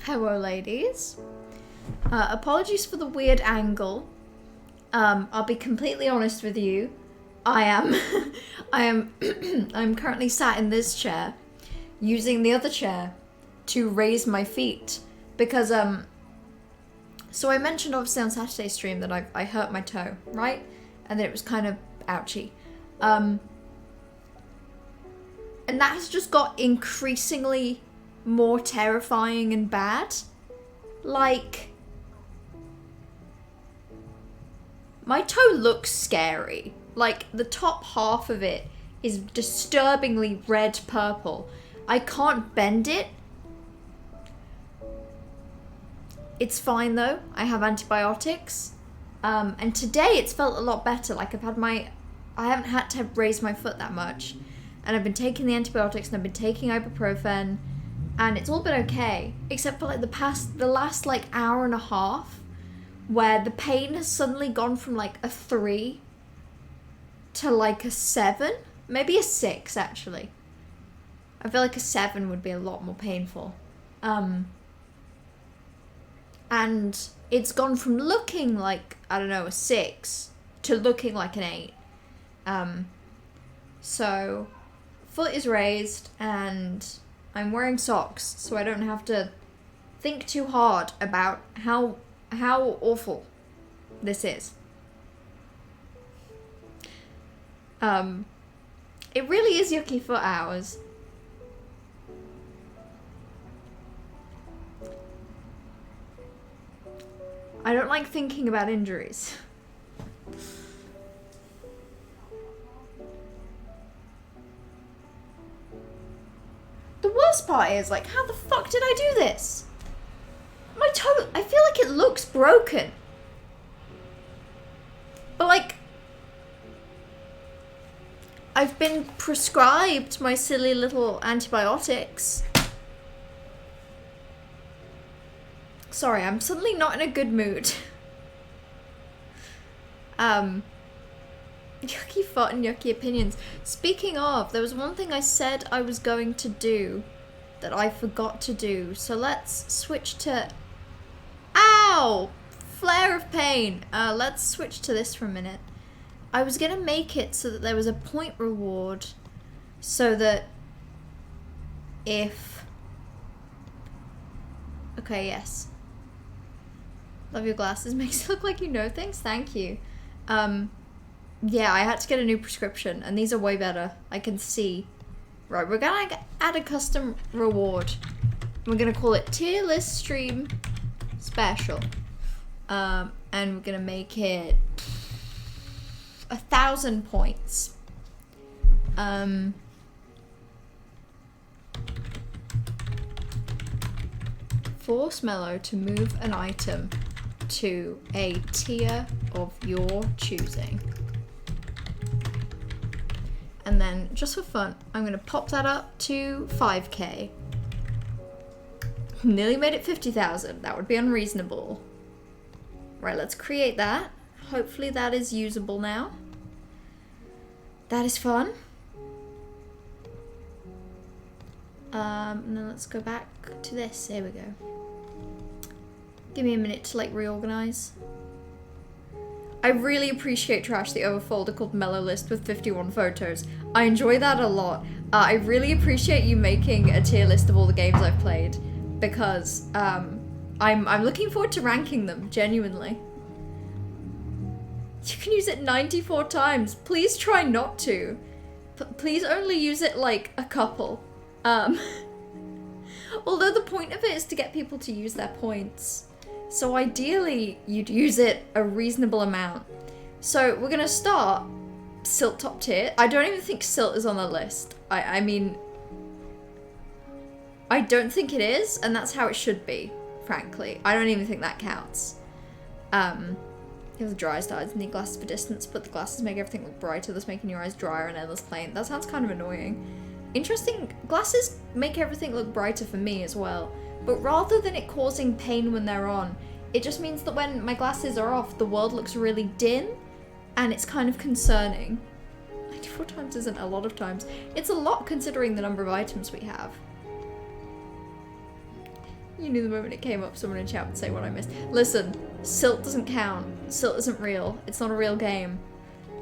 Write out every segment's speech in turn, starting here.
Hello, ladies. Apologies for the weird angle. I'll be completely honest with you. I'm currently sat in this chair, using the other chair to raise my feet because so I mentioned obviously on Saturday's stream that I hurt my toe, right? And that it was kind of ouchy. And that has just got increasingly more terrifying and bad. Like, my toe looks scary. Like, the top half of it is disturbingly red purple. I can't bend it. It's fine though. I have antibiotics. And today it's felt a lot better. Like, I haven't had to raise my foot that much. And I've been taking the antibiotics and I've been taking ibuprofen. And it's all been okay. Except for like the last like hour and a half, where the pain has suddenly gone from like a 3 to like a 7. Maybe a 6 actually. I feel like a 7 would be a lot more painful. And it's gone from looking like, I don't know, a 6 to looking like an 8. So, foot is raised and I'm wearing socks, so I don't have to think too hard about how awful this is. It really is yucky foot hours. I don't like thinking about injuries. The worst part is, like, how the fuck did I do this? My toe, I feel like it looks broken. But, like, I've been prescribed my silly little antibiotics. Sorry, I'm suddenly not in a good mood. Yucky foot and yucky opinions. Speaking of, there was one thing I said I was going to do that I forgot to do. So let's switch to... Ow! Flare of pain. Let's switch to this for a minute. I was gonna make it so that there was a point reward so that if... Okay, yes. Love your glasses. Makes it look like you know things. Thank you. Yeah, I had to get a new prescription, and these are way better. I can see. Right, we're gonna add a custom reward. We're gonna call it Tier List Stream Special. And we're gonna make it 1,000 points. Force Mellow to move an item to a tier of your choosing. And then, just for fun, I'm going to pop that up to 5k. Nearly made it 50,000. That would be unreasonable. Right, let's create that. Hopefully that is usable now. That is fun. And then let's go back to this. Here we go. Give me a minute to like reorganize. I really appreciate Trash the other folder called Mellow List with 51 photos. I enjoy that a lot. I really appreciate you making a tier list of all the games I've played because I'm looking forward to ranking them, genuinely. You can use it 94 times. Please try not to. Please only use it like a couple. Although the point of it is to get people to use their points. So ideally, you'd use it a reasonable amount. So we're gonna start Silt top tier. I don't even think Silt is on the list. I mean, I don't think it is, and that's how it should be, frankly. I don't even think that counts. You have the driest eyes, need glasses for distance, but the glasses make everything look brighter, thus making your eyes drier and endless plain. That sounds kind of annoying. Interesting, glasses make everything look brighter for me as well. But rather than it causing pain when they're on, it just means that when my glasses are off, the world looks really dim, and it's kind of concerning. 94 times isn't a lot of times. It's a lot considering the number of items we have. You knew the moment it came up, someone in chat would say what I missed. Listen, Silt doesn't count. Silt isn't real. It's not a real game.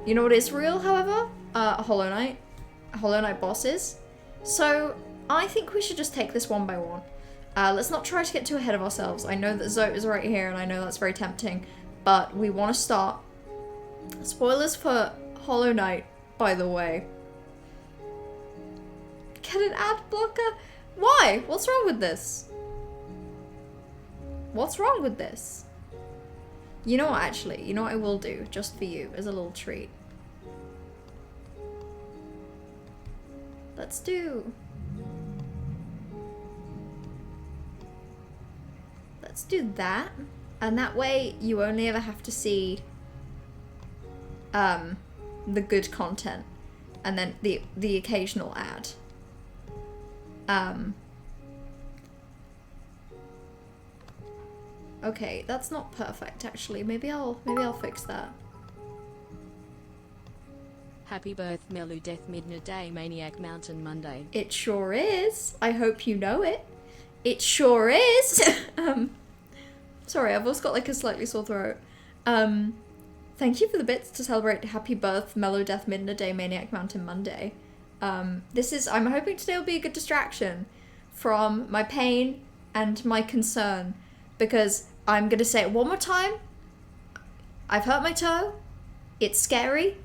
You know what is real, however? Hollow Knight. Hollow Knight bosses. So, I think we should just take this one by one. Let's not try to get too ahead of ourselves. I know that Zote is right here, and I know that's very tempting, but we want to start. Spoilers for Hollow Knight, by the way. Get an ad blocker? Why? What's wrong with this? What's wrong with this? You know what, actually? You know what I will do, just for you, as a little treat? Let's do that, and that way you only ever have to see the good content, and then the occasional ad. Okay, that's not perfect actually. Maybe I'll fix that. Happy birth, Melu Death Midnight Day Maniac Mountain Monday. It sure is. I hope you know it. It sure is. Sorry, I've also got like a slightly sore throat. Thank you for the bits to celebrate Happy Birth, Mellow Death Midnight Day Maniac Mountain Monday. I'm hoping today will be a good distraction from my pain and my concern, because I'm gonna say it one more time. I've hurt my toe. It's scary.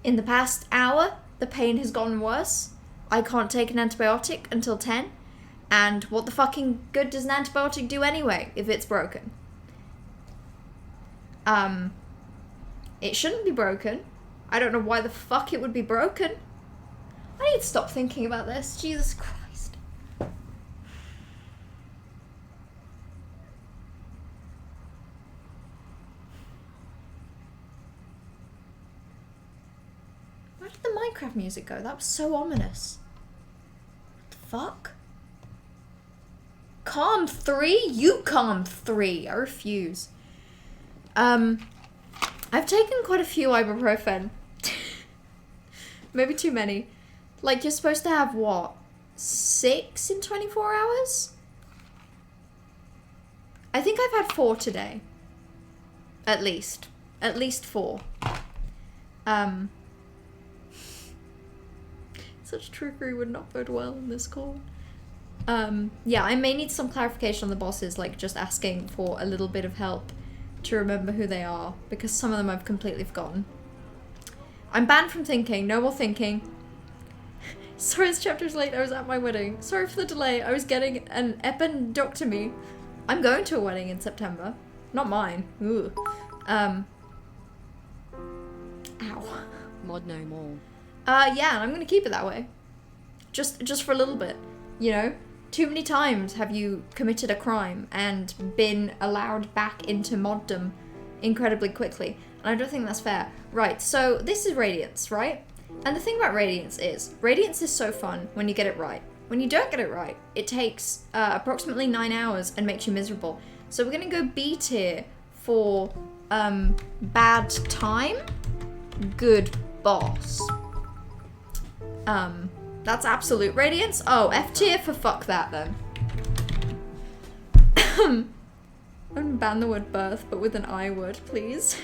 In the past hour, the pain has gotten worse. I can't take an antibiotic until 10. And what the fucking good does an antibiotic do anyway, if it's broken? It shouldn't be broken. I don't know why the fuck it would be broken. I need to stop thinking about this. Jesus Christ. Where did the Minecraft music go? That was so ominous. What the fuck? Calm 3? You calm 3. I refuse. I've taken quite a few ibuprofen. Maybe too many. Like, you're supposed to have, what, 6 in 24 hours? I think I've had 4 today. At least. At least 4. Such trickery would not bode well in this call. Yeah, I may need some clarification on the bosses, like just asking for a little bit of help to remember who they are, because some of them I've completely forgotten. I'm banned from thinking. No more thinking. Sorry, this chapter's late. I was at my wedding. Sorry for the delay. I was getting an appendectomy. I'm going to a wedding in September. Not mine. Ooh. Ow. Mod no more. Yeah, and I'm gonna keep it that way. Just for a little bit, you know? Too many times have you committed a crime and been allowed back into moddom incredibly quickly. And I don't think that's fair. Right, so this is Radiance, right? And the thing about Radiance is so fun when you get it right. When you don't get it right, it takes approximately 9 hours and makes you miserable. So we're gonna go B tier for bad time, good boss. That's absolute Radiance. Oh, F tier for fuck that then. I'm gonna ban the word birth, but with an I word, please.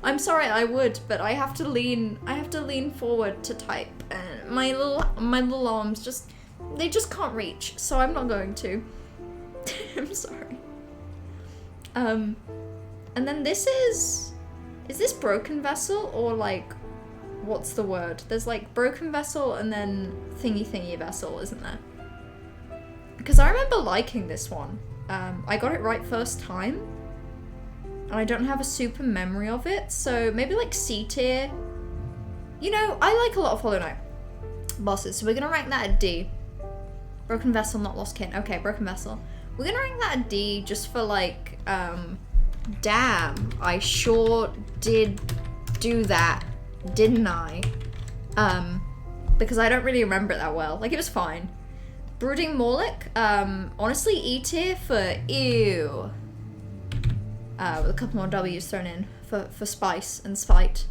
I'm sorry, I would, but I have to lean forward to type, and my little arms they just can't reach, so I'm not going to. I'm sorry. And then this is this Broken Vessel, or like, what's the word? There's like Broken Vessel and then thingy vessel, isn't there? Because I remember liking this one. I got it right first time, and I don't have a super memory of it, so maybe like C tier. You know, I like a lot of Hollow Knight bosses, so we're gonna rank that at D. Broken Vessel, not Lost Kin. Okay, Broken Vessel. We're gonna rank that at D just for like, damn, I sure did do that, didn't I? Because I don't really remember it that well. Like, it was fine. Brooding Morlock, honestly, E tier for ew. With a couple more W's thrown in for spice and spite.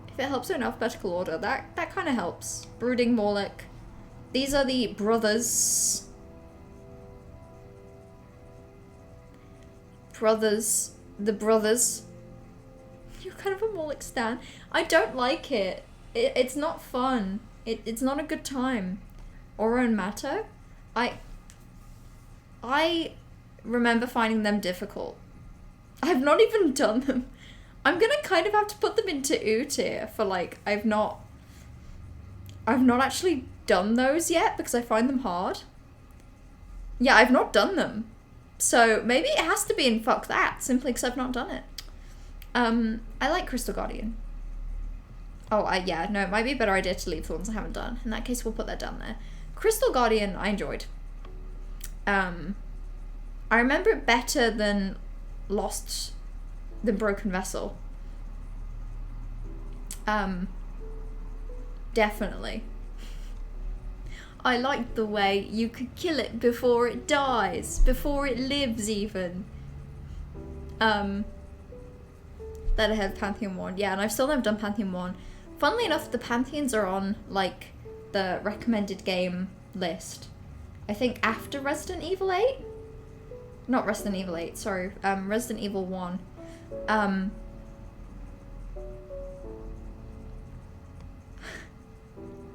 If it helps in alphabetical order, that kind of helps. Brooding Morlock. These are the brothers. brothers, the brothers. You're kind of a Moloch stan. I don't like it. It's not fun. It's not a good time. Oro and Mato, I remember finding them difficult. I've not even done them. I'm gonna kind of have to put them into U tier for like, I've not actually done those yet because I find them hard. Yeah, I've not done them. So maybe it has to be in fuck that, simply because I've not done it. I like Crystal Guardian. Oh, yeah, no, it might be a better idea to leave the ones I haven't done. In that case, we'll put that down there. Crystal Guardian, I enjoyed. I remember it better than Broken Vessel. Definitely. I liked the way you could kill it before it dies, before it lives even. That I had Pantheon 1. Yeah, and I've still never done Pantheon 1. Funnily enough, the Pantheons are on, like, the recommended game list. I think after Resident Evil 8? Not Resident Evil 8, sorry. Resident Evil 1.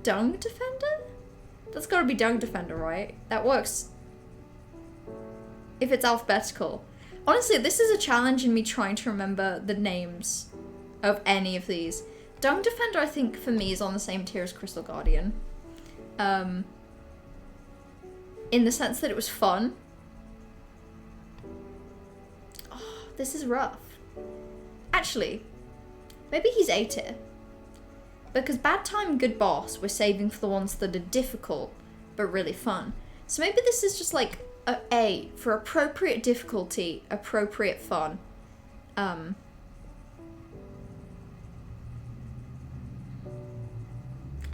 Dung Defender? That's gotta be Dung Defender, right? That works. If it's alphabetical. Honestly, this is a challenge in me trying to remember the names of any of these. Dung Defender, I think, for me, is on the same tier as Crystal Guardian. In the sense that it was fun. Oh, this is rough. Actually, maybe he's A tier. Because Bad Time, Good Boss, we're saving for the ones that are difficult, but really fun. So maybe this is just like A for appropriate difficulty, appropriate fun. I'm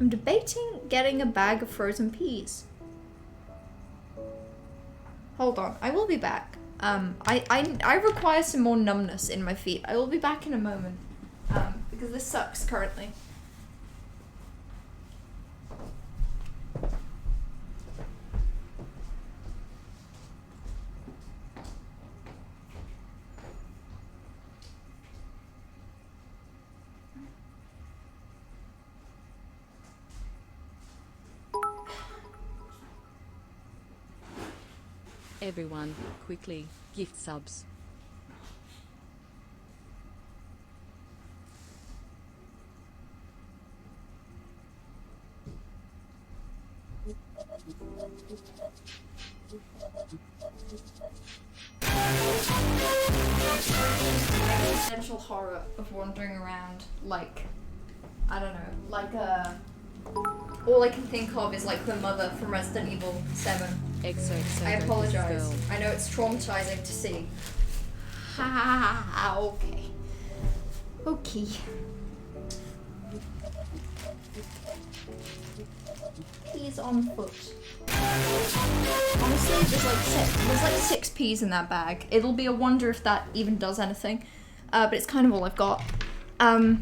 debating getting a bag of frozen peas. Hold on, I will be back. I require some more numbness in my feet. I will be back in a moment. Because this sucks currently. Everyone, quickly, gift subs. Existential horror of wandering around, like, I don't know, like all I can think of is like the mother from Resident Evil 7. XOXO. I apologize. I know it's traumatizing to see. Ha okay. Okay. Peas on foot. Honestly, there's like 6 peas in that bag. It'll be a wonder if that even does anything. But it's kind of all I've got. Okay.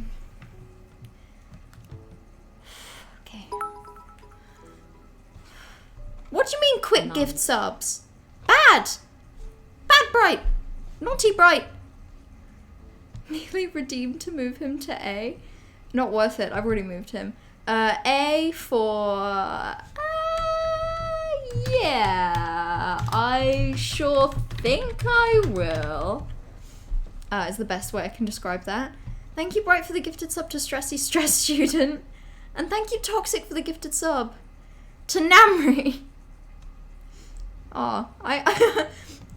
What do you mean quick gift subs? Bad! Bad Bright! Naughty Bright! Nearly redeemed to move him to A. Not worth it, I've already moved him. A for... yeah, I sure think I will. Is the best way I can describe that. Thank you, Bright, for the gifted sub to Stressy Stress Student. And thank you, Toxic, for the gifted sub to Namri. Aw,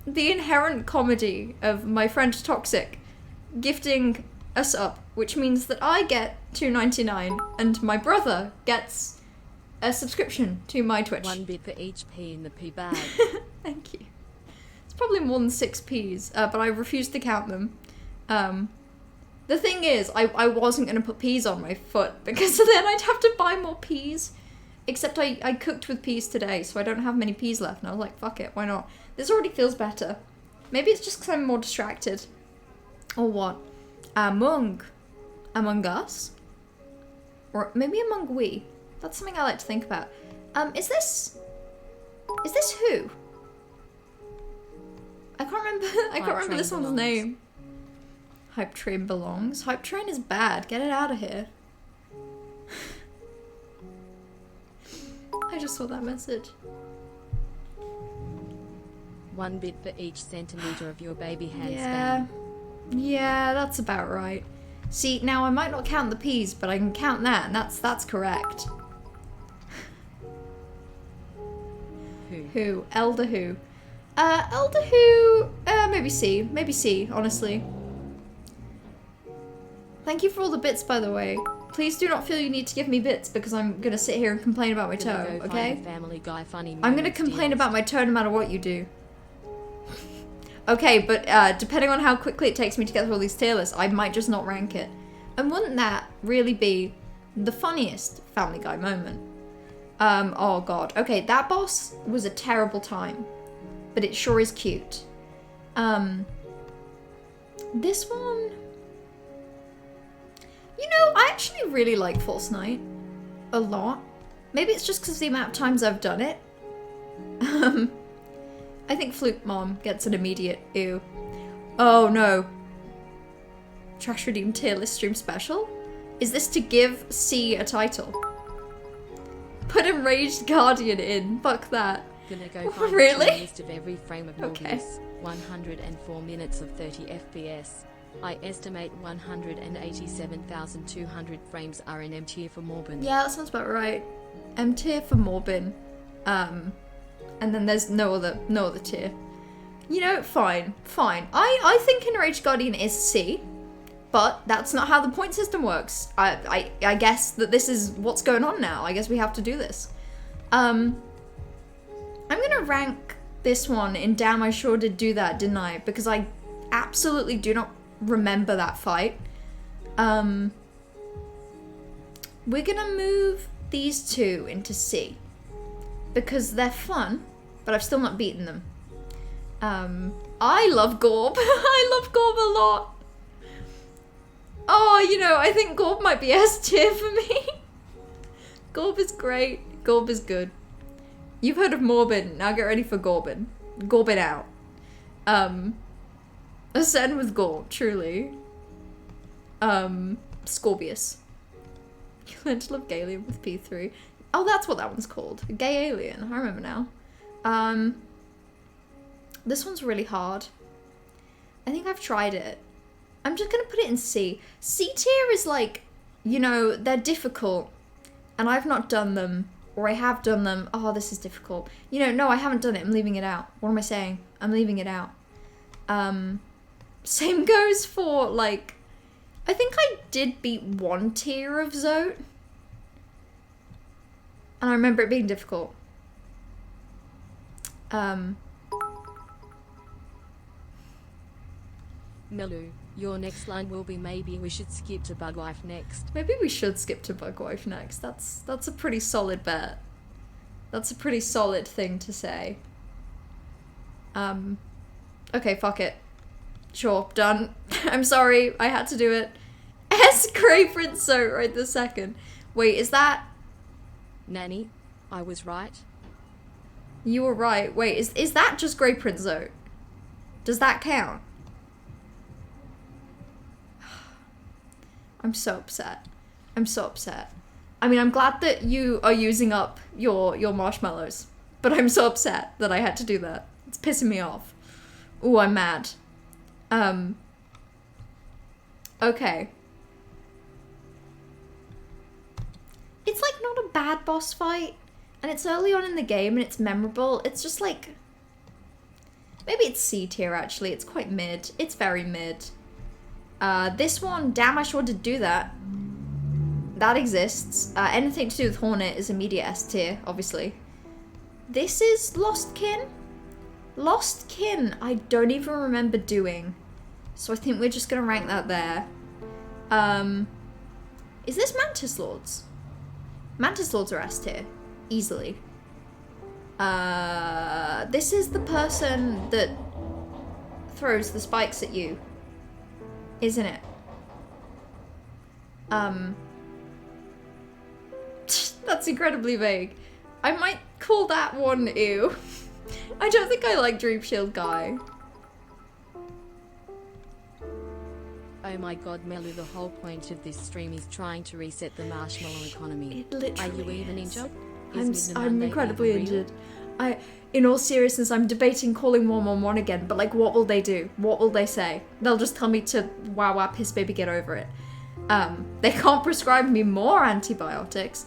the inherent comedy of my friend Toxic gifting a sub, which means that I get $2.99 and my brother gets a subscription to my Twitch. 1 bit for each pea in the pea bag. Thank you. It's probably more than 6 peas, but I refuse to count them. The thing is, I wasn't going to put peas on my foot because then I'd have to buy more peas. Except I cooked with peas today, so I don't have many peas left. And I was like, fuck it, why not? This already feels better. Maybe it's just because I'm more distracted. Or what? Among Us? Or maybe Among We. That's something I like to think about. Is this who? I can't remember. I can't remember this one's name. Hype Train belongs. Hype Train is bad. Get it out of here. I just saw that message. 1 bit for each centimeter of your baby hand Yeah. span. Yeah, that's about right. See, now I might not count the P's, but I can count that, and that's correct. Who? Elder Who? Elder Who, maybe C, honestly. Thank you for all the bits, by the way. Please do not feel you need to give me bits, because I'm gonna sit here and complain about my toe, okay? Family Guy funny I'm gonna complain about my toe no matter what you do. Okay, but depending on how quickly it takes me to get through all these tier lists, I might just not rank it. And wouldn't that really be the funniest Family Guy moment? Oh god. Okay, that boss was a terrible time, but it sure is cute. This one... You know, I actually really like False Night. A lot. Maybe it's just because of the amount of times I've done it. I think Flute Mom gets an immediate ew. Oh no. Trash Redeem tier list stream special? Is this to give C a title? Put Enraged Guardian in. Fuck that. Gonna go find Really? a list of every frame of Morbius. 104 minutes of 30 FPS. I estimate 187,200 frames are in M tier for Morbin. Yeah, that sounds about right. M tier for Morbin. And then there's no other tier. You know, fine. I think Enraged Guardian is C, but that's not how the point system works. I guess that this is what's going on now. I guess we have to do this. I'm gonna rank this one in damn I sure did do that, didn't I? Because I absolutely do not remember that fight. We're gonna move these two into C because they're fun, but I've still not beaten them. I love Gorb. I love Gorb a lot. Oh, you know, I think Gorb might be S tier for me. Gorb is great. Gorb is good. You've heard of Morbin, now get ready for Gorbin. Gorbin out. Ascend with Gorb, truly. Scorpius. You learn to love Galeon with P3. Oh, that's what that one's called. Gay Alien, I remember now. This one's really hard. I think I've tried it. I'm just gonna put it in C. C tier is like, you know, they're difficult, and I've not done them, or I have done them. Oh, this is difficult. You know, no, I haven't done it. I'm leaving it out. What am I saying? I'm leaving it out. Same goes for, like, I think I did beat one tier of Zote, and I remember it being difficult. Melu, your next line will be maybe we should skip to Bugwife next. Maybe we should skip to Bugwife next. That's a pretty solid bet. That's a pretty solid thing to say. Okay, fuck it. Sure, done. I'm sorry, I had to do it. S. Grey Prince Zote right this second. Wait, is that... Nanny, I was right. You were right. Wait, is that just Grey Prince Zote? Does that count? I'm so upset. I'm so upset. I mean, I'm glad that you are using up your marshmallows, but I'm so upset that I had to do that. It's pissing me off. Ooh, I'm mad. Okay. It's like not a bad boss fight, and it's early on in the game and it's memorable. It's just like, maybe it's C tier actually. It's quite mid. It's very mid. This one, damn, I sure did do that. That exists. Anything to do with Hornet is immediate S tier, obviously. This is Lost Kin. Lost Kin, I don't even remember doing. So I think we're just gonna rank that there. Is this Mantis Lords? Mantis Lords are S tier. Easily. This is the person that throws the spikes at you. Isn't it? That's incredibly vague. I might call that one ew. I don't think I like Dream Shield Guy. Oh my god, Melu, the whole point of this stream is trying to reset the marshmallow economy. It literally Are you even is. injured? I'm incredibly injured. In all seriousness, I'm debating calling 111 again, but like, what will they do? What will they say? They'll just tell me to wow, piss baby, get over it. They can't prescribe me more antibiotics.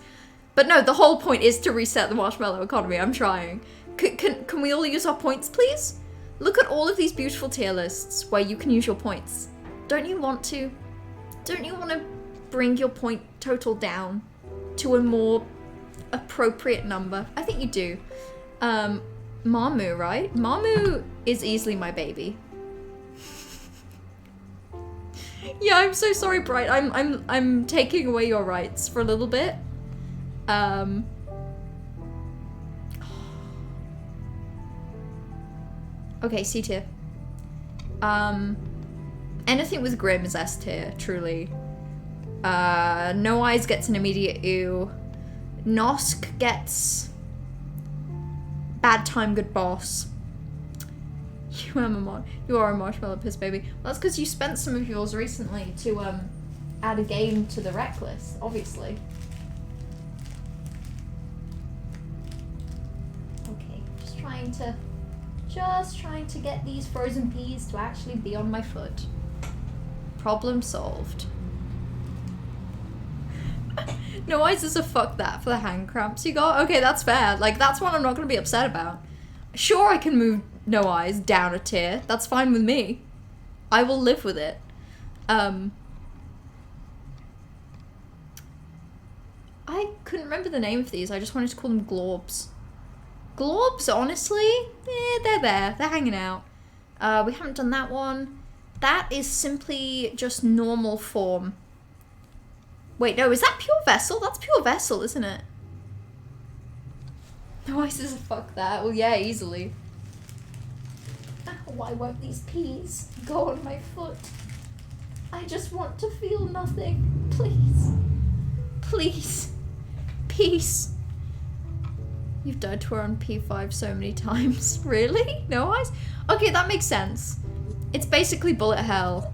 But no, the whole point is to reset the marshmallow economy. I'm trying. Can we all use our points, please? Look at all of these beautiful tier lists where you can use your points. Don't you want to? Don't you want to bring your point total down to a more appropriate number? I think you do. Mamu, right? Mamu is easily my baby. Yeah, I'm so sorry, Bright. I'm taking away your rights for a little bit. Okay, C tier. Anything with Grim is S tier, truly. No Eyes gets an immediate ew. Nosk gets bad time, good boss. You are a marshmallow piss baby. Well, that's because you spent some of yours recently to add a game to the rec list, obviously. Okay, just trying to get these frozen peas to actually be on my foot. Problem solved. No Eyes is a fuck that for the hand cramps you got. Okay, that's fair. Like, that's one I'm not gonna be upset about. Sure, I can move No Eyes down a tier. That's fine with me. I will live with it. I couldn't remember the name of these. I just wanted to call them Glorbs. Glorbs, honestly, they're there. They're hanging out. We haven't done that one. That is simply just normal form. Wait, no, is that Pure Vessel? That's Pure Vessel, isn't it? No Eyes is a fuck that. Well, yeah, easily. Why won't these peas go on my foot? I just want to feel nothing. Please. Please. Peace. You've died to her on P5 so many times. Really? No Eyes? Okay, that makes sense. It's basically bullet hell.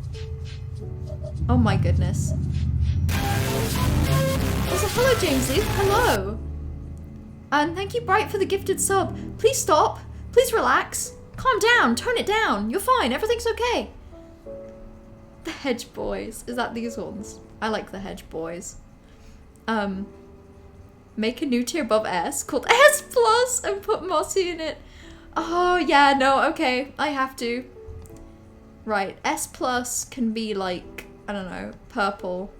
Oh my goodness. Also, hello James Lee. Hello. And thank you Bright for the gifted sub. Please stop. Please relax. Calm down. Tone it down. You're fine. Everything's okay. The Hedge Boys. Is that these ones? I like the Hedge Boys. Make a new tier above S called S Plus and put Mossy in it. Oh yeah, no, okay. I have to. Right, S Plus can be like, I don't know, purple.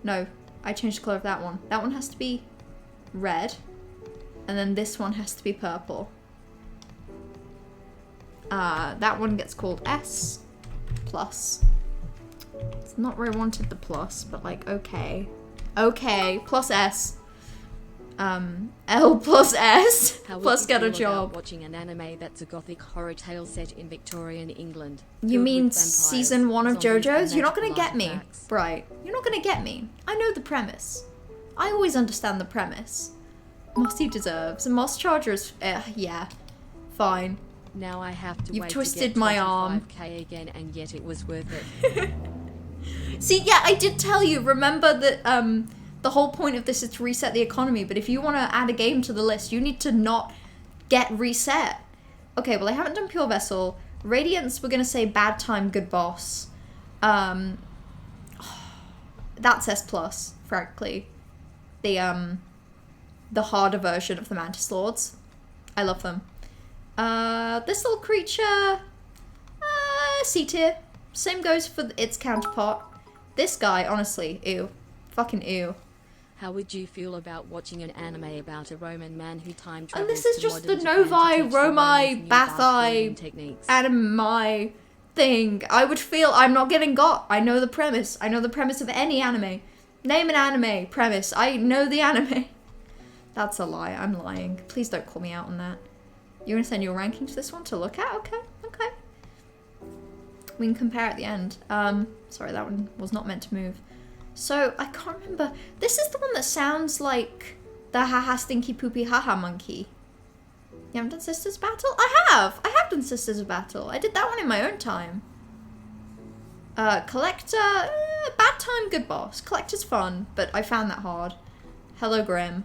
No, I changed the colour of that one. That one has to be red. And then this one has to be purple. That one gets called S Plus. It's not where I wanted the plus, but like, okay. Okay, plus S. L plus S. Plus get a job. Watching an anime that's a gothic horror tale set in Victorian England. You mean season 1 of JoJo's? You're not gonna get me, Bright. You're not gonna get me. I know the premise. I always understand the premise. Mossy deserves. And Moss Charger is, yeah, fine. Now I have to You've wait twisted to get my arm. 25K again, and yet it was worth it. See, yeah, I did tell you. Remember that the whole point of this is to reset the economy. But if you want to add a game to the list, you need to not get reset. Okay, well, I haven't done Pure Vessel. Radiance, we're gonna say bad time, good boss. That's S plus, frankly. The harder version of the Mantis Lords. I love them. This little creature, C tier. Same goes for its counterpart. This guy, honestly, ew. Fucking ew. How would you feel about watching an anime about a Roman man who time travels? And this is to just the modern Japan to Novi, teach the Romai, Romans new bath-building Bathai, techniques? anime thing. I would feel I'm not getting got. I know the premise. I know the premise of any anime. Name an anime premise. I know the anime. That's a lie. I'm lying. Please don't call me out on that. You're gonna send your ranking to this one to look at? Okay, okay. We can compare at the end. Sorry, that one was not meant to move. So, I can't remember. This is the one that sounds like the haha stinky poopy haha monkey. You haven't done Sisters of Battle? I have! I have done Sisters of Battle. I did that one in my own time. Collector, bad time, good boss. Collector's fun, but I found that hard. Hello, Grim.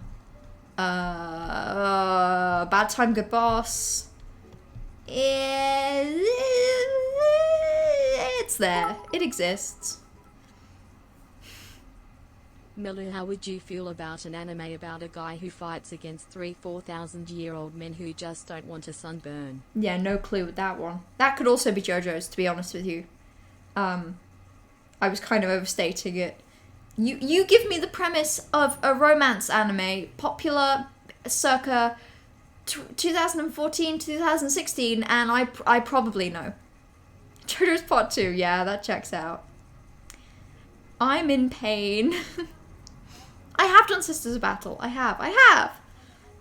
Bad time, good boss. It's there. It exists. Melu, how would you feel about an anime about a guy who fights against 4,000-year-old men who just don't want a sunburn? Yeah, no clue with that one. That could also be JoJo's, to be honest with you. I was kind of overstating it. You give me the premise of a romance anime, popular circa 2014, 2016, and I probably know. JoJo's Part 2, yeah, that checks out. I'm in pain. I have done Sisters of Battle. I have.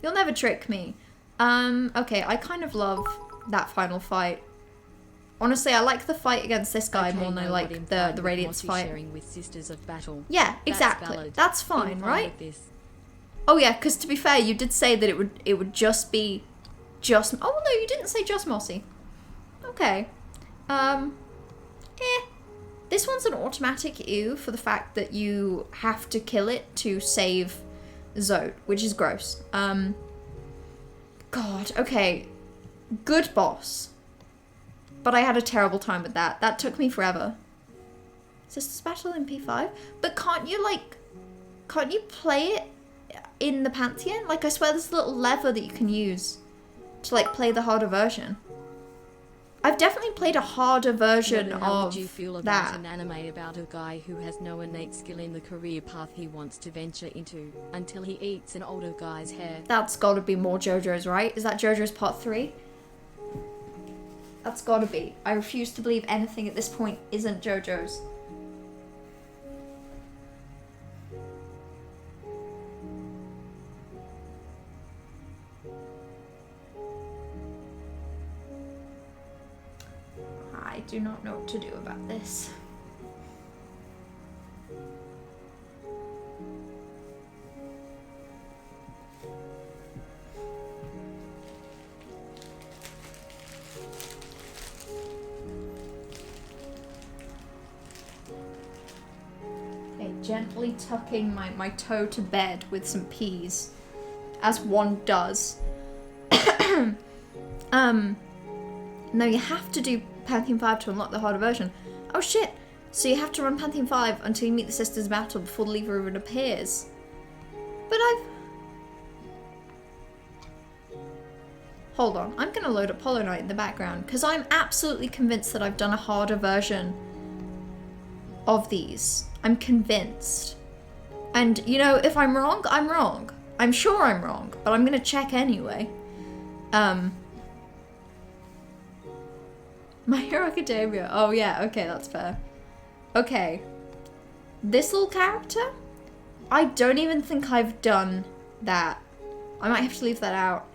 You'll never trick me. Okay, I kind of love that final fight. Honestly, I like the fight against this guy more than I like the Radiance fight. Sharing with Sisters of Battle. Yeah, exactly. That's fine, right? Oh yeah, because to be fair, you did say that it would just be just. Oh no, you didn't say just Mossy. Okay. This one's an automatic ew for the fact that you have to kill it to save Zote, which is gross. God, okay. Good boss. But I had a terrible time with that. That took me forever. Sisters Battle in P5? But can't you play it in the Pantheon? Like, I swear there's a little lever that you can use to, like, play the harder version. I've definitely played a harder version of How would you feel about that. an anime about a guy who has no innate skill in the career path he wants to venture into until he eats an older guy's hair? That's gotta be more JoJo's, right? Is that JoJo's Part 3? That's gotta be. I refuse to believe anything at this point isn't JoJo's. I do not know what to do about this. Okay, gently tucking my toe to bed with some peas, as one does. No, you have to do Pantheon 5 to unlock the harder version. Oh shit! So you have to run Pantheon 5 until you meet the Sisters Battle before the lever even appears. But Hold on, I'm gonna load up Hollow Knight in the background, because I'm absolutely convinced that I've done a harder version of these. I'm convinced. And, you know, if I'm wrong, I'm wrong. I'm sure I'm wrong, but I'm gonna check anyway. My Hero Academia. Oh yeah, okay, that's fair. Okay. This little character? I don't even think I've done that. I might have to leave that out.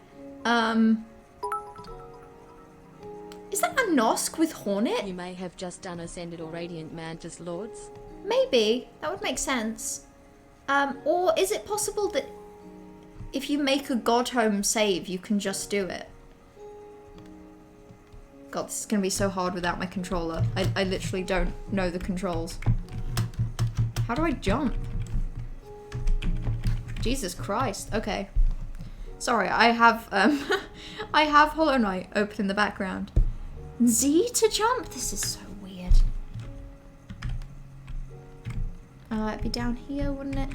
Is that a Nosk with Hornet? You may have just done Ascended or Radiant Mantis Lords. Maybe. That would make sense. Or is it possible that if you make a Godhome save, you can just do it? God, this is going to be so hard without my controller. I literally don't know the controls. How do I jump? Jesus Christ. Okay. Sorry, I have I have Hollow Knight open in the background. Z to jump? This is so weird. It'd be down here, wouldn't it?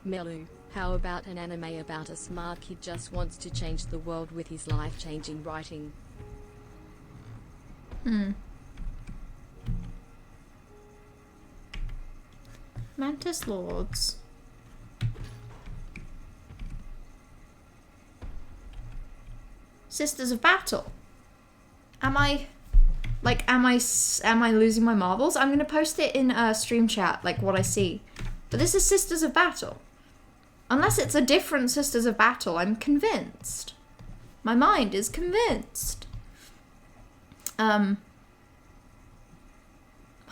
Melu, how about an anime about a smart kid just wants to change the world with his life-changing writing? Mantis Lords. Sisters of Battle. Am I losing my marbles? I'm gonna post it in stream chat, like what I see. But this is Sisters of Battle. Unless it's a different Sisters of Battle, I'm convinced. My mind is convinced. Why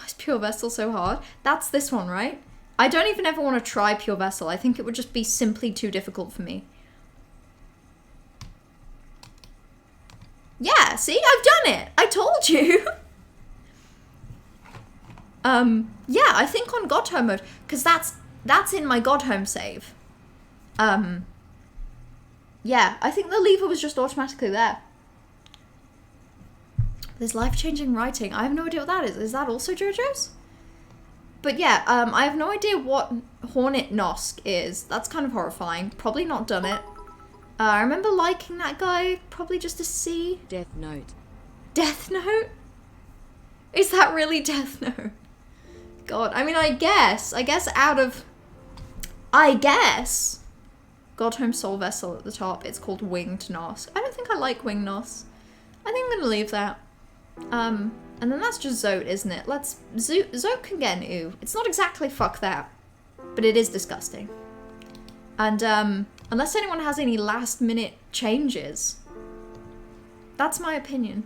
is Pure Vessel so hard? That's this one, right? I don't even ever want to try Pure Vessel. I think it would just be simply too difficult for me. Yeah, see? I've done it! I told you! Yeah, I think on God Home mode, because that's in my God Home save. Yeah, I think the lever was just automatically there. There's life-changing writing. I have no idea what that is. Is that also JoJo's? But yeah, I have no idea what Hornet Nosk is. That's kind of horrifying. Probably not done it. I remember liking that guy, probably just to see. Death Note. Death Note? Is that really Death Note? God, I mean, I guess out of... I guess... God Home Soul Vessel at the top, it's called Winged Nosk. I don't think I like Winged Nosk. I think I'm gonna leave that. And then that's just Zote, isn't it? Zote can get an ooh. It's not exactly fuck that, but it is disgusting. And, unless anyone has any last minute changes, that's my opinion.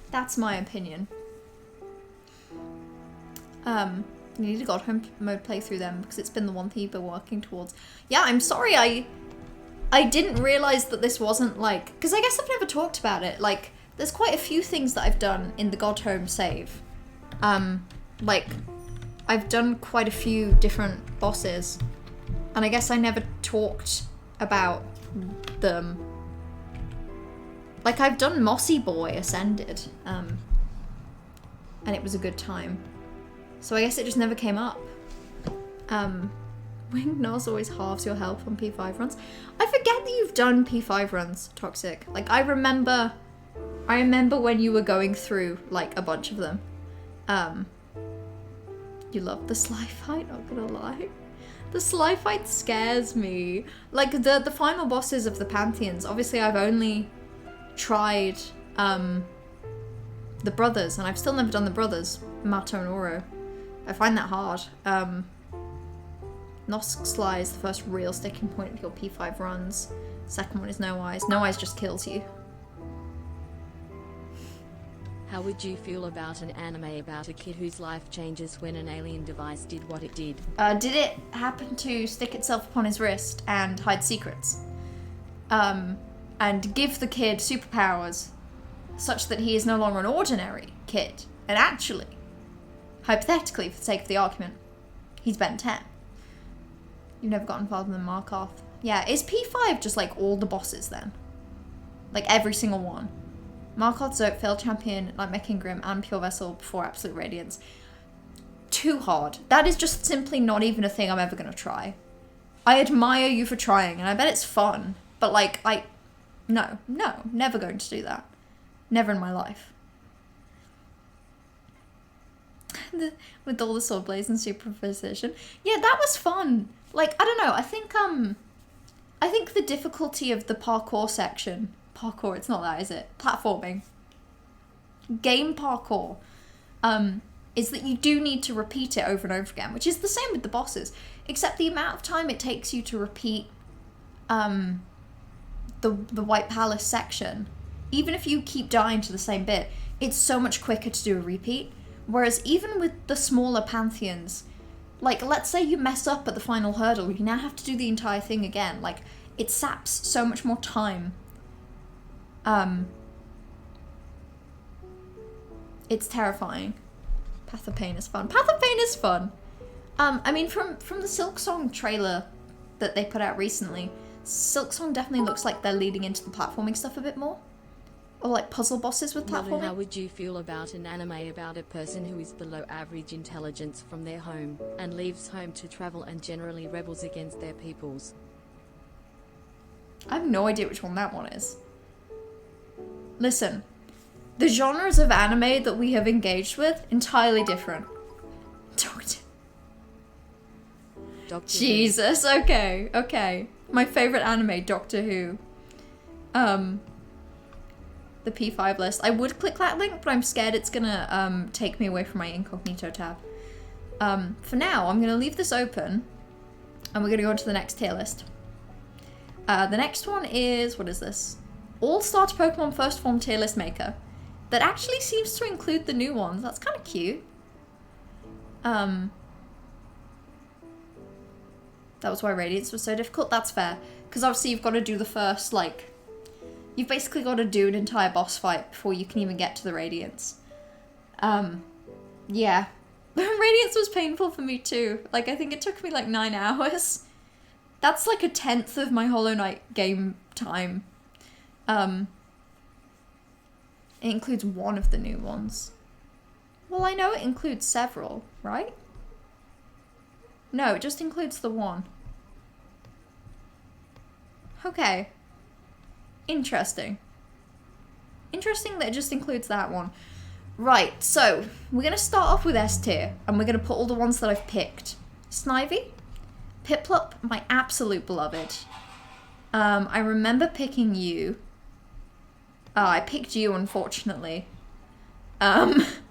That's my opinion. You need a God Home mode playthrough then, because it's been the one thing you've been working towards. Yeah, I'm sorry I didn't realise that this wasn't like... Because I guess I've never talked about it. Like, there's quite a few things that I've done in the God Home save. Like, I've done quite a few different bosses. And I guess I never talked about them. Like, I've done Mossy Boy Ascended. And it was a good time. So I guess it just never came up. Winged Nosk always halves your health on P5 runs. I forget that you've done P5 runs, Toxic. Like, I remember when you were going through, like, a bunch of them. You love the Sly fight, not gonna lie. The Sly fight scares me. Like, the final bosses of the Pantheons, obviously I've only tried, the brothers, and I've still never done the brothers, Mato and Oro. I find that hard. Nosk Sly is the first real sticking point of your P5 runs. Second one is No Eyes. No Eyes just kills you. How would you feel about an anime about a kid whose life changes when an alien device did what it did? Did it happen to stick itself upon his wrist and hide secrets? And give the kid superpowers such that he is no longer an ordinary kid, and actually, hypothetically, for the sake of the argument, he's Ben 10. You've never gotten farther than Markarth. Yeah, is P5 just like all the bosses then? Like every single one? Markarth, Zote, Failed Champion, Nightmare King Grim, and Pure Vessel before Absolute Radiance. Too hard. That is just simply not even a thing I'm ever gonna try. I admire you for trying, and I bet it's fun, but like, no, never going to do that. Never in my life. With all the sword blades and super precision. Yeah, that was fun. Like, I don't know, I think the difficulty of the parkour section, it's not that, is it? Platforming. Game parkour, is that you do need to repeat it over and over again, which is the same with the bosses, except the amount of time it takes you to repeat, the White Palace section, even if you keep dying to the same bit, it's so much quicker to do a repeat. Whereas even with the smaller Pantheons, like, let's say you mess up at the final hurdle, you now have to do the entire thing again. Like, it saps so much more time. It's terrifying. Path of Pain is fun. Path of Pain is fun. I mean, from the Silksong trailer that they put out recently, Silksong definitely looks like they're leading into the platforming stuff a bit more. Or like puzzle bosses with platforming. How would you feel about an anime about a person who is below average intelligence from their home, and leaves home to travel and generally rebels against their peoples? I have no idea which one that one is. Listen, the genres of anime that we have engaged with, entirely different. Doctor Jesus, okay. My favourite anime, Doctor Who. The P5 list. I would click that link, but I'm scared it's gonna take me away from my incognito tab. For now, I'm gonna leave this open, and we're gonna go on to the next tier list. The next one is, what is this? All-Starter Pokemon First Form tier list maker. That actually seems to include the new ones. That's kind of cute. That was why Radiance was so difficult. That's fair. Because obviously you've got to do the first, like... You've basically got to do an entire boss fight before you can even get to the Radiance. Yeah. Radiance was painful for me too. Like, I think it took me like 9 hours. That's like 1/10 of my Hollow Knight game time. It includes one of the new ones. Well, I know it includes several, right? No, it just includes the one. Okay. Interesting. Interesting that it just includes that one. Right, so we're going to start off with S tier, and we're going to put all the ones that I've picked. Snivy, Piplup, my absolute beloved. I remember picking you. I picked you, unfortunately. I've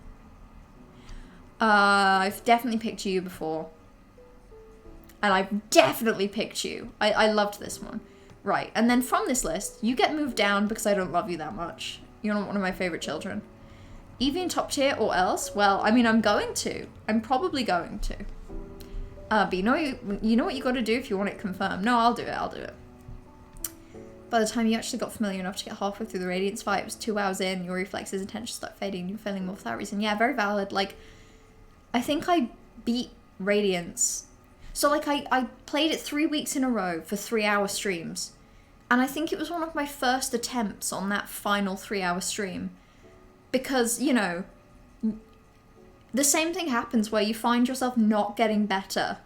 definitely picked you before. And I've definitely picked you. I loved this one. Right, and then from this list, you get moved down because I don't love you that much. You're not one of my favourite children. Eevee in top tier or else? Well, I mean, I'm going to. I'm probably going to. But you know what you got to do if you want it confirmed. No, I'll do it. By the time you actually got familiar enough to get halfway through the Radiance fight, it was 2 hours in, your reflexes and attention start fading, you're feeling more for that reason. Yeah, very valid. Like, I think I beat Radiance. So, like, I played it 3 weeks in a row for 3-hour streams. And I think it was one of my first attempts on that final 3-hour stream. Because, you know, the same thing happens where you find yourself not getting better.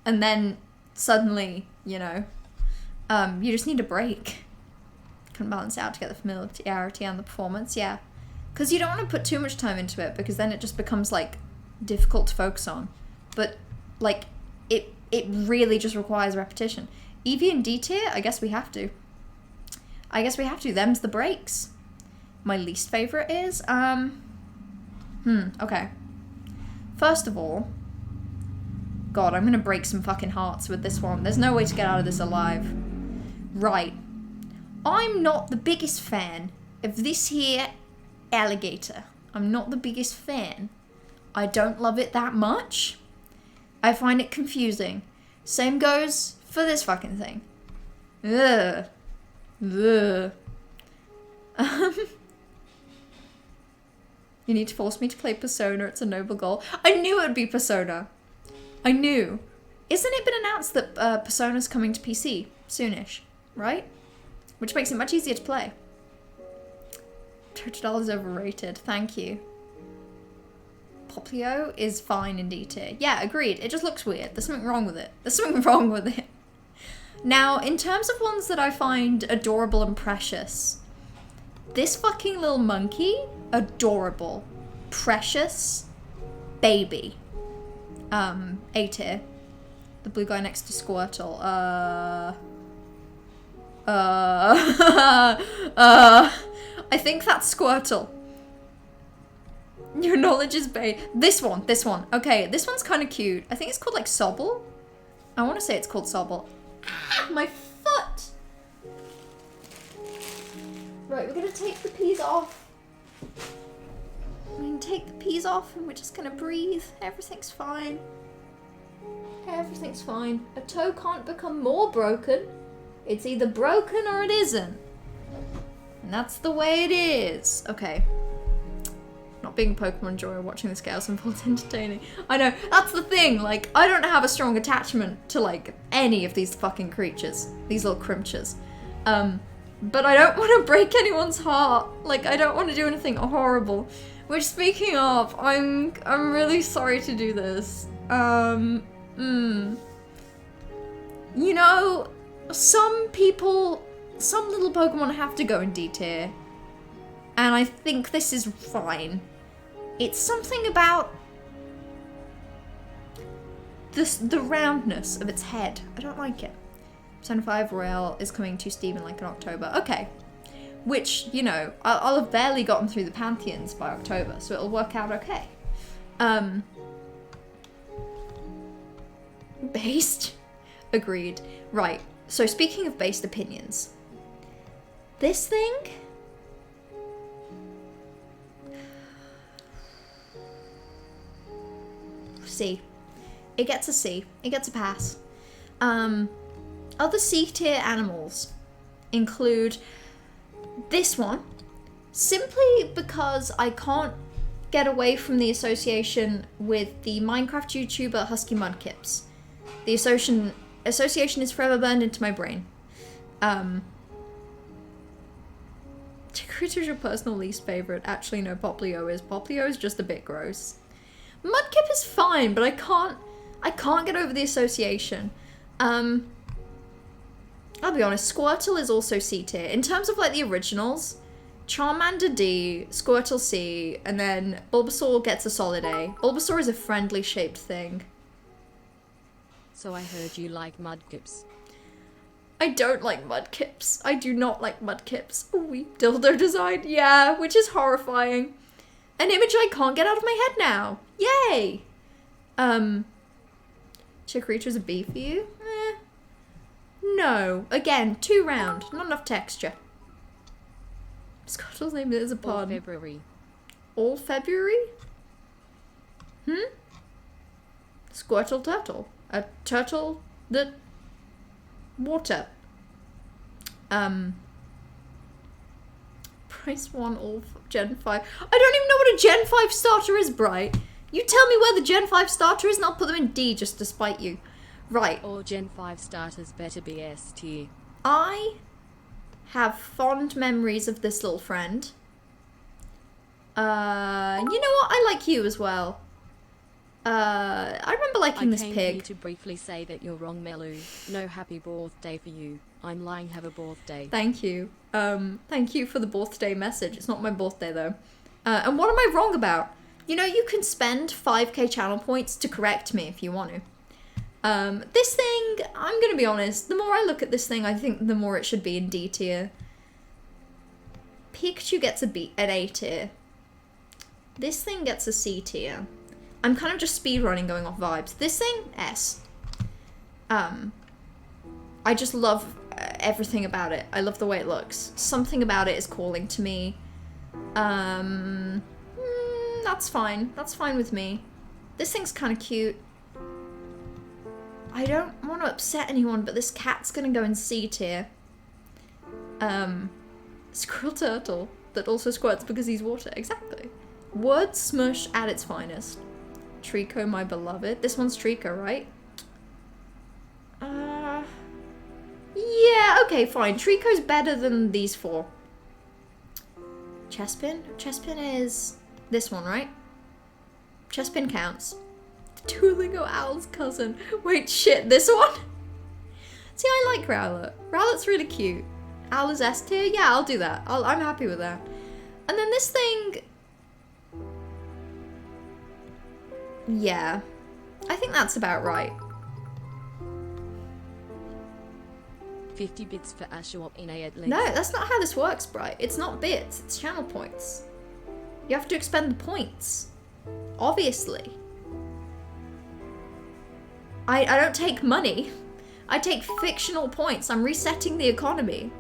And then suddenly, you know, you just need a break. Can balance out to get the familiarity and the performance, yeah. Because you don't want to put too much time into it, because then it just becomes, like, difficult to focus on. But, like, it really just requires repetition. Eevee and D tier, I guess we have to. Them's the breaks. My least favourite is, okay. First of all, God, I'm gonna break some fucking hearts with this one. There's no way to get out of this alive. Right. I'm not the biggest fan of this here alligator. I'm not the biggest fan. I don't love it that much. I find it confusing. Same goes for this fucking thing. Ugh. You need to force me to play Persona. It's a noble goal. I knew it would be Persona. I knew. Isn't it been announced that Persona's coming to PC soonish, right? Which makes it much easier to play. $30 is overrated. Thank you. Poplio is fine in D tier. Yeah, agreed. It just looks weird. There's something wrong with it. Now, in terms of ones that I find adorable and precious, this fucking little monkey, adorable, precious, baby. A tier. The blue guy next to Squirtle. I think that's Squirtle. Your knowledge is this one. Okay, this one's kind of cute. I think it's called like Sobble. I want to say it's called Sobble. Ah, my foot! Right, we're gonna take the peas off. We can take the peas off and we're just gonna breathe. Everything's fine. Everything's fine. A toe can't become more broken. It's either broken or it isn't. And that's the way it is. Okay. Not being a Pokemon enjoyer, watching this chaos unfold is entertaining. I know, that's the thing, like, I don't have a strong attachment to, like, any of these fucking creatures. These little crimchers. But I don't want to break anyone's heart. Like, I don't want to do anything horrible. Which, speaking of, I'm really sorry to do this. You know, some little Pokemon have to go in D tier. And I think this is fine. It's something about the roundness of its head. I don't like it. Persona 5 Royale is coming to Steam in like in October. Okay. Which, you know, I'll have barely gotten through the Pantheons by October, so it'll work out okay. Based? Agreed. Right. So speaking of based opinions, this thing... C. It gets a C. It gets a pass. Other C tier animals include this one, simply because I can't get away from the association with the Minecraft YouTuber Husky Mudkips. The association is forever burned into my brain. Chikorita's your personal least favorite. Actually, no, Poplio is. Poplio is just a bit gross. Mudkip is fine, but I can't get over the association. I'll be honest, Squirtle is also C tier. In terms of like the originals, Charmander D, Squirtle C, and then Bulbasaur gets a solid A. Bulbasaur is a friendly shaped thing. So I heard you like Mudkips. I don't like Mudkips. I do not like Mudkips. Ooh, dildo design, yeah, which is horrifying. An image I can't get out of my head now. Yay! Chikorita's a B for you? No. Again, too round. Not enough texture. Squirtle's name is a All pun. February. All February? Squirtle Turtle. A turtle that... water. Price 1 all Gen 5. I don't even know what a Gen 5 starter is, Bright. You tell me where the Gen 5 starter is and I'll put them in D just to spite you. Right. All Gen 5 starters better be S tier. I have fond memories of this little friend. You know what? I like you as well. I remember liking this I came pig. here to briefly say that you're wrong, Melu. No happy birthday for you. I'm lying, have a birthday. Thank you. Thank you for the birthday message. It's not my birthday though. And what am I wrong about? You know, you can spend 5k channel points to correct me if you want to. This thing, I'm gonna be honest, the more I look at this thing, I think the more it should be in D tier. Pikachu gets an A tier. This thing gets a C tier. I'm kind of just speedrunning going off vibes. This thing, S. I just love everything about it. I love the way it looks. Something about it is calling to me. That's fine. That's fine with me. This thing's kind of cute. I don't want to upset anyone, but this cat's gonna go in C tier. Squirrel Turtle that also squirts because he's water. Exactly. Word smush at its finest. Trico, my beloved. This one's Trico, right? Yeah, okay, fine. Trico's better than these four. Chespin? Chespin is this one, right? Chespin counts. Duolingo Owl's cousin. Wait, shit, this one? See, I like Rowlet. Rowlet's really cute. Owl is S tier? Yeah, I'll do that. I'm happy with that. And then this thing... yeah. I think that's about right. 50 bits for Ashwap in A at least. No, that's not how this works, Bright. It's not bits, it's channel points. You have to expend the points. Obviously. I don't take money. I take fictional points. I'm resetting the economy.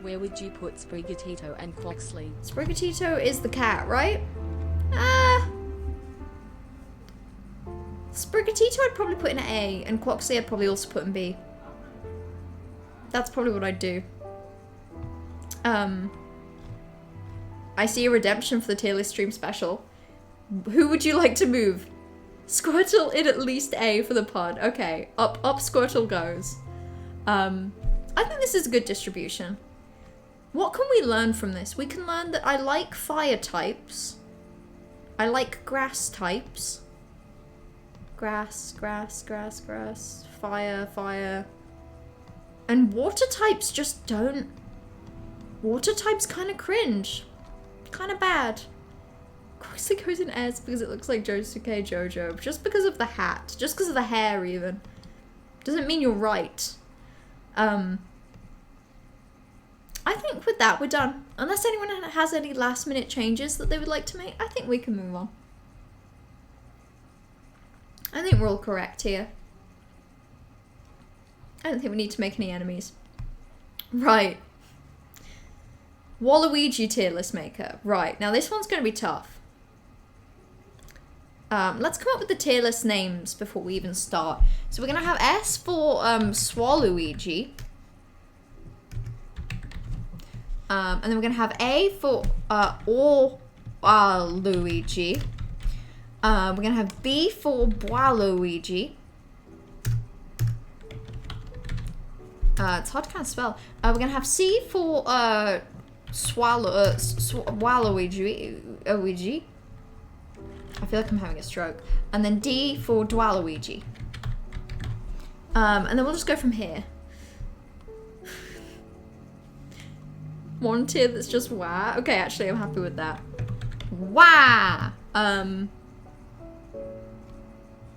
Where would you put Sprigatito and Quaxley? Sprigatito is the cat, right? Sprigatito I'd probably put in A, and Quaxley I'd probably also put in B. That's probably what I'd do. I see a redemption for the tier list stream special. Who would you like to move? Squirtle in at least A for the pod. Okay, up Squirtle goes. I think this is a good distribution. What can we learn from this? We can learn that I like fire types. I like grass types. Grass. Fire. And water types just don't... water types kind of cringe. Kind of bad. Quaxley goes in S because it looks like Josuke Jojo. Just because of the hat. Just because of the hair, even. Doesn't mean you're right. I think with that, we're done. Unless anyone has any last minute changes that they would like to make, I think we can move on. I think we're all correct here. I don't think we need to make any enemies. Right. Waluigi tier list maker. Right, now this one's going to be tough. Let's come up with the tier list names before we even start. So we're gonna have S for Swalluigi. And then we're gonna have A for Luigi. We're gonna have B for Waluigi. It's hard to kind of spell. We're gonna have C for Waluigi. I feel like I'm having a stroke. And then D for Dwaluigi. And then we'll just go from here. One tier that's just wah. Okay, actually, I'm happy with that. Wah!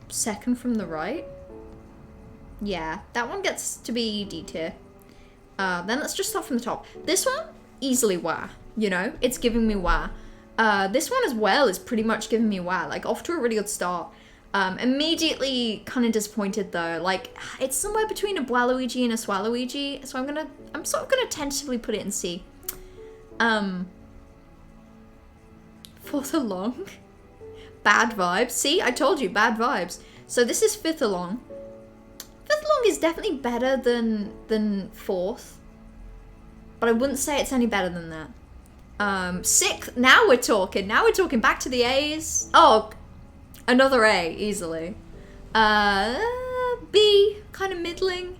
Second from the right. Yeah, that one gets to be D tier. Then let's just start from the top. This one, easily wah. You know, it's giving me wah. This one as well is pretty much giving me wah. Like, off to a really good start. Immediately kind of disappointed though. Like, it's somewhere between a Waluigi and a Swalluigi. So I'm sort of gonna tentatively put it in C. Fourth along. Bad vibes. See, I told you, bad vibes. So this is fifth along. Fifth along is definitely better than fourth. But I wouldn't say it's any better than that. Sixth, now we're talking. Now we're talking back to the A's. Oh, another A, easily. B, kind of middling.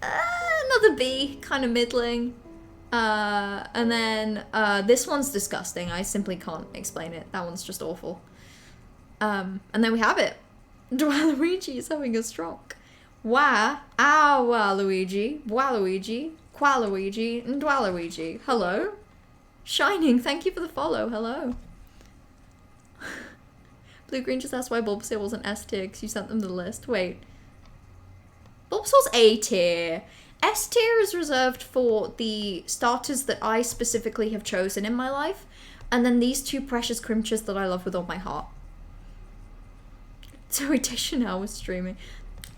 Another B, kind of middling. And then this one's disgusting. I simply can't explain it. That one's just awful. And then we have it. Waluigi is having a stroke. Waluigi, Waluigi, Qualuigi, and Dwaluigi. Hello? Shining, thank you for the follow. Hello. Blue Green just asked why Bulbasaur wasn't S tier because you sent them the list. Wait. Bulbasaur's A tier. S tier is reserved for the starters that I specifically have chosen in my life, and then these two precious crimchers that I love with all my heart. Zoe Deschanel was streaming.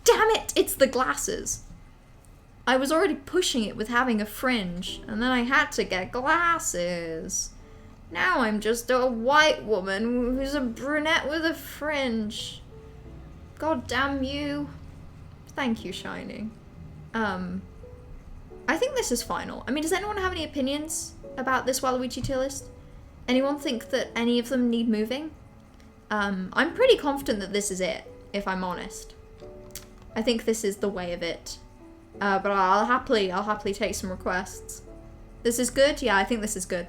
Damn it! It's the glasses. I was already pushing it with having a fringe, and then I had to get glasses. Now I'm just a white woman who's a brunette with a fringe. God damn you. Thank you, Shining. I think this is final. I mean, does anyone have any opinions about this Waluigi tier list? Anyone think that any of them need moving? I'm pretty confident that this is it, if I'm honest. I think this is the way of it. But I'll happily take some requests. This is good? Yeah, I think this is good.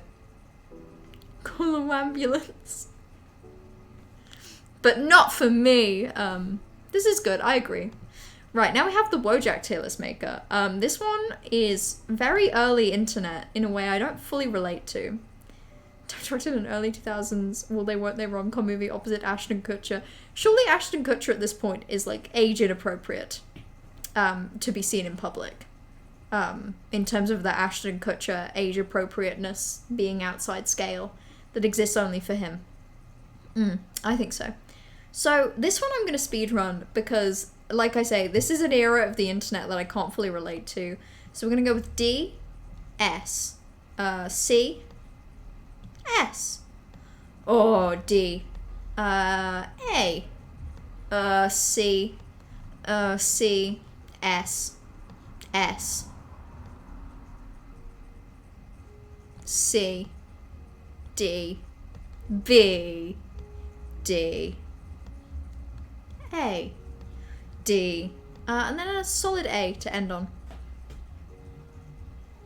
Call an ambulance. But not for me. This is good, I agree. Right, now we have the Wojak tier list maker. This one is very early internet in a way I don't fully relate to. Directed in early 2000s, won't they rom-com movie opposite Ashton Kutcher. Surely Ashton Kutcher at this point is like age inappropriate to be seen in public. In terms of the Ashton Kutcher age appropriateness being outside scale that exists only for him. I think so. So this one I'm going to speed run because, like I say, this is an era of the internet that I can't fully relate to. So we're going to go with D, S, C, S. Oh, D. A. C. C. S. S. C. D. B. D. A. D. And then a solid A to end on.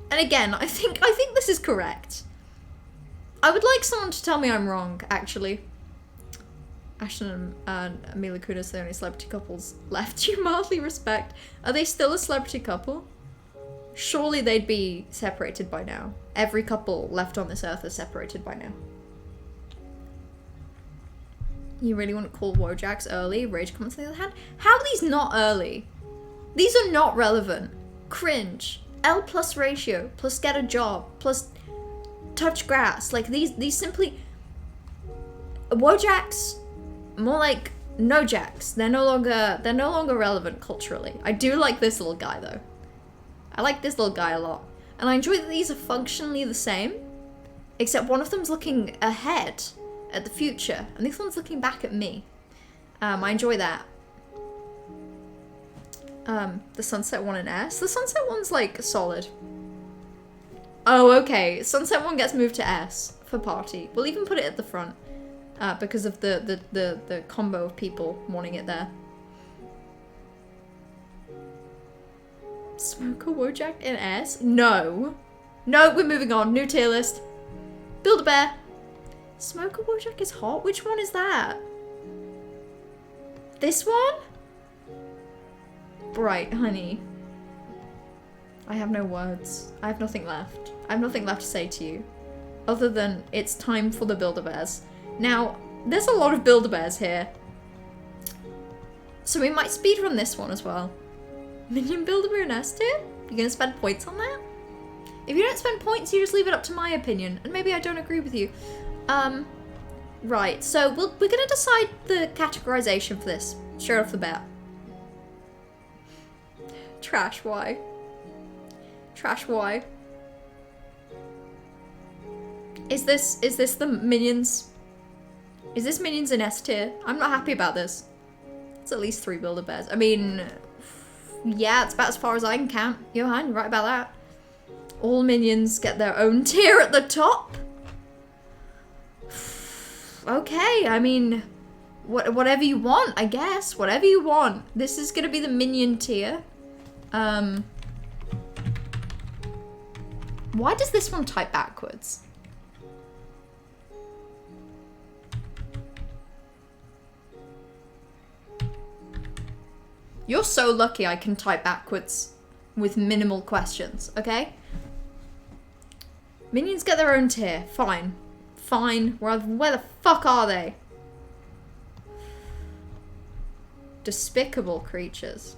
And again, I think this is correct. I would like someone to tell me I'm wrong, actually. Ashton and Mila Kunis are the only celebrity couples left you mildly respect. Are they still a celebrity couple? Surely they'd be separated by now. Every couple left on this earth is separated by now. You really want to call Wojaks early? Rage comments on the other hand. How are these not early? These are not relevant. Cringe. L plus ratio, plus get a job, plus touch grass. Like these simply Wojaks, more like no jacks. They're no longer relevant culturally. I do like this little guy though. I like this little guy a lot. And I enjoy that these are functionally the same, except one of them's looking ahead at the future, and this one's looking back at me. I enjoy that. The sunset one in S. The sunset one's like solid. Oh, okay. Sunset one gets moved to S for party. We'll even put it at the front because of the combo of people wanting it there. Smoker Wojak in S? No. No, we're moving on. New tier list. Build-A-Bear. Smoker Wojak is hot? Which one is that? This one? Bright, honey. I have no words. I have nothing left. I have nothing left to say to you. Other than it's time for the Build-A-Bears. Now, there's a lot of Build-A-Bears here. So we might speedrun this one as well. Minion Build-A-Bear in S tier? You gonna spend points on that? If you don't spend points, you just leave it up to my opinion. And maybe I don't agree with you. Right, so we're gonna decide the categorization for this. Straight off the bat. Trash, why? Trash, why? Is this the Minions? Is this Minions in S tier? I'm not happy about this. It's at least 3 Build-A-Bears. I mean, yeah, it's about as far as I can count. Johan, you're right about that. All Minions get their own tier at the top. Okay, I mean, whatever you want, I guess. Whatever you want. This is gonna be the Minion tier. Why does this one type backwards? You're so lucky I can type backwards with minimal questions, okay? Minions get their own tier. Fine. Fine. Where the fuck are they? Despicable creatures.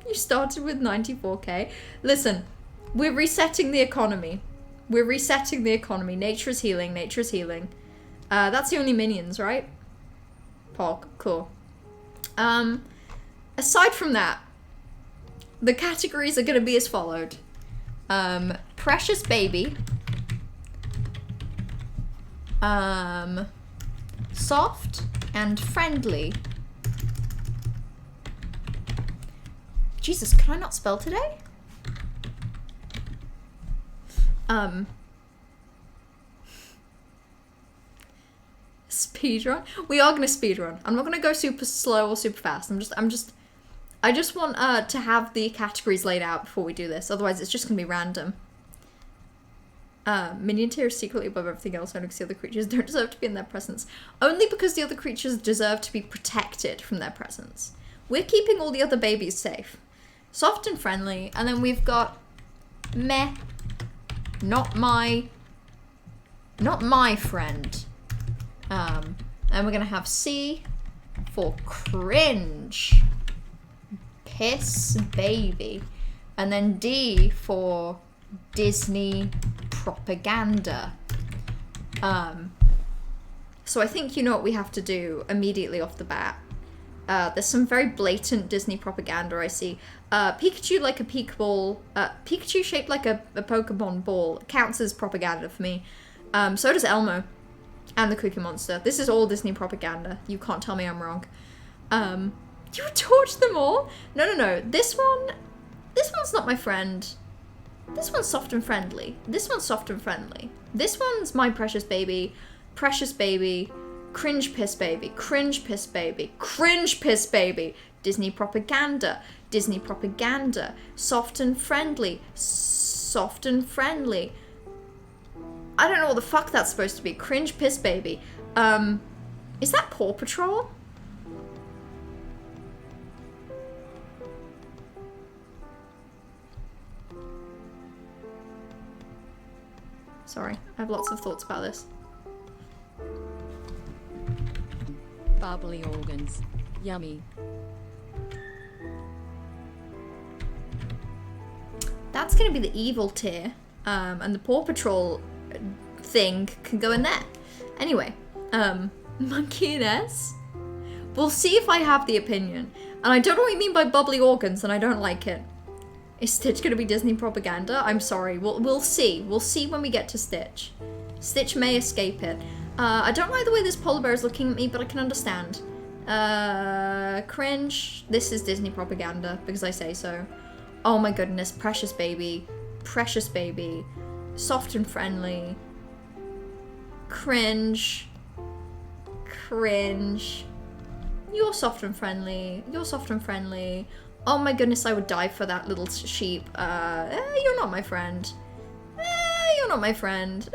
You started with 94k. Listen, we're resetting the economy. We're resetting the economy. Nature is healing. Nature is healing. That's the only Minions, right? Pog. Cool. Aside from that, the categories are going to be as followed. Precious Baby. Soft and Friendly. Jesus, can I not spell today? Speedrun? We are gonna speedrun. I'm not gonna go super slow or super fast. I just want to have the categories laid out before we do this. Otherwise it's just gonna be random. Minion tier is secretly above everything else only because the other creatures don't deserve to be in their presence. Only because the other creatures deserve to be protected from their presence. We're keeping all the other babies safe. Soft and Friendly, and then we've got meh, not my friend. And we're gonna have C for cringe, piss baby, and then D for Disney propaganda. So I think you know what we have to do immediately off the bat. There's some very blatant Disney propaganda I see. Pikachu like a Pokeball, Pikachu shaped like a Pokemon ball counts as propaganda for me. So does Elmo and the Cookie Monster. This is all Disney propaganda. You can't tell me I'm wrong. You would torch them all? No. This one's not my friend. This one's soft and friendly. This one's soft and friendly. This one's my precious baby, cringe piss baby, cringe piss baby, cringe piss baby, Disney propaganda, soft and friendly. I don't know what the fuck that's supposed to be. Cringe piss baby. Is that Paw Patrol? Sorry, I have lots of thoughts about this. Bubbly organs. Yummy. That's gonna be the evil tier. And the Paw Patrol thing can go in there. Anyway, Monkey and S. We'll see if I have the opinion. And I don't know what you mean by bubbly organs, and I don't like it. Is Stitch gonna be Disney propaganda? I'm sorry. We'll see. We'll see when we get to Stitch. Stitch may escape it. I don't like the way this polar bear is looking at me, but I can understand. Cringe. This is Disney propaganda, because I say so. Oh my goodness, precious baby. Precious baby. Soft and friendly. Cringe. Cringe. You're soft and friendly. You're soft and friendly. Oh my goodness, I would die for that little sheep. You're not my friend. You're not my friend.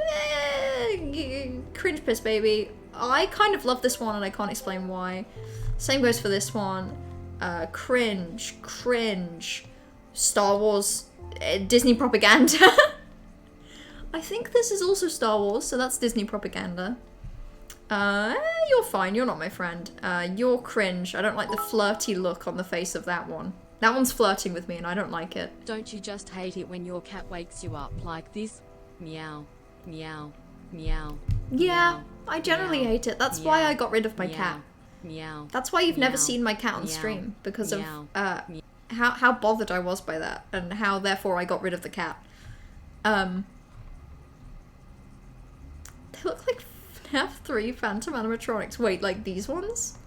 Cringe piss baby. I kind of love this one and I can't explain why. Same goes for this one. Cringe. Cringe. Star Wars. Disney propaganda. I think this is also Star Wars, so that's Disney propaganda. You're fine, you're not my friend. You're cringe. I don't like the flirty look on the face of that one. That one's flirting with me and I don't like it. Don't you just hate it when your cat wakes you up like this? Meow, meow, meow. Yeah, meow, I generally meow, hate it. That's meow, why I got rid of my meow, cat. Meow. That's why you've never meow, seen my cat on meow, stream, because meow, of how bothered I was by that and how therefore I got rid of the cat. They look like FNAF 3 Phantom animatronics. Wait, like these ones?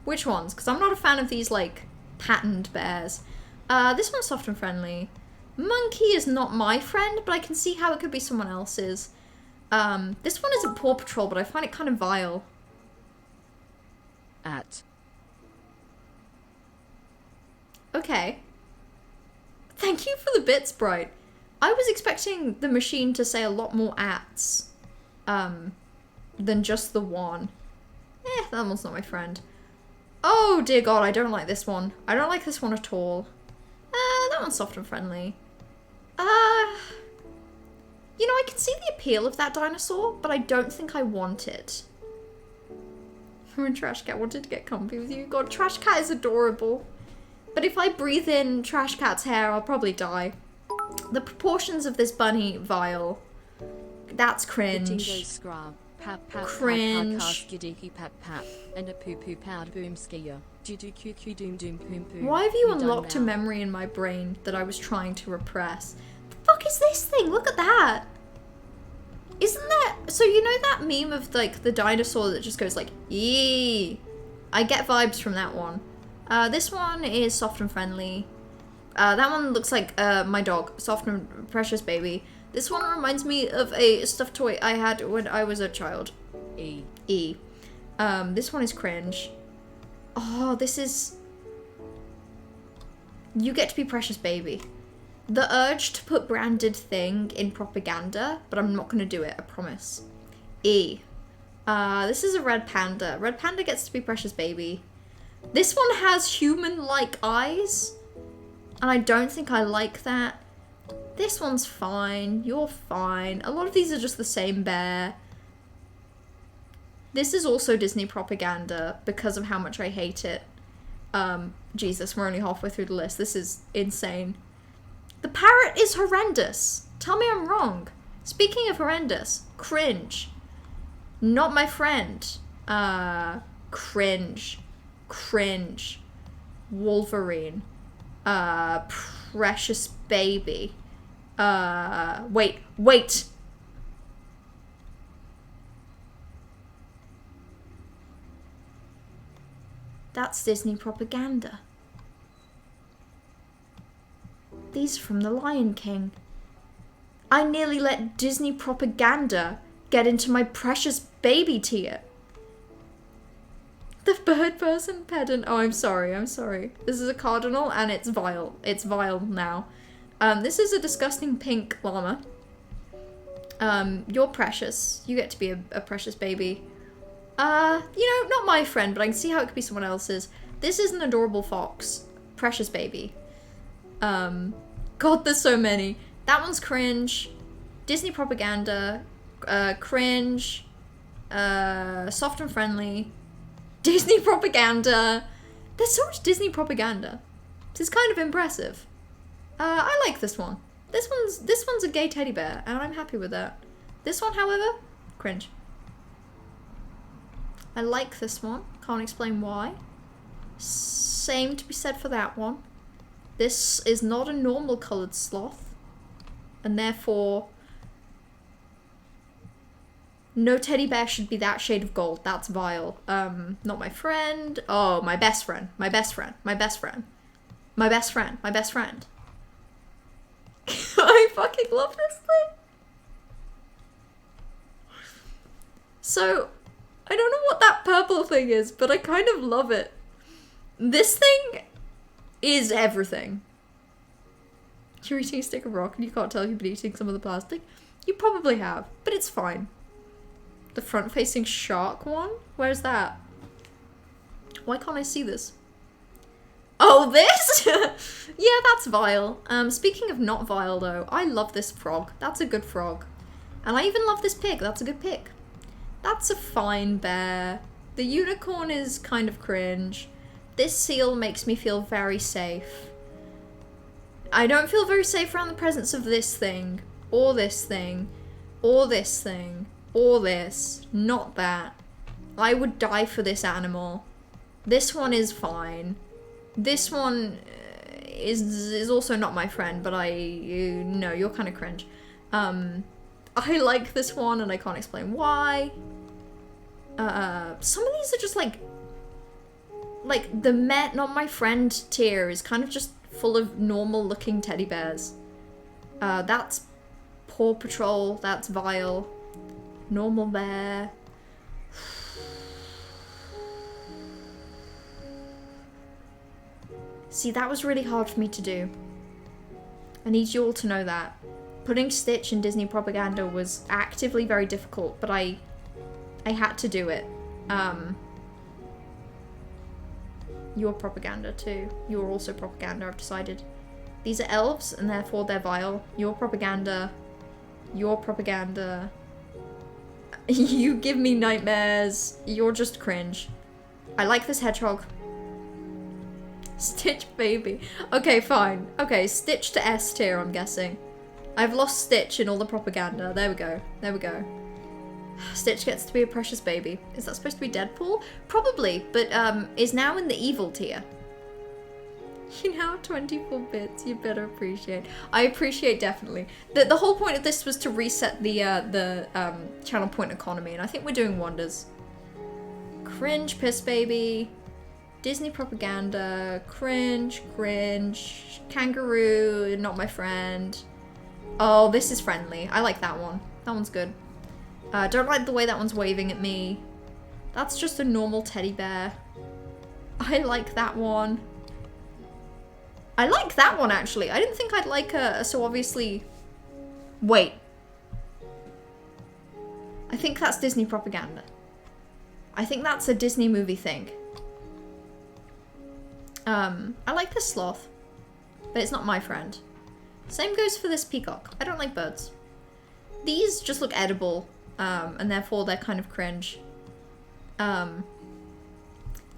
Which ones? Because I'm not a fan of these like patterned bears. This one's soft and friendly. Monkey is not my friend, but I can see how it could be someone else's. This one isn't Paw Patrol, but I find it kind of vile. At. Okay. Thank you for the bit, Sprite. I was expecting the machine to say a lot more ats, than just the one. That one's not my friend. Oh dear god, I don't like this one. I don't like this one at all. That one's soft and friendly. You know, I can see the appeal of that dinosaur, but I don't think I want it. When Trash Cat wanted to get comfy with you. God, Trash Cat is adorable. But if I breathe in Trash Cat's hair, I'll probably die. The proportions of this bunny, vile. That's cringe. Scrub. Pap pap Cringe. Pap pap and a poo poo powder boom skier. Do QQ doom doom poom poom. Why have you done unlocked a now. memory in my brain that I was trying to repress? The fuck is this thing? Look at that. Isn't that... So you know that meme of like the dinosaur that just goes like, yee? I get vibes from that one. This one is soft and friendly. That one looks like my dog, soft and precious baby. This one reminds me of a stuffed toy I had when I was a child. E. This one is cringe. Oh, this is... You get to be precious baby. The urge to put branded thing in propaganda, but I'm not going to do it, I promise. E. This is a red panda. Red panda gets to be precious baby. This one has human-like eyes, and I don't think I like that. This one's fine. You're fine. A lot of these are just the same bear. This is also Disney propaganda because of how much I hate it. Jesus, we're only halfway through the list. This is insane. The parrot is horrendous. Tell me I'm wrong. Speaking of horrendous, cringe. Not my friend. Cringe. Cringe. Wolverine. Precious baby. Wait. That's Disney propaganda. These are from The Lion King. I nearly let Disney propaganda get into my precious baby tier. The bird person pedant. Oh, I'm sorry. This is a cardinal and it's vile. It's vile now. This is a disgusting pink llama. You're precious. You get to be a precious baby. You know, not my friend, but I can see how it could be someone else's. This is an adorable fox. Precious baby. God, there's so many. That one's cringe. Disney propaganda. Cringe. Soft and friendly. Disney propaganda. There's so much Disney propaganda. This is kind of impressive. I like this one. This one's a gay teddy bear, and I'm happy with that. This one, however, cringe. I like this one. Can't explain why. Same to be said for that one. This is not a normal coloured sloth, and therefore No teddy bear should be that shade of gold. That's vile. Not my friend. Oh, my best friend. My best friend. My best friend. My best friend. My best friend. I fucking love this thing. So, I don't know what that purple thing is, but I kind of love it. This thing is everything. You're eating a stick of rock and you can't tell if you've been eating some of the plastic. You probably have, but it's fine. The front-facing shark one? Where's that? Why can't I see this? Oh, this? Yeah, that's vile. Speaking of not vile, though, I love this frog. That's a good frog. And I even love this pig. That's a good pig. That's a fine bear. The unicorn is kind of cringe. This seal makes me feel very safe. I don't feel very safe around the presence of this thing, or this thing, or this thing, or this. Not that. I would die for this animal. This one is fine. This one is also not my friend, but no, you're kind of cringe. I like this one and I can't explain why. Some of these are just like the Met Not My Friend tier is kind of just full of normal looking teddy bears. That's Paw Patrol, that's vile. Normal bear. See, that was really hard for me to do. I need you all to know that. Putting Stitch in Disney propaganda was actively very difficult, but I had to do it. You're propaganda too. You're also propaganda, I've decided. These are elves, and therefore they're vile. You're propaganda. You're propaganda. You give me nightmares. You're just cringe. I like this hedgehog. Stitch baby. Okay, fine. Okay, Stitch to S tier, I'm guessing. I've lost Stitch in all the propaganda. There we go. There we go. Stitch gets to be a precious baby. Is that supposed to be Deadpool? Probably, but is now in the evil tier. You now have 24 bits. You better appreciate. I appreciate definitely. The whole point of this was to reset the channel point economy, and I think we're doing wonders. Cringe piss baby. Disney propaganda. Cringe. Cringe. Kangaroo. Not my friend. Oh, this is friendly. I like that one. That one's good. Don't like the way that one's waving at me. That's just a normal teddy bear. I like that one. I like that one, actually. I didn't think I'd like a so obviously... Wait. I think that's Disney propaganda. I think that's a Disney movie thing. I like this sloth. But it's not my friend. Same goes for this peacock. I don't like birds. These just look edible. And therefore they're kind of cringe. You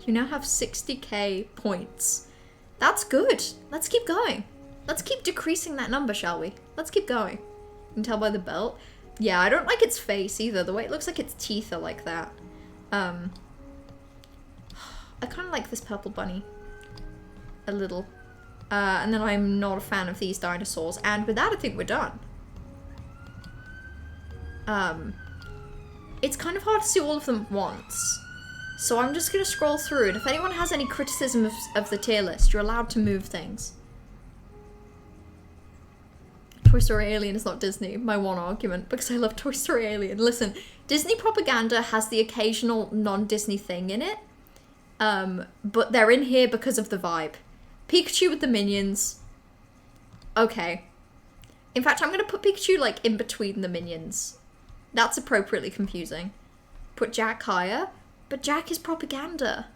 now have 60k points. That's good. Let's keep going. Let's keep decreasing that number, shall we? Let's keep going. You can tell by the belt. Yeah, I don't like its face either. The way it looks like its teeth are like that. I kind of like this purple bunny. A little. And then I'm not a fan of these dinosaurs. And with that, I think we're done. It's kind of hard to see all of them at once. So I'm just going to scroll through, and if anyone has any criticism of the tier list, you're allowed to move things. Toy Story Alien is not Disney, my one argument, because I love Toy Story Alien. Listen, Disney propaganda has the occasional non-Disney thing in it, but they're in here because of the vibe. Pikachu with the minions. Okay. In fact, I'm going to put Pikachu, like, in between the minions. That's appropriately confusing. Put Jack higher. But Jack is propaganda.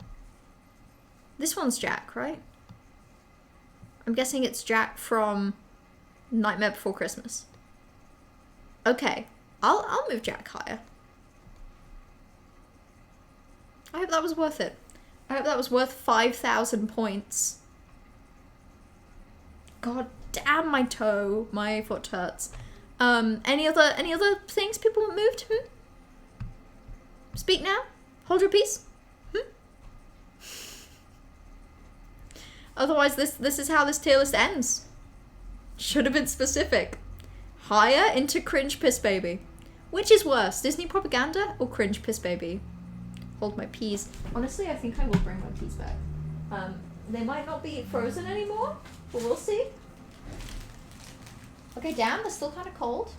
This one's Jack, right? I'm guessing it's Jack from Nightmare Before Christmas. Okay, I'll move Jack higher. I hope that was worth it. I hope that was worth 5,000 points. God damn my toe. My foot hurts. Any other things people want moved? Speak now? Hold your peace? Otherwise, this is how this tier list ends. Should have been specific. Higher into cringe piss baby. Which is worse, Disney propaganda or cringe piss baby? Hold my peas. Honestly, I think I will bring my peas back. They might not be frozen anymore, but we'll see. Okay, damn, they're still kind of cold.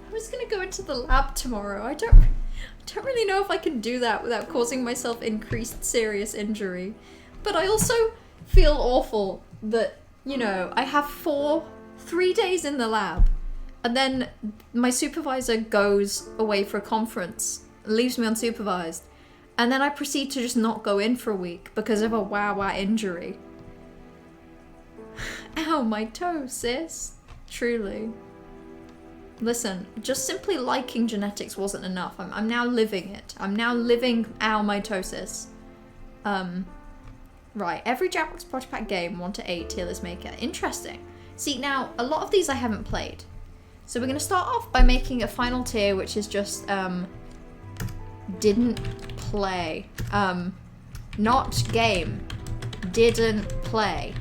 I was gonna go into the lab tomorrow. I don't really know if I can do that without causing myself increased serious injury. But I also feel awful that, you know, I have 3 days in the lab, and then my supervisor goes away for a conference, leaves me unsupervised, and then I proceed to just not go in for a week because of a wah injury. Ow, my toe, sis. Truly. Listen, just simply liking genetics wasn't enough. I'm now living it. I'm now living ow, my toe, sis. Right, every Jackbox Party Pack game 1 to 8 tier list maker. Interesting. See, now, a lot of these I haven't played. So we're going to start off by making a final tier, which is just, didn't play. Not game. Didn't play.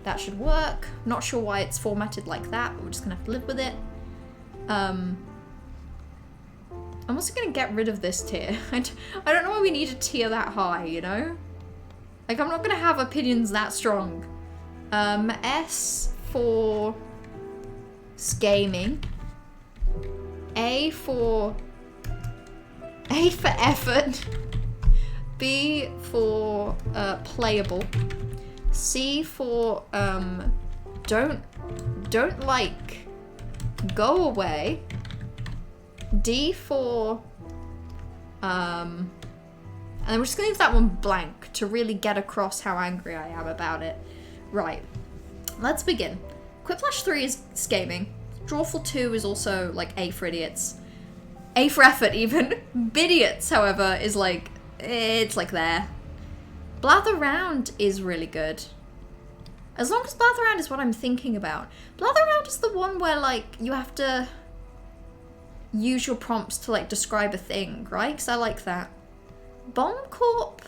That should work. Not sure why it's formatted like that, but we're just going to have to live with it. I'm also going to get rid of this tier. I don't know why we need a tier that high, you know? Like, I'm not going to have opinions that strong. S for gaming. A for effort. B for playable. C for don't like, go away. D for and we're just gonna leave that one blank to really get across how angry I am about it. Right, let's begin. Quiplash 3 is gaming. Drawful 2 is also like A for idiots. A for effort even. Bidiots, however, is like, it's like there. Blather Round is really good. As long as Blather Round is what I'm thinking about. Blather Round is the one where like you have to use your prompts to like describe a thing, right? Because I like that. Bomb Corp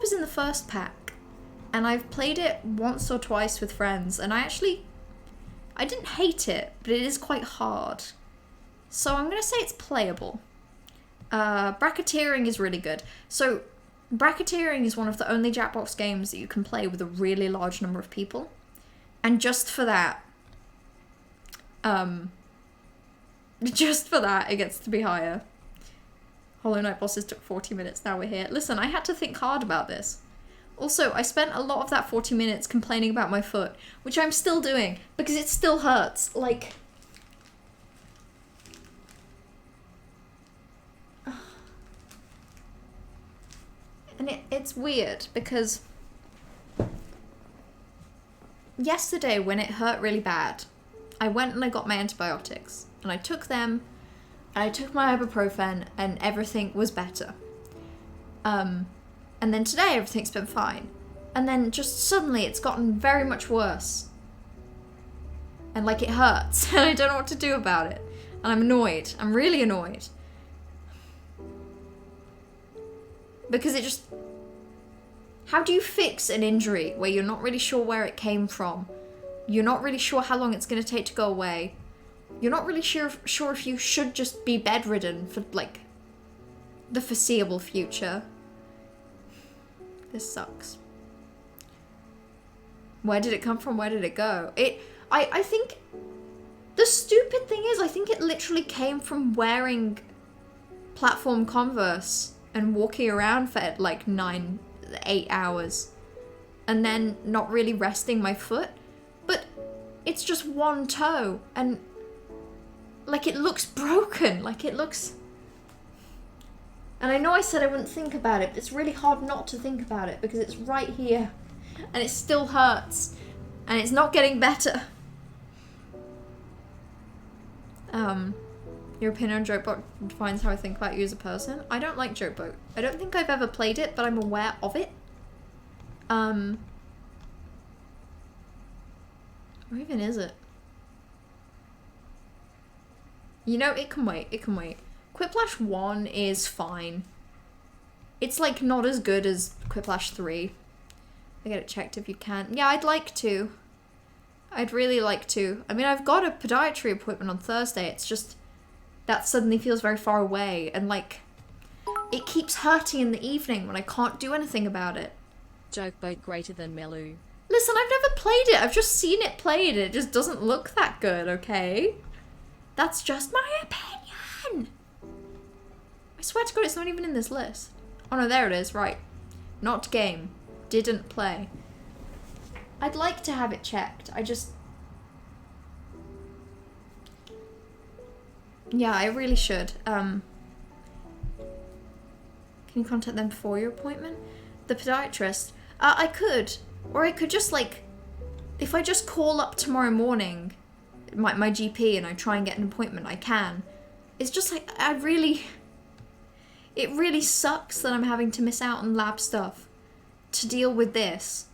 is in the first pack, and I've played it once or twice with friends, and I didn't hate it, but it is quite hard. So I'm gonna say it's playable. Bracketeering is really good. So Bracketeering is one of the only Jackbox games that you can play with a really large number of people, and just for that, it gets to be higher. Hollow Knight bosses took 40 minutes, now we're here. Listen, I had to think hard about this. Also, I spent a lot of that 40 minutes complaining about my foot, which I'm still doing, because it still hurts. Like... And it's weird, because... yesterday, when it hurt really bad, I went and I got my antibiotics, and I took them, and I took my ibuprofen, and everything was better. And then today, everything's been fine. And then just suddenly, it's gotten very much worse. And like, it hurts, and I don't know what to do about it. And I'm annoyed. I'm really annoyed. Because it just... how do you fix an injury where you're not really sure where it came from? You're not really sure how long it's going to take to go away. You're not really sure if you should just be bedridden for, like, the foreseeable future. This sucks. Where did it come from? Where did it go? I think... the stupid thing is, I think it literally came from wearing platform Converse and walking around for, like, 8 hours. And then not really resting my foot. But it's just one toe, and... like, it looks broken. Like, it looks... and I know I said I wouldn't think about it, but it's really hard not to think about it, because it's right here. And it still hurts. And it's not getting better. Your opinion on Jokeboat defines how I think about you as a person. I don't like Jokeboat. I don't think I've ever played it, but I'm aware of it. Or even is it? You know, it can wait. It can wait. Quiplash 1 is fine. It's, like, not as good as Quiplash 3. get it checked if you can. Yeah, I'd like to. I'd really like to. I mean, I've got a podiatry appointment on Thursday. It's just that suddenly feels very far away, and like it keeps hurting in the evening when I can't do anything about it. Joke boat greater than Melu. Listen, I've never played it. I've just seen it played. It just doesn't look that good, okay? That's just my opinion. I swear to God, it's not even in this list. Oh no, there it is, right. Not game. Didn't play. I'd like to have it checked. Yeah, I really should. Can you contact them before your appointment? The podiatrist? I could. Or I could just like, if I just call up tomorrow morning, my GP, and I try and get an appointment, I can. It's just like, it really sucks that I'm having to miss out on lab stuff to deal with this.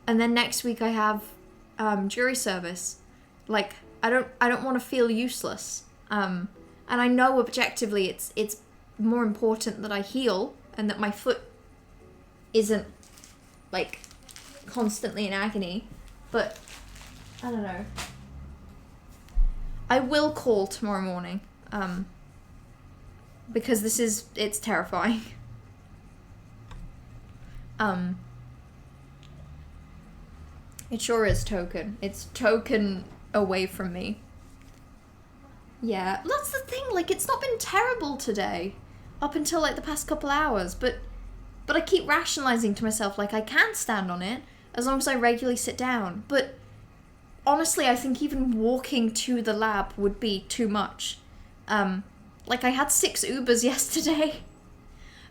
And then next week I have jury service. Like, I don't want to feel useless. And I know objectively it's more important that I heal and that my foot isn't like constantly in agony, but I don't know. I will call tomorrow morning, because it's terrifying. It sure is Token. It's Token away from me. Yeah, that's the thing, like, it's not been terrible today, up until, like, the past couple hours, but I keep rationalizing to myself, like, I can stand on it, as long as I regularly sit down, but honestly, I think even walking to the lab would be too much. Like, I had 6 Ubers yesterday.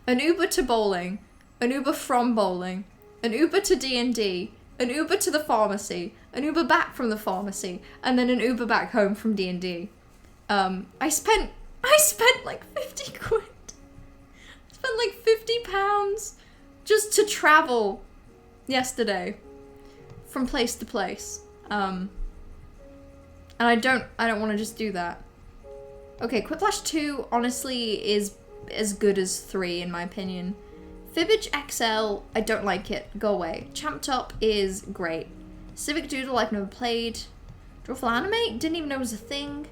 An Uber to bowling, an Uber from bowling, an Uber to D&D, an Uber to the pharmacy, an Uber back from the pharmacy, and then an Uber back home from D&D. I spent like 50 quid. I spent like 50 pounds just to travel yesterday from place to place. And I don't want to just do that. Okay, Quiplash 2 honestly is as good as 3 in my opinion. Fibbage XL, I don't like it. Go away. Champed Up is great. Civic Doodle, I've never played. Drawful Animate, didn't even know it was a thing.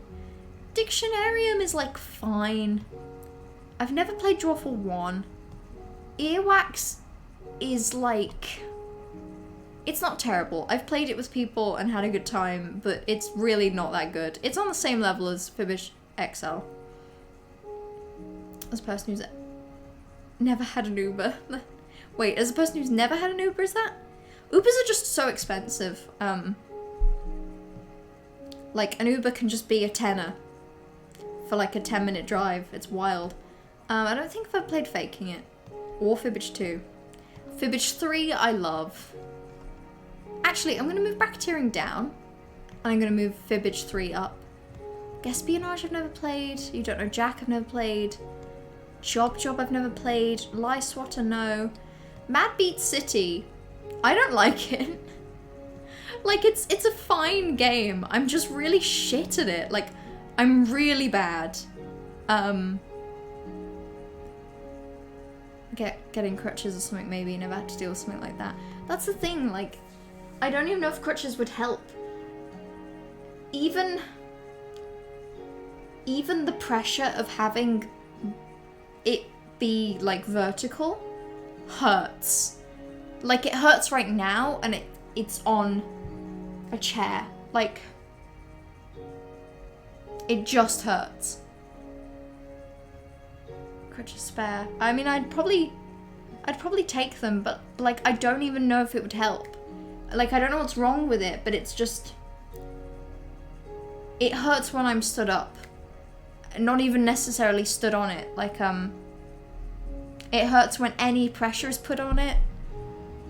Dictionarium is like fine. I've never played Drawful 1. Earwax is like, it's not terrible. I've played it with people and had a good time, but it's really not that good. It's on the same level as Fibbage XL. As a person who's never had an Uber. Wait, as a person who's never had an Uber, is that? Ubers are just so expensive. Like, an Uber can just be a tenner for like a 10-minute drive. It's wild. I don't think I've played Faking It. Or Fibbage 2. Fibbage 3, I love. Actually, I'm going to move Bracketeering down. And I'm going to move Fibbage 3 up. Espionage I've never played. You Don't Know Jack I've never played. Job I've never played. Lie Swatter, no. Mad Beat City, I don't like it. Like, it's a fine game. I'm just really shit at it. Like, I'm really bad. Getting crutches or something maybe. Never had to deal with something like that. That's the thing, like, I don't even know if crutches would help. Even the pressure of having it be like vertical hurts. Like, it hurts right now, and it's on a chair. Like, it just hurts. Crutches spare. I mean, I'd probably take them, but like, I don't even know if it would help. Like, I don't know what's wrong with it, but it's just, it hurts when I'm stood up. Not even necessarily stood on it. Like, it hurts when any pressure is put on it.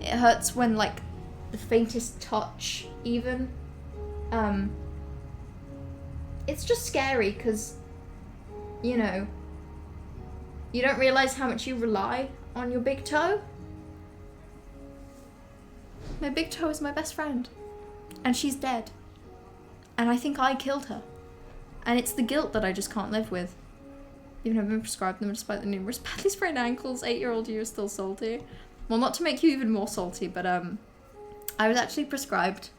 It hurts when, like, the faintest touch, even. It's just scary, because, you know, you don't realize how much you rely on your big toe. My big toe is my best friend. And she's dead. And I think I killed her. And it's the guilt that I just can't live with. Even though I've been prescribed them despite the numerous badly sprained ankles. 8-year-old you are still salty. Well, not to make you even more salty, but I was actually prescribed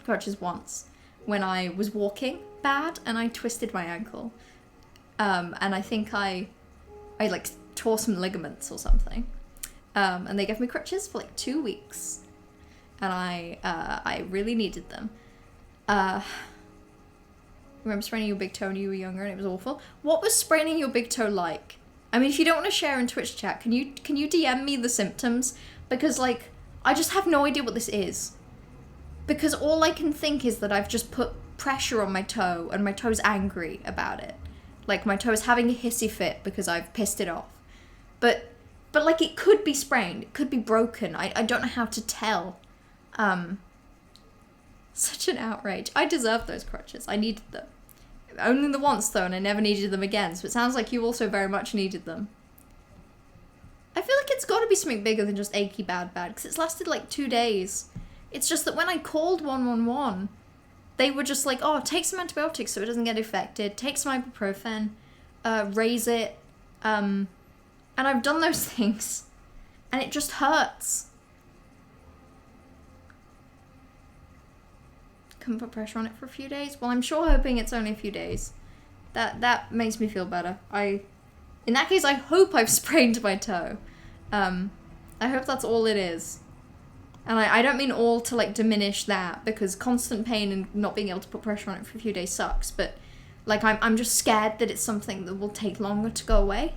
crutches once when I was walking bad and I twisted my ankle. And I think I like tore some ligaments or something. And they gave me crutches for like 2 weeks. And I really needed them. Remember spraining your big toe when you were younger and it was awful? What was spraining your big toe like? I mean, if you don't want to share in Twitch chat, can you DM me the symptoms? Because, like, I just have no idea what this is. Because all I can think is that I've just put pressure on my toe and my toe's angry about it. Like, my toe's having a hissy fit because I've pissed it off. But like, it could be sprained. It could be broken. I don't know how to tell. Such an outrage. I deserve those crutches. I needed them. Only the once, though, and I never needed them again. So it sounds like you also very much needed them. I feel like it's got to be something bigger than just achy bad, because it's lasted like 2 days. It's just that when I called 111, they were just like, oh, take some antibiotics so it doesn't get infected. Take some ibuprofen. Raise it. And I've done those things. And it just hurts. Couldn't put pressure on it for a few days. Well, I'm sure hoping it's only a few days. That makes me feel better. In that case, I hope I've sprained my toe. I hope that's all it is. And I don't mean all to, like, diminish that, because constant pain and not being able to put pressure on it for a few days sucks, but, like, I'm just scared that it's something that will take longer to go away.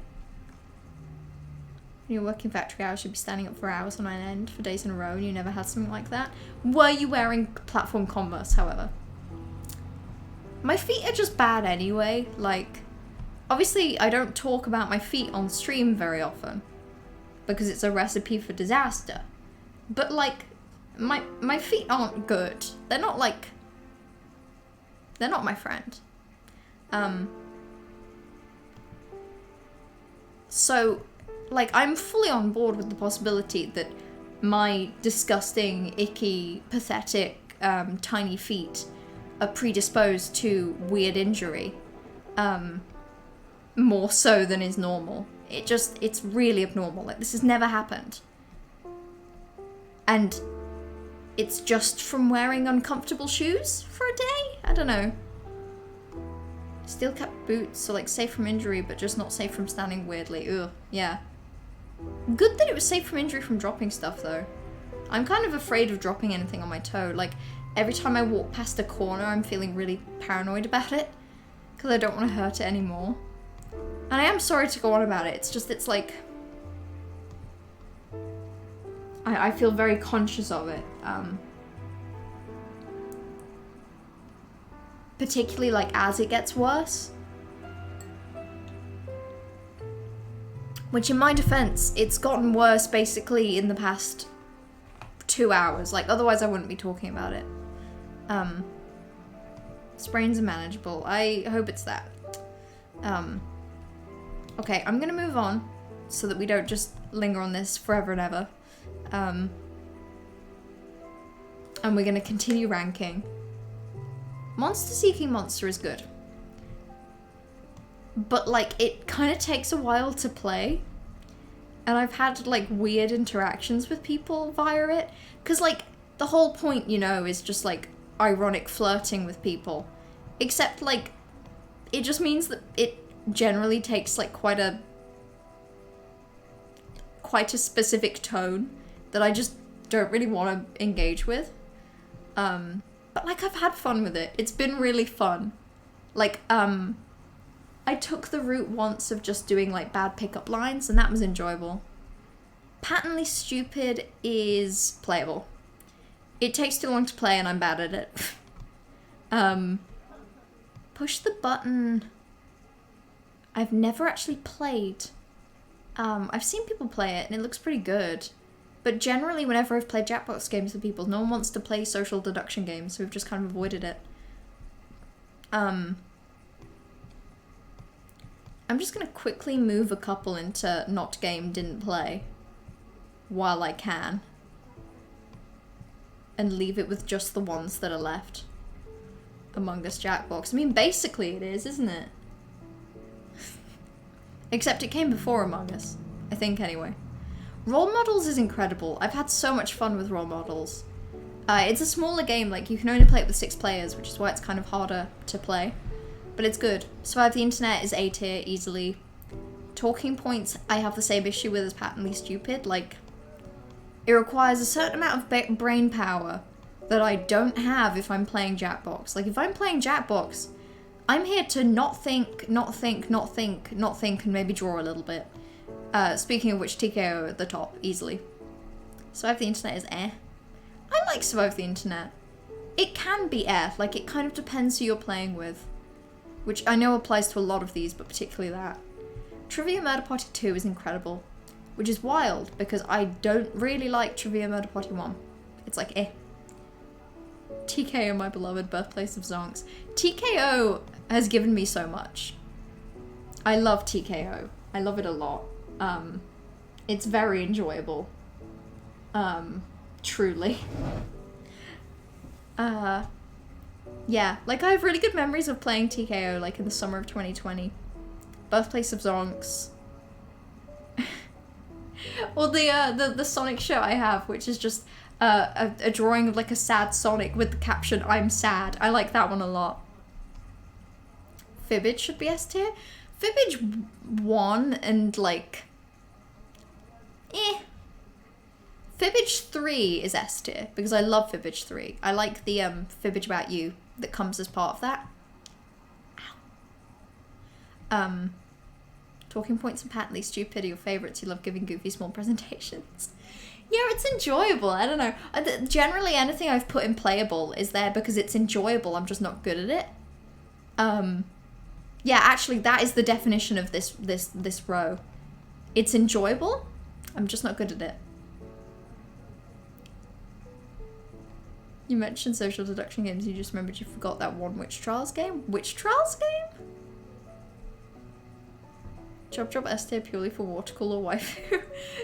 When you're working factory hours, you'd be standing up for hours on end for days in a row, and you never had something like that. Were you wearing platform Converse, however? My feet are just bad anyway. Like, obviously, I don't talk about my feet on stream very often, because it's a recipe for disaster. But, like, my feet aren't good. They're not, like... They're not my friend. So... like, I'm fully on board with the possibility that my disgusting, icky, pathetic, tiny feet are predisposed to weird injury. More so than is normal. It's really abnormal. Like, this has never happened. And it's just from wearing uncomfortable shoes for a day? I don't know. Steel-capped boots, so, like, safe from injury, but just not safe from standing weirdly. Ugh, yeah. Good that it was safe from injury from dropping stuff, though. I'm kind of afraid of dropping anything on my toe. Like, every time I walk past a corner, I'm feeling really paranoid about it. Because I don't want to hurt it anymore. And I am sorry to go on about it. It's just, it's like... I feel very conscious of it. Particularly, like, as it gets worse. Which, in my defense, it's gotten worse, basically, in the past 2 hours. Like, otherwise I wouldn't be talking about it. Sprains are manageable. I hope it's that. Okay, I'm gonna move on, so that we don't just linger on this forever and ever. And we're gonna continue ranking. Monster Seeking Monster is good. But, like, it kind of takes a while to play. And I've had, like, weird interactions with people via it. Because, like, the whole point, you know, is just, like, ironic flirting with people. Except, like, it just means that it generally takes, like, quite a specific tone that I just don't really want to engage with. But, like, I've had fun with it. It's been really fun. Like, I took the route once of just doing, like, bad pickup lines, and that was enjoyable. Patently Stupid is playable. It takes too long to play, and I'm bad at it. Push the Button... I've never actually played. I've seen people play it, and it looks pretty good. But generally, whenever I've played Jackbox games with people, no one wants to play social deduction games, so we've just kind of avoided it. I'm just going to quickly move a couple into not game, didn't play, while I can. And leave it with just the ones that are left. Among Us Jackbox. I mean, basically it is, isn't it? Except it came before Among Us. I think, anyway. Role Models is incredible. I've had so much fun with Role Models. It's a smaller game, like you can only play it with 6 players, which is why it's kind of harder to play. But it's good. Survive the Internet is A tier easily. Talking Points, I have the same issue with as Patently Stupid. Like, it requires a certain amount of brain power that I don't have if I'm playing Jackbox. Like, if I'm playing Jackbox, I'm here to not think, and maybe draw a little bit. Speaking of which, TKO at the top, easily. Survive the Internet is eh. I like Survive the Internet. It can be eh, like it kind of depends who you're playing with. Which I know applies to a lot of these, but particularly that. Trivia Murder Party 2 is incredible. Which is wild, because I don't really like Trivia Murder Party 1. It's like eh. TKO, my beloved birthplace of Zonks. TKO has given me so much. I love TKO. I love it a lot. It's very enjoyable. Truly. Yeah, like I have really good memories of playing TKO, like in the summer of 2020. Birthplace of Zonks. Or the Sonic shirt I have, which is just a drawing of like a sad Sonic with the caption, "I'm sad." I like that one a lot. Fibbage should be S tier. Fibbage 1 and like... eh. Fibbage 3 is S tier, because I love Fibbage 3. I like the Fibbage About You that comes as part of that. Ow. Talking Points and Patently Stupid are your favourites. You love giving goofy small presentations. Yeah, it's enjoyable. I don't know. Generally, anything I've put in playable is there because it's enjoyable. I'm just not good at it. Yeah, actually, that is the definition of this row. It's enjoyable. I'm just not good at it. You mentioned social deduction games. You just remembered you forgot that one Witch Trials game. Witch Trials game? Chop Chop S tier purely for water cooler waifu.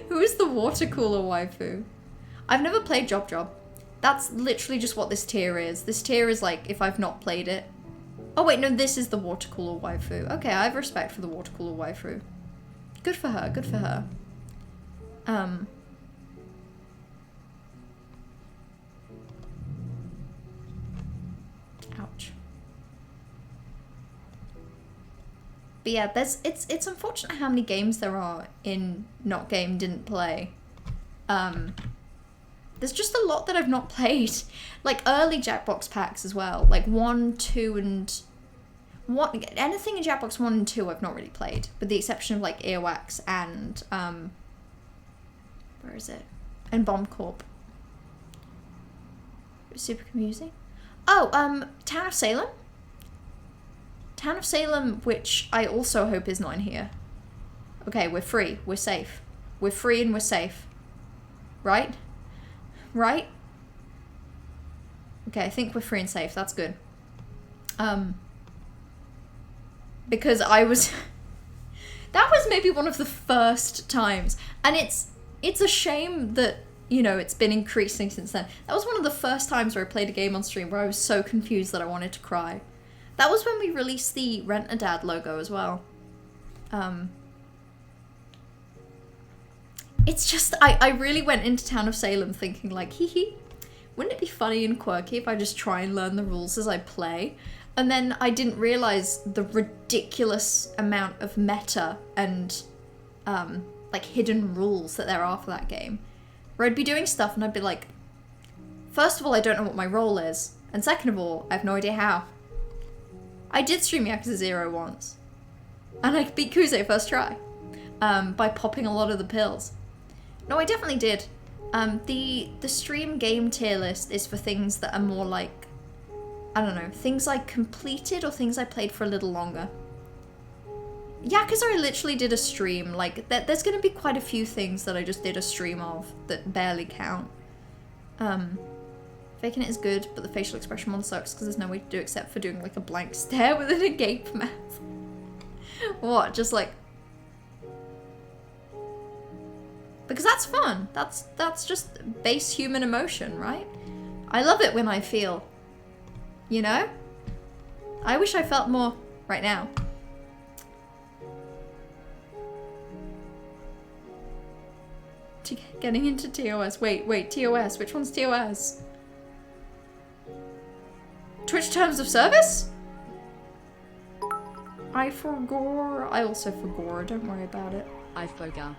Who is the water cooler waifu? I've never played Job Job. That's literally just what this tier is. This tier is like if I've not played it. Oh wait, no, this is the water cooler waifu. Okay, I have respect for the water cooler waifu. Good for her, good for her. Ouch. But yeah, it's unfortunate how many games there are in Not Game Didn't Play. There's just a lot that I've not played. Like early Jackbox packs as well. Like 1, 2, and... anything in Jackbox 1 and 2 I've not really played. With the exception of like Earwax and... where is it? And Bomb Corp. Super confusing. Oh, Town of Salem? Town of Salem, which I also hope is not in here. Okay, we're free. We're safe. We're free and we're safe. Right? Right? Okay, I think we're free and safe. That's good. Because I was... that was maybe one of the first times. And it's a shame that, you know, it's been increasing since then. That was one of the first times where I played a game on stream where I was so confused that I wanted to cry. That was when we released the Rent-A-Dad logo as well. It's just, I really went into Town of Salem thinking like, hee, wouldn't it be funny and quirky if I just try and learn the rules as I play? And then I didn't realize the ridiculous amount of meta and like hidden rules that there are for that game. Where I'd be doing stuff and I'd be like, first of all, I don't know what my role is. And second of all, I have no idea how. I did stream Yakuza 0 once. And I beat Kuze first try. By popping a lot of the pills. No, I definitely did. The stream game tier list is for things that are more like, I don't know, things I completed or things I played for a little longer. Yakuza, I literally did a stream. Like, there's gonna be quite a few things that I just did a stream of that barely count. Faking it is good, but the facial expression one sucks because there's no way to do except for doing like a blank stare with an agape mouth. What? Just like... because that's fun. That's just base human emotion, right? I love it when I feel. You know? I wish I felt more right now. Getting into TOS. Wait, TOS. Which one's TOS? Twitch terms of service? I forgot. I also forgot. Don't worry about it. I forgot.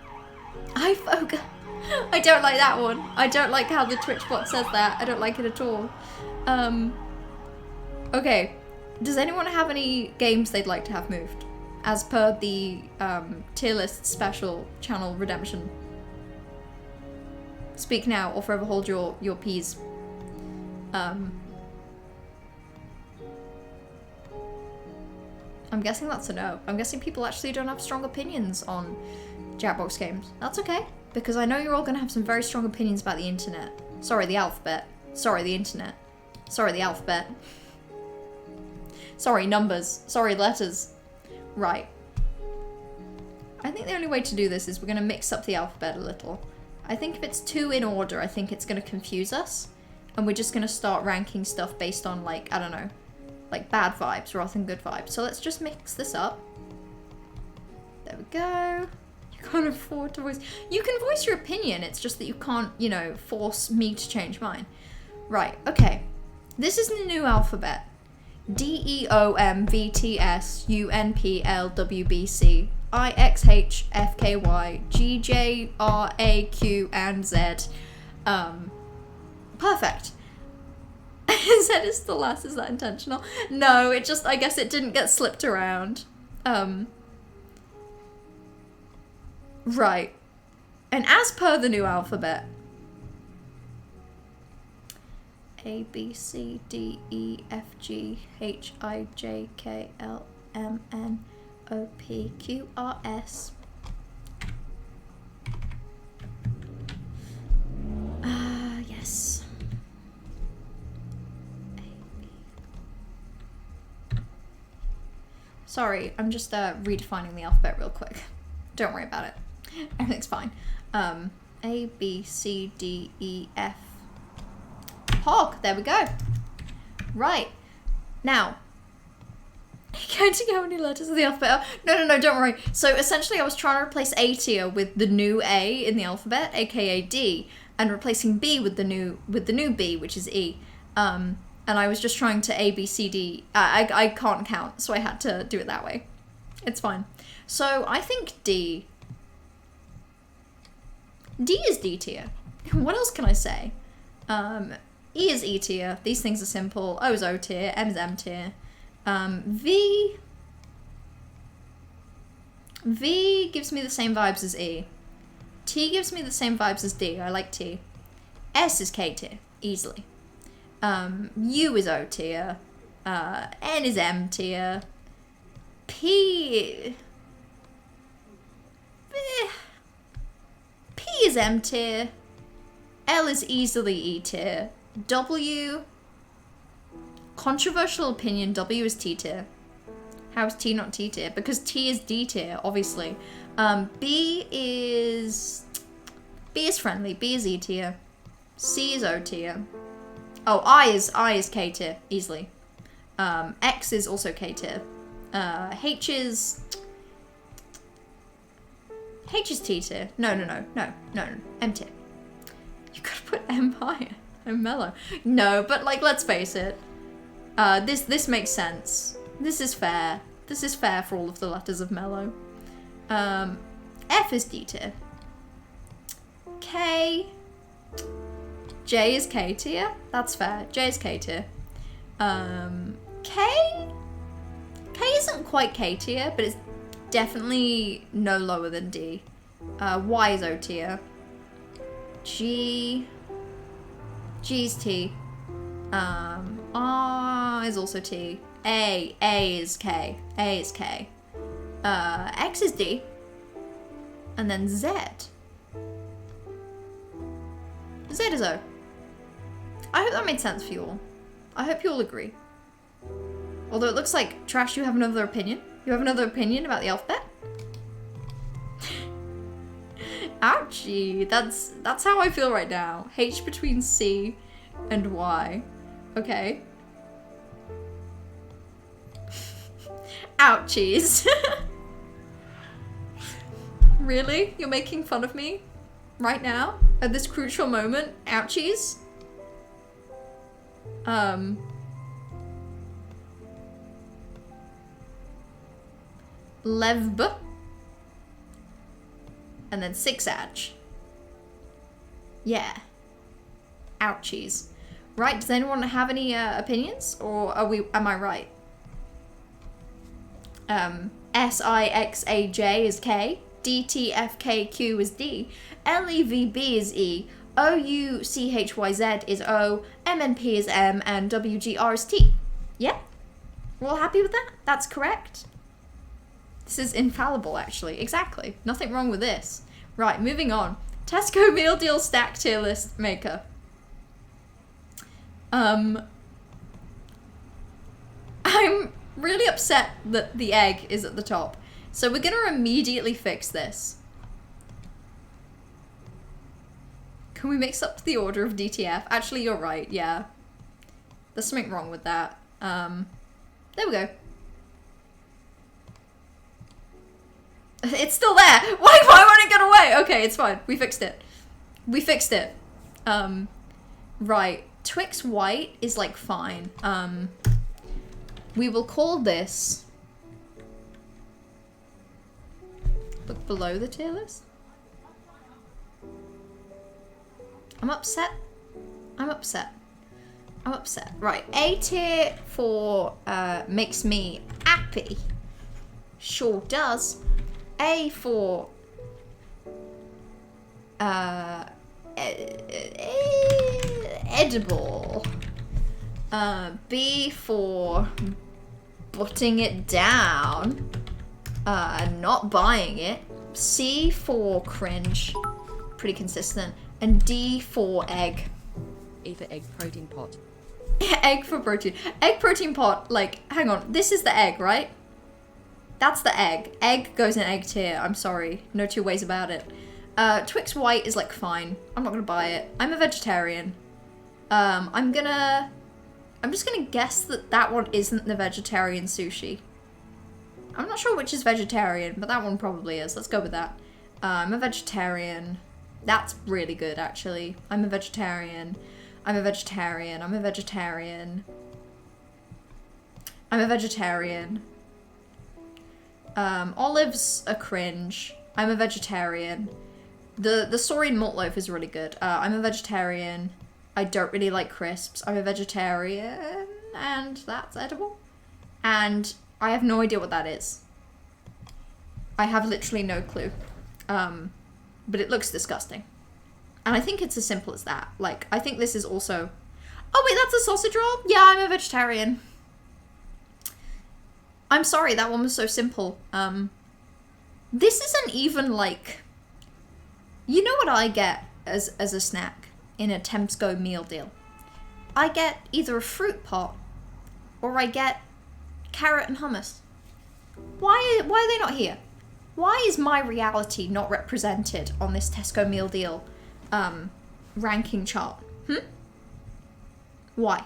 I forgot. I don't like that one. I don't like how the Twitch bot says that. I don't like it at all. Okay. Does anyone have any games they'd like to have moved? As per the tier list special channel redemption. Speak now or forever hold your peas. I'm guessing that's a no. I'm guessing people actually don't have strong opinions on Jackbox games. That's okay, because I know you're all going to have some very strong opinions about the internet. Sorry, the alphabet. Sorry, the internet. Sorry, the alphabet. Sorry, numbers. Sorry, letters. Right. I think the only way to do this is we're going to mix up the alphabet a little. I think if it's 2 in order, I think it's going to confuse us. And we're just going to start ranking stuff based on, like, I don't know, like bad vibes rather than good vibes. So let's just mix this up. There we go. You can't afford to voice. You can voice your opinion. It's just that you can't, you know, force me to change mine. Right. Okay. This is the new alphabet. DEOMVTSUNPLWBC IXHFKY GJRAQ and Z. Perfect. Z is the last. Is that intentional? No, it just, I guess it didn't get slipped around. Right. And as per the new alphabet, A, B, C, D, E, F, G, H, I, J, K, L, M, N, O, P, Q, R, S. Yes. Sorry, I'm just redefining the alphabet real quick. Don't worry about it. Everything's fine. A, B, C, D, E, F. Hog, there we go. Right. Now, counting how many letters of the alphabet are. No, don't worry. So essentially I was trying to replace A tier with the new A in the alphabet, aka D, and replacing B with the new B, which is E. And I was just trying to A, B, C, D. I can't count, so I had to do it that way. It's fine. So I think D. D is D tier. What else can I say? E is E tier. These things are simple. O is O tier. M is M tier. V gives me the same vibes as E. T gives me the same vibes as D. I like T. S is K tier. Easily. U is O tier. N is M tier. P is M tier. L is easily E tier. W, controversial opinion, W is T tier. How is T not T tier? Because T is D tier, obviously. B is friendly. B is E tier. C is O tier. Oh, I is K tier, easily. X is also K tier. H is T tier. No, M tier. You gotta put M higher. I'm mellow. No, but like, let's face it. This makes sense. This is fair. This is fair for all of the letters of mellow. F is D tier. K. J is K tier. That's fair. J is K tier. K isn't quite K tier, but it's definitely no lower than D. Y is O tier. G is T. R is also T. A is K. A is K. X is D. And then Z. Z is O. I hope that made sense for you all. I hope you all agree. Although it looks like, Trash, you have another opinion. You have another opinion about the alphabet? Ouchie, that's how I feel right now. H between C and Y. Okay. Ouchies. Really? You're making fun of me? Right now? At this crucial moment? Ouchies? Levb. And then 6 Adge. Yeah. Ouchies. Right, does anyone have any opinions? Or am I right? SIXAJ is K. DTFKQ is D. LEVB is E. OUCHYZ is O. MNP is M. And WGR is T. Yeah? We're all happy with that? That's correct. This is infallible, actually. Exactly. Nothing wrong with this. Right, moving on. Tesco meal deal stack tier list maker. I'm really upset that the egg is at the top. So we're gonna immediately fix this. Can we mix up the order of DTF? Actually, you're right, yeah. There's something wrong with that. There we go. It's still there! Why won't it get away? Okay, it's fine. We fixed it. We fixed it. Right. Twix White is like fine. We will call this... Look below the tier list. I'm upset. I'm upset. I'm upset. Right, A tier for makes me happy. Sure does. A for edible. B for putting it down. Not buying it. C for cringe. Pretty consistent. And D for egg. E for egg protein pot. Egg for protein. Egg protein pot, like, hang on. This is the egg, right? That's the egg. Egg goes in egg tier. I'm sorry. No two ways about it. Twix White is like fine. I'm not gonna buy it. I'm a vegetarian. I'm just gonna guess that that one isn't the vegetarian sushi. I'm not sure which is vegetarian, but that one probably is. Let's go with that. I'm a vegetarian. That's really good, actually. I'm a vegetarian. I'm a vegetarian. I'm a vegetarian. I'm a vegetarian. Olives are cringe. I'm a vegetarian. The saurian malt loaf is really good. I'm a vegetarian. I don't really like crisps. I'm a vegetarian, and that's edible. And I have no idea what that is. I have literally no clue. But it looks disgusting. And I think it's as simple as that. Like, I think this is also... Oh wait, that's a sausage roll? Yeah, I'm a vegetarian. I'm sorry, that one was so simple. This isn't even like... You know what I get as a snack in a Temsco meal deal? I get either a fruit pot or I get carrot and hummus. Why are they not here? Why is my reality not represented on this Tesco meal deal ranking chart? Why?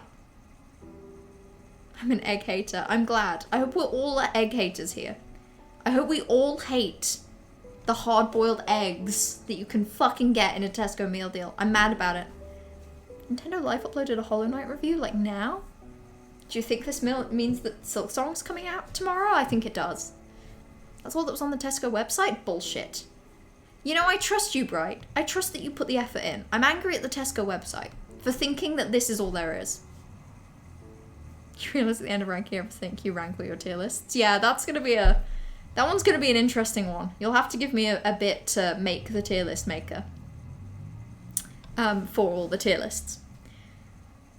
I'm an egg hater. I'm glad. I hope we're all egg haters here. I hope we all hate the hard-boiled eggs that you can fucking get in a Tesco meal deal. I'm mad about it. Nintendo Life uploaded a Hollow Knight review, like, now? Do you think this means that Silksong's coming out tomorrow? I think it does. That's all that was on the Tesco website? Bullshit. You know, I trust you, Bright. I trust that you put the effort in. I'm angry at the Tesco website for thinking that this is all there is. You realize at the end of ranking everything, you rank with your tier lists? Yeah, that's gonna be that one's gonna be an interesting one. You'll have to give me a bit to make the tier list maker. For all the tier lists.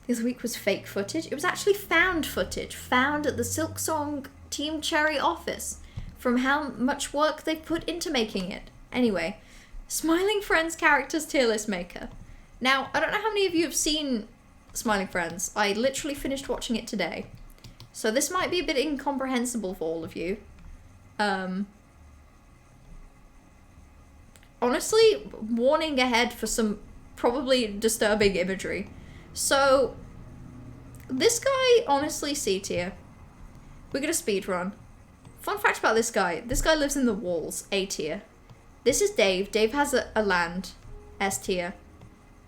The other week was fake footage. It was actually found footage. Found at the Silksong Team Cherry office. From how much work they've put into making it. Anyway, Smiling Friends characters tier list maker. Now, I don't know how many of you have seen Smiling Friends. I literally finished watching it today. So this might be a bit incomprehensible for all of you. Honestly, warning ahead for some probably disturbing imagery. So, this guy, honestly, C tier. We're gonna speedrun. Fun fact about this guy lives in the walls, A tier. This is Dave. Dave has a land, S tier.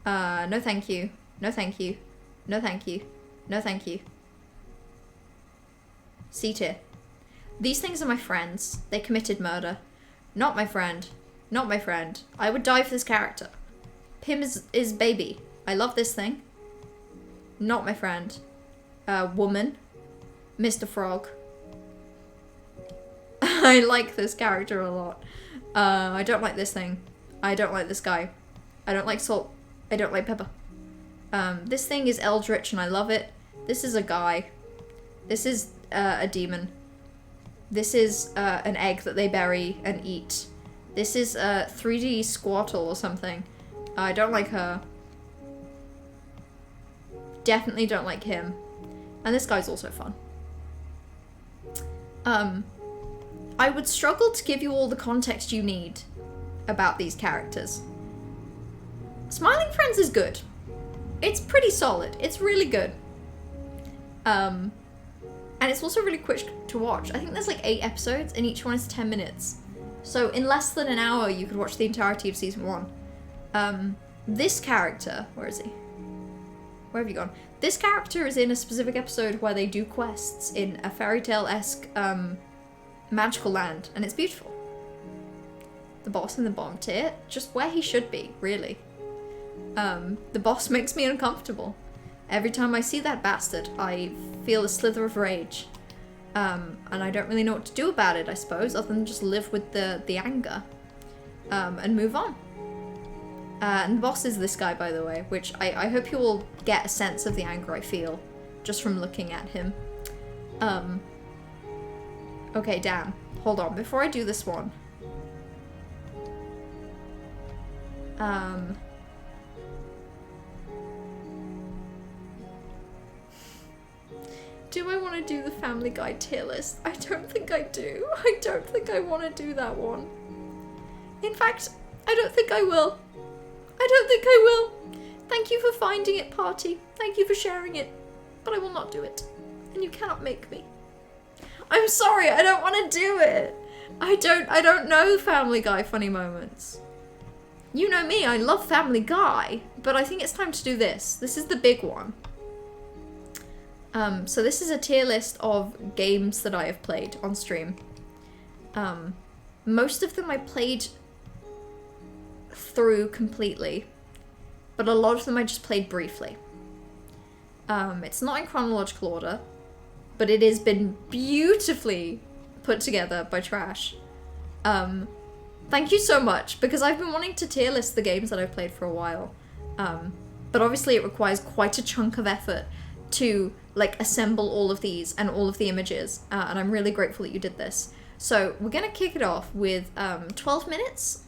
No thank you. No thank you. No thank you. No thank you. C tier. These things are my friends. They committed murder. Not my friend. Not my friend. I would die for this character. Pim is baby. I love this thing. Not my friend. Woman. Mr. Frog. I like this character a lot. I don't like this thing. I don't like this guy. I don't like salt. I don't like pepper. This thing is eldritch and I love it. This is a guy. This is a demon. This is an egg that they bury and eat. This is a 3D Squirtle or something. I don't like her. Definitely don't like him. And this guy's also fun. I would struggle to give you all the context you need about these characters. Smiling Friends is good. It's pretty solid. It's really good. And it's also really quick to watch. I think there's like 8 episodes and each one is 10 minutes. So in less than an hour, you could watch the entirety of season 1. This character, where is he? Where have you gone? This character is in a specific episode where they do quests in a fairy tale-esque magical land, and it's beautiful. The boss in the bottom tier, just where he should be, really. The boss makes me uncomfortable. Every time I see that bastard, I feel a slither of rage. And I don't really know what to do about it, I suppose, other than just live with the anger. And move on. And the boss is this guy, by the way, which I hope you all get a sense of the anger I feel, just from looking at him. Okay, damn. Hold on, before I do this one. Do I want to do the Family Guy tier list? I don't think I do. I don't think I want to do that one. In fact, I don't think I will. I don't think I will. Thank you for finding it, party. Thank you for sharing it. But I will not do it. And you cannot make me. I'm sorry, I don't want to do it. I don't know Family Guy funny moments. You know me, I love Family Guy, but I think it's time to do this. This is the big one. So this is a tier list of games that I have played on stream. Most of them I played through completely, but a lot of them I just played briefly. It's not in chronological order, but it has been beautifully put together by Trash. Thank you so much, because I've been wanting to tier list the games that I've played for a while. But obviously it requires quite a chunk of effort to like assemble all of these and all of the images, and I'm really grateful that you did this. So we're gonna kick it off with 12 minutes.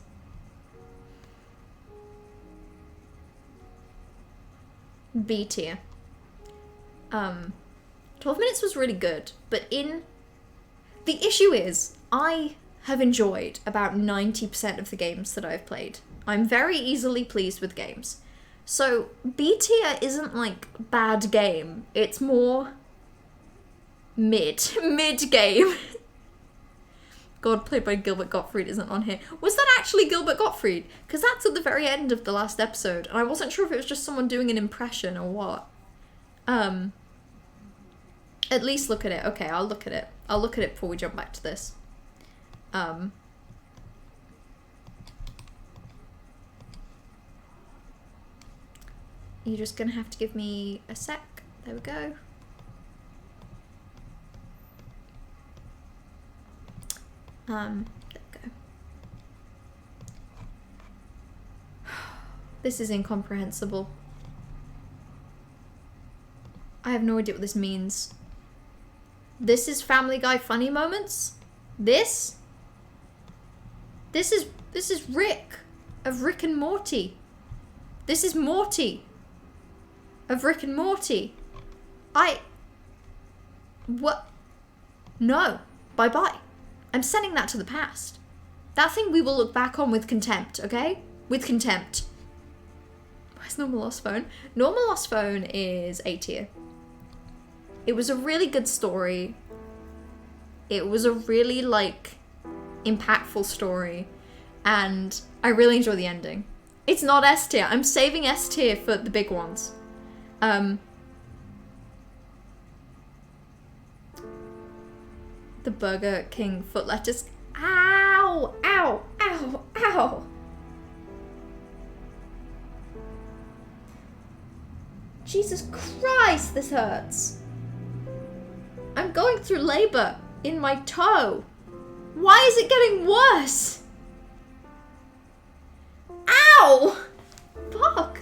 B tier. 12 minutes was really good, but the issue is I have enjoyed about 90% of the games that I've played. I'm very easily pleased with games. So B tier isn't like bad game, it's more mid game. God, played by Gilbert Gottfried isn't on here. Was that actually Gilbert Gottfried? Because that's at the very end of the last episode, and I wasn't sure if it was just someone doing an impression or what. At least look at it. Okay, I'll look at it. I'll look at it before we jump back to this. You're just gonna have to give me a sec. There we go. There we go. This is incomprehensible. I have no idea what this means. This is Family Guy funny moments? This is Rick of Rick and Morty. This is Morty of Rick and Morty. What? No. Bye-bye. I'm sending that to the past. That thing we will look back on with contempt, okay? With contempt. Where's Normal Lost Phone? Normal Lost Phone is A tier. It was a really good story. It was a really, like, impactful story. And I really enjoy the ending. It's not S tier. I'm saving S tier for the big ones. the Burger King foot lettuce. Ow! Ow! Ow! Ow! Jesus Christ, this hurts. I'm going through labor in my toe. Why is it getting worse? Ow! Fuck.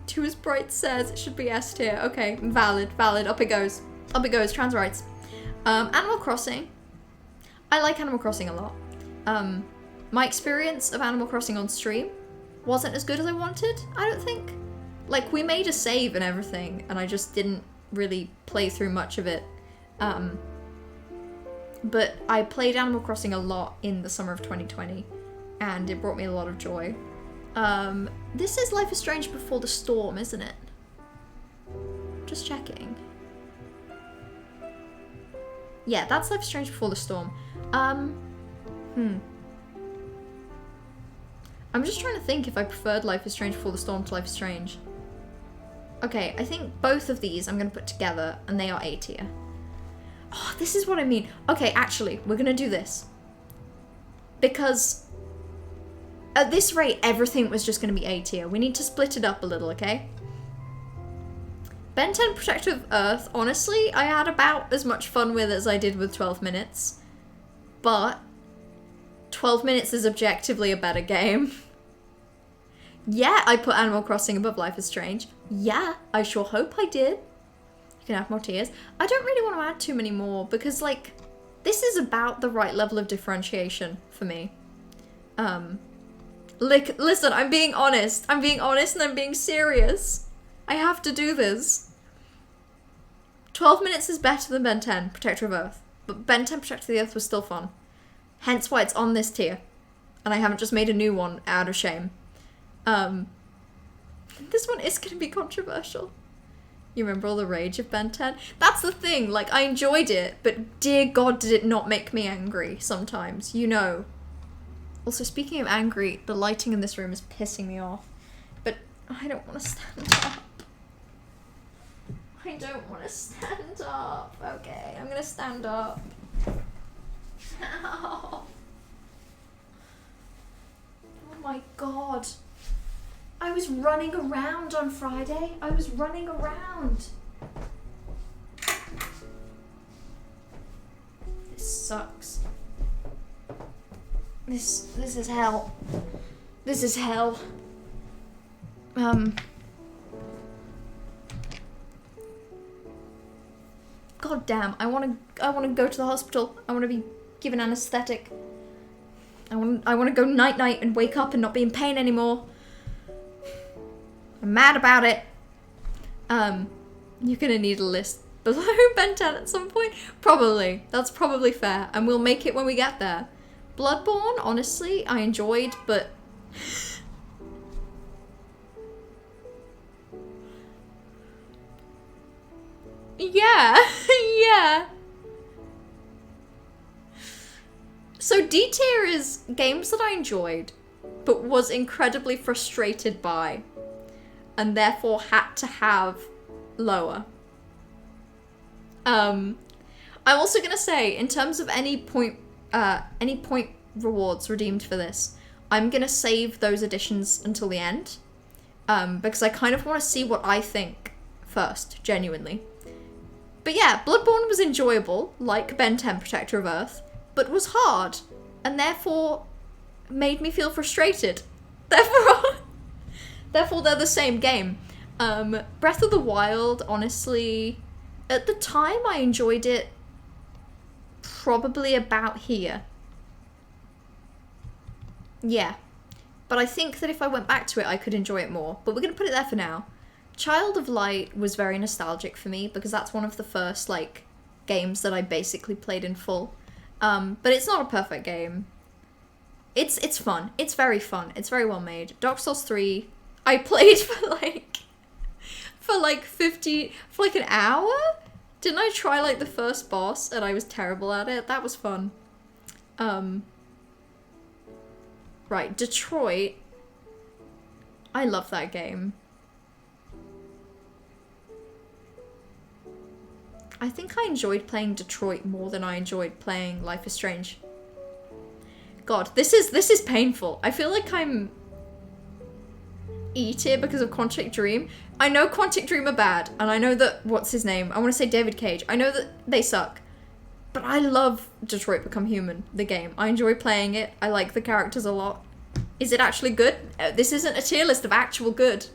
To As Bright says it should be S tier. Okay, valid. Up it goes. Trans rights. Animal Crossing. I like Animal Crossing a lot. My experience of Animal Crossing on stream wasn't as good as I wanted, I don't think. Like, we made a save and everything, and I just didn't really play through much of it. But I played Animal Crossing a lot in the summer of 2020, and it brought me a lot of joy. This is Life is Strange Before the Storm, isn't it? Just checking. Yeah, that's Life is Strange Before the Storm. I'm just trying to think if I preferred Life is Strange Before the Storm to Life is Strange. Okay, I think both of these I'm going to put together, and they are A tier. Oh, this is what I mean. Okay, actually, we're going to do this. Because at this rate, everything was just going to be A tier. We need to split it up a little, okay? Ben 10 Protective Earth, honestly, I had about as much fun with as I did with 12 minutes. But 12 minutes is objectively a better game. Yeah, I put Animal Crossing above Life is Strange. Yeah, I sure hope I did. You can have more tiers. I don't really want to add too many more because, like, this is about the right level of differentiation for me. Listen, I'm being honest. I'm being honest and I'm being serious. I have to do this. 12 minutes is better than Ben 10, Protector of Earth. But Ben 10, Protector of the Earth was still fun. Hence why it's on this tier. And I haven't just made a new one out of shame. This one is going to be controversial. You remember all the rage of Ben 10? That's the thing, like, I enjoyed it, but dear God, did it not make me angry sometimes, you know. Also, speaking of angry, the lighting in this room is pissing me off. But I don't want to stand up. I don't want to stand up. Okay, I'm going to stand up. Ow. Oh my God. I was running around on Friday. I was running around. This sucks. This is hell. This is hell. God damn, I wanna go to the hospital. I wanna be given anesthetic. I wanna go night and wake up and not be in pain anymore. I'm mad about it. You're gonna need a list below Ben 10 at some point. Probably. That's probably fair. And we'll make it when we get there. Bloodborne, honestly, I enjoyed, but... yeah. Yeah. So D tier is games that I enjoyed, but was incredibly frustrated by, and therefore had to have lower. I'm also gonna say, in terms of any point rewards redeemed for this, I'm gonna save those additions until the end, because I kind of want to see what I think first, genuinely. But yeah, Bloodborne was enjoyable, like Ben 10 Protector of Earth, but was hard, and therefore made me feel frustrated. Therefore they're the same game. Breath of the Wild, honestly, at the time I enjoyed it probably about here. Yeah. But I think that if I went back to it, I could enjoy it more. But we're going to put it there for now. Child of Light was very nostalgic for me because that's one of the first, like, games that I basically played in full. But it's not a perfect game. It's fun. It's very fun. It's very well made. Dark Souls 3, I played for like an hour? Didn't I try like the first boss and I was terrible at it? That was fun. Right, Detroit. I love that game. I think I enjoyed playing Detroit more than I enjoyed playing Life is Strange. God, this is painful. I feel like I'm E tier because of Quantic Dream. I know Quantic Dream are bad, and I know that, what's his name? I want to say David Cage. I know that they suck. But I love Detroit Become Human, the game. I enjoy playing it. I like the characters a lot. Is it actually good? This isn't a tier list of actual good.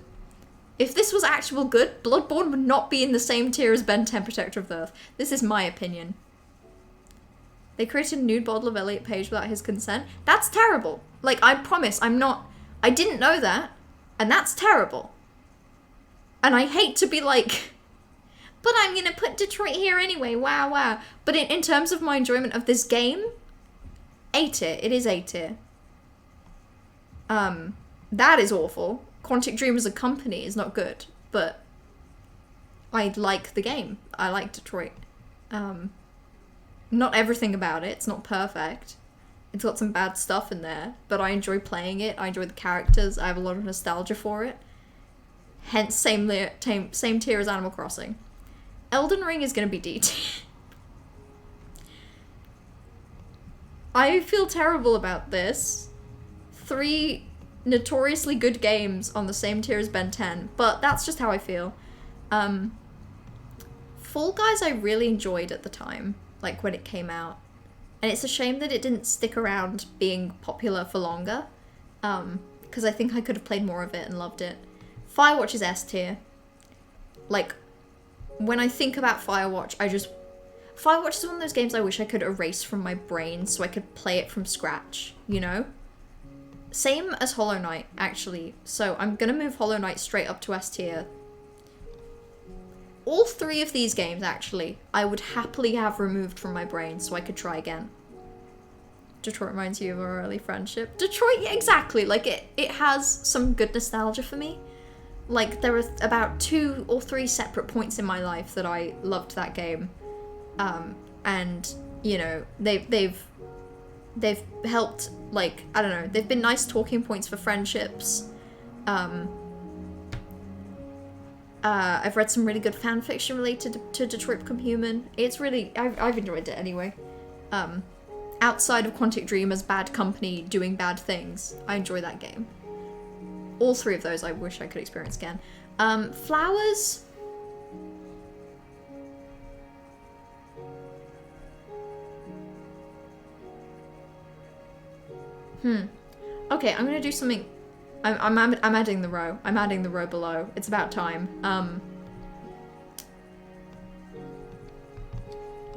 If this was actual good, Bloodborne would not be in the same tier as Ben 10 Protector of the Earth. This is my opinion. They created a nude bottle of Elliot Page without his consent. That's terrible. Like, I promise, I didn't know that, and that's terrible. And I hate to be like, but I'm gonna put Detroit here anyway, wow. But in terms of my enjoyment of this game, A tier, it is A tier. That is awful. Quantic Dream as a company is not good, but I like the game. I like Detroit. Not everything about it, it's not perfect. It's got some bad stuff in there, but I enjoy playing it. I enjoy the characters. I have a lot of nostalgia for it. Hence, same tier as Animal Crossing. Elden Ring is going to be D tier. I feel terrible about this. 3 notoriously good games on the same tier as Ben 10, but that's just how I feel. Fall Guys I really enjoyed at the time, like when it came out. And it's a shame that it didn't stick around being popular for longer, because I think I could have played more of it and loved it. Firewatch is S tier. Like, when I think about Firewatch, Firewatch is one of those games I wish I could erase from my brain so I could play it from scratch, you know? Same as Hollow Knight, actually. So I'm gonna move Hollow Knight straight up to S tier. All 3 of these games, actually, I would happily have removed from my brain so I could try again. Detroit reminds you of our early friendship. Detroit, yeah, exactly. Like, it has some good nostalgia for me. Like, there are about 2 or 3 separate points in my life that I loved that game. And, you know, they've helped, like, I don't know, they've been nice talking points for friendships. I've read some really good fan fiction related to Detroit Become Human. It's really, I've enjoyed it anyway. Outside of Quantic Dream as bad company doing bad things, I enjoy that game. All 3 of those I wish I could experience again. Flowers. Okay, I'm gonna do something. I'm adding the row. I'm adding the row below. It's about time.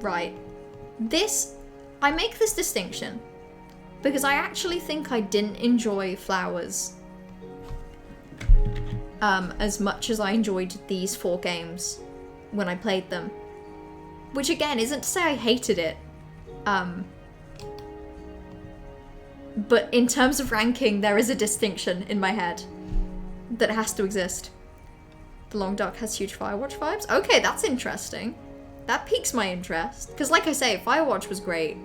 Right. I make this distinction because I actually think I didn't enjoy Flowers as much as I enjoyed these 4 games when I played them. Which again, isn't to say I hated it. But in terms of ranking, there is a distinction in my head that has to exist. The Long Dark has huge Firewatch vibes. Okay, that's interesting. That piques my interest. Because like I say, Firewatch was great.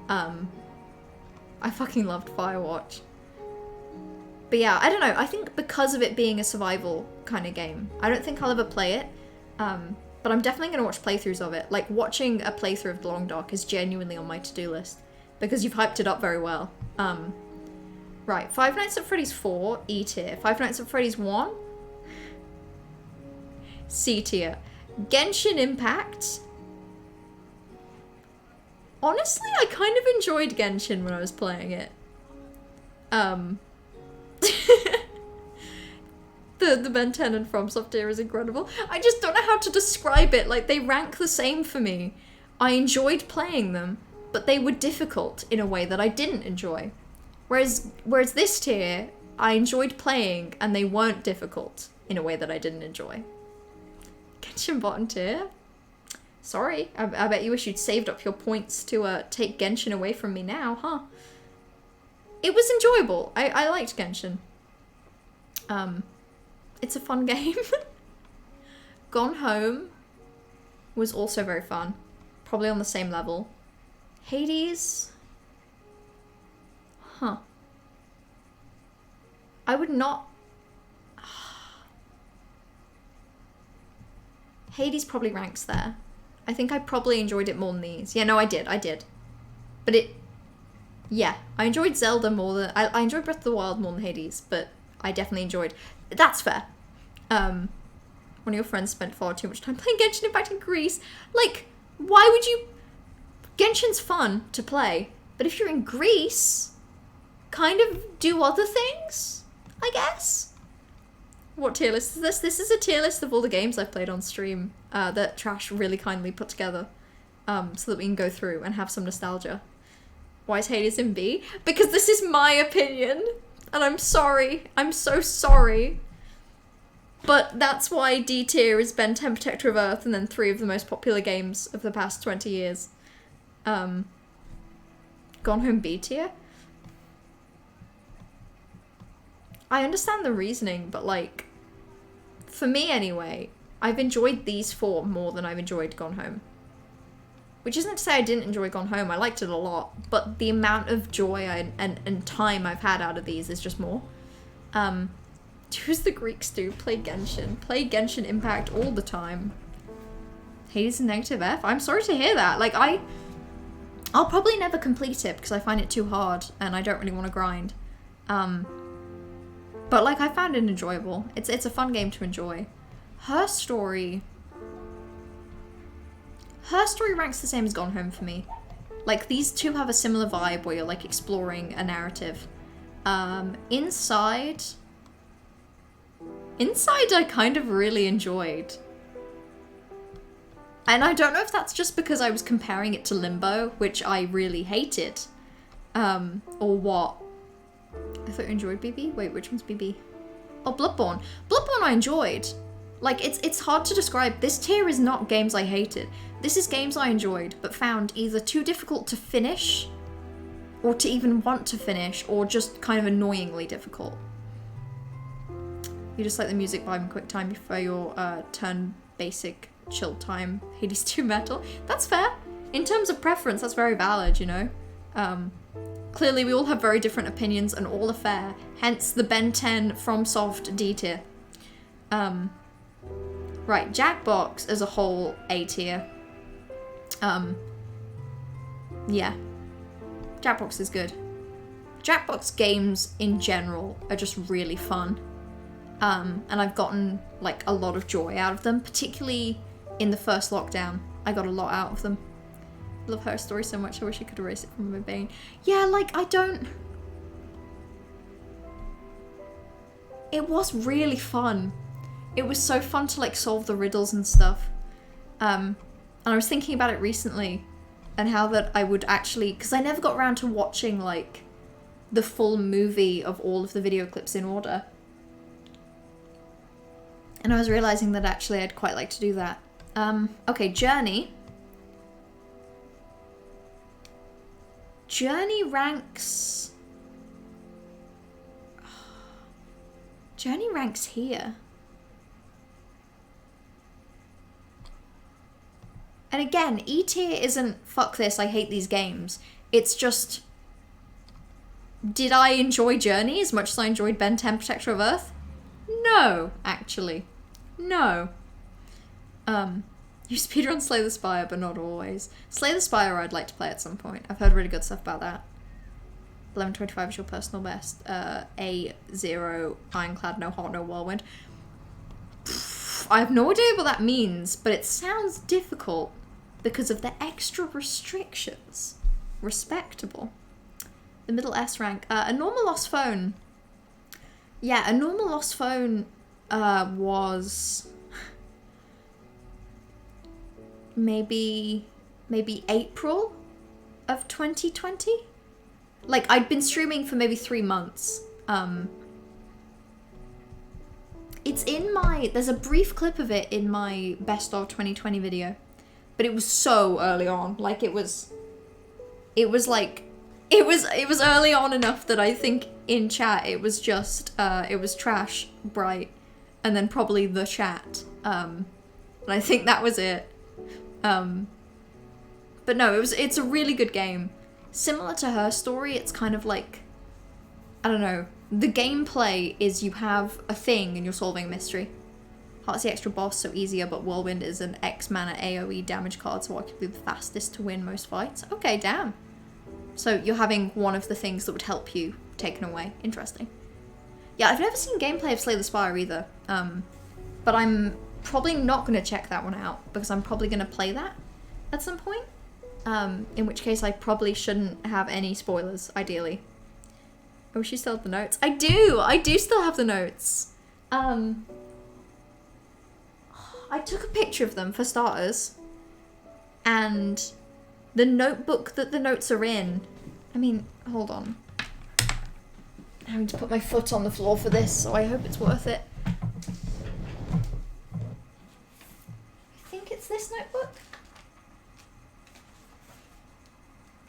I fucking loved Firewatch. But yeah, I don't know. I think because of it being a survival kind of game, I don't think I'll ever play it. But I'm definitely going to watch playthroughs of it. Like, watching a playthrough of The Long Dark is genuinely on my to-do list. Because you've hyped it up very well. Right, Five Nights at Freddy's 4, E tier. Five Nights at Freddy's 1, C tier. Genshin Impact. Honestly, I kind of enjoyed Genshin when I was playing it. The Ben 10 and FromSoft tier is incredible. I just don't know how to describe it. Like, they rank the same for me. I enjoyed playing them, but they were difficult in a way that I didn't enjoy. Whereas this tier, I enjoyed playing and they weren't difficult in a way that I didn't enjoy. Genshin bottom tier? Sorry, I bet you wish you'd saved up your points to take Genshin away from me now, huh? It was enjoyable. I liked Genshin. It's a fun game. Gone Home was also very fun. Probably on the same level. Hades? Huh. I would not... Hades probably ranks there. I think I probably enjoyed it more than these. Yeah, no, I did. But yeah, I enjoyed Zelda more than, I enjoyed Breath of the Wild more than Hades, but I definitely enjoyed, that's fair. One of your friends spent far too much time playing Genshin Impact in Greece. Like, why would you, Genshin's fun to play, but if you're in Greece, kind of do other things, I guess. What tier list is this? This is a tier list of all the games I've played on stream that Trash really kindly put together so that we can go through and have some nostalgia. Why is Hades in B? Because this is my opinion, and I'm sorry. I'm so sorry. But that's why D tier is Ben 10 Protector of Earth and then 3 of the most popular games of the past 20 years. Gone Home B tier? I understand the reasoning, but like, for me anyway, I've enjoyed these 4 more than I've enjoyed Gone Home. Which isn't to say I didn't enjoy Gone Home, I liked it a lot, but the amount of joy and time I've had out of these is just more. Do as the Greeks do, play Genshin. Play Genshin Impact all the time. Hades and negative F? I'm sorry to hear that. Like, I'll probably never complete it because I find it too hard and I don't really want to grind. But like, I found it enjoyable. It's a fun game to enjoy. Her Story ranks the same as Gone Home for me. Like, these two have a similar vibe where you're like exploring a narrative. Inside I kind of really enjoyed. And I don't know if that's just because I was comparing it to Limbo, which I really hated, or what. I thought you enjoyed BB? Wait, which one's BB? Oh, Bloodborne. Bloodborne I enjoyed. Like, it's hard to describe. This tier is not games I hated. This is games I enjoyed, but found either too difficult to finish, or to even want to finish, or just kind of annoyingly difficult. You just like the music vibe and quick time before your turn basic chill time. Hades 2 metal. That's fair. In terms of preference, that's very valid, you know? Clearly, we all have very different opinions and all are fair. Hence the Ben 10 FromSoft D tier. Right, Jackbox as a whole, A tier. Yeah. Jackbox is good. Jackbox games in general are just really fun. And I've gotten like a lot of joy out of them, particularly in the first lockdown. I got a lot out of them. I love Her Story so much, I wish I could erase it from my brain. Yeah, like, I don't... It was really fun. It was so fun to like solve the riddles and stuff. And I was thinking about it recently and how that I would actually, because I never got around to watching like the full movie of all of the video clips in order. And I was realizing that actually I'd quite like to do that. Okay, Journey. Journey ranks... Journey ranks here. And again, E tier isn't fuck this, I hate these games. It's just, did I enjoy Journey as much as I enjoyed Ben 10 Protector of Earth? No, actually. No. You speedrun Slay the Spire, but not always. Slay the Spire I'd like to play at some point. I've heard really good stuff about that. 1125 is your personal best. A0, Ironclad, no heart, no whirlwind. I have no idea what that means, but it sounds difficult because of the extra restrictions. Respectable. The middle S rank. A normal lost phone. Yeah, a normal lost phone was maybe April of 2020. Like, I'd been streaming for maybe 3 months. It's in my... There's a brief clip of it in my Best of 2020 video. But it was so early on. Like, it was early on enough that I think in chat it was just... it was Trash, Bright, and then probably the chat. And I think that was it. But no, it's a really good game. Similar to Her Story, it's kind of like... I don't know. The gameplay is you have a thing and you're solving a mystery. Heart's the extra boss, so easier, but Whirlwind is an X mana AoE damage card, so arguably the fastest to win most fights. Okay, damn. So you're having one of the things that would help you taken away. Interesting. Yeah, I've never seen gameplay of Slay the Spire either, but I'm probably not going to check that one out, because I'm probably going to play that at some point, in which case I probably shouldn't have any spoilers, ideally. I wish you still have the notes. I do still have the notes. I took a picture of them, for starters, and the notebook that the notes are in, I mean, hold on. I'm having to put my foot on the floor for this, so I hope it's worth it. I think it's this notebook.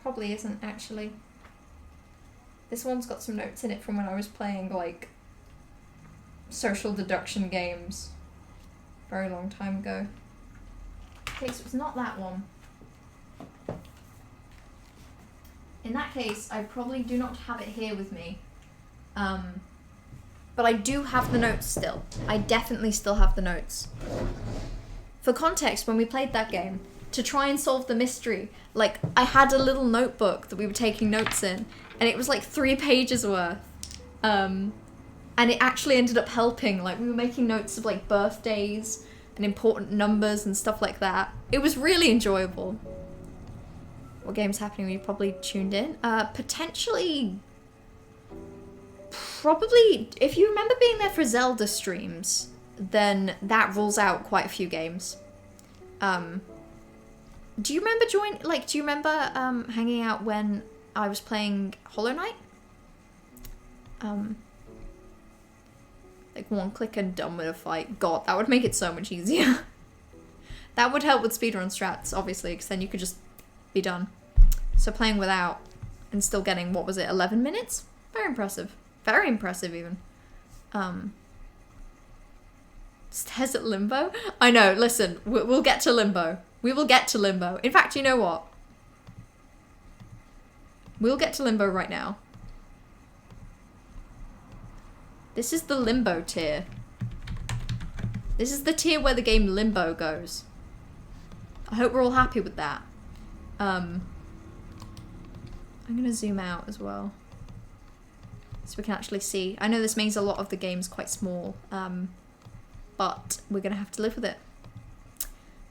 Probably isn't, actually. This one's got some notes in it from when I was playing, like, social deduction games. Very long time ago. Okay, so it's not that one. In that case, I probably do not have it here with me. But I do have the notes still. I definitely still have the notes. For context, when we played that game, to try and solve the mystery, like, I had a little notebook that we were taking notes in, and it was like 3 pages worth. And it actually ended up helping. Like, we were making notes of, like, birthdays and important numbers and stuff like that. It was really enjoyable. What game's happening when you probably tuned in? Potentially... Probably, if you remember being there for Zelda streams, then that rules out quite a few games. Do you remember hanging out when I was playing Hollow Knight? Like, one click and done with a fight. God, that would make it so much easier. That would help with speedrun strats, obviously, because then you could just be done. So playing without and still getting, what was it, 11 minutes? Very impressive. Very impressive, even. Stairs at Limbo? I know, listen, we'll get to Limbo. We will get to Limbo. In fact, you know what? We'll get to Limbo right now. This is the Limbo tier. This is the tier where the game Limbo goes. I hope we're all happy with that. I'm gonna zoom out as well, so we can actually see. I know this makes a lot of the games quite small, but we're gonna have to live with it.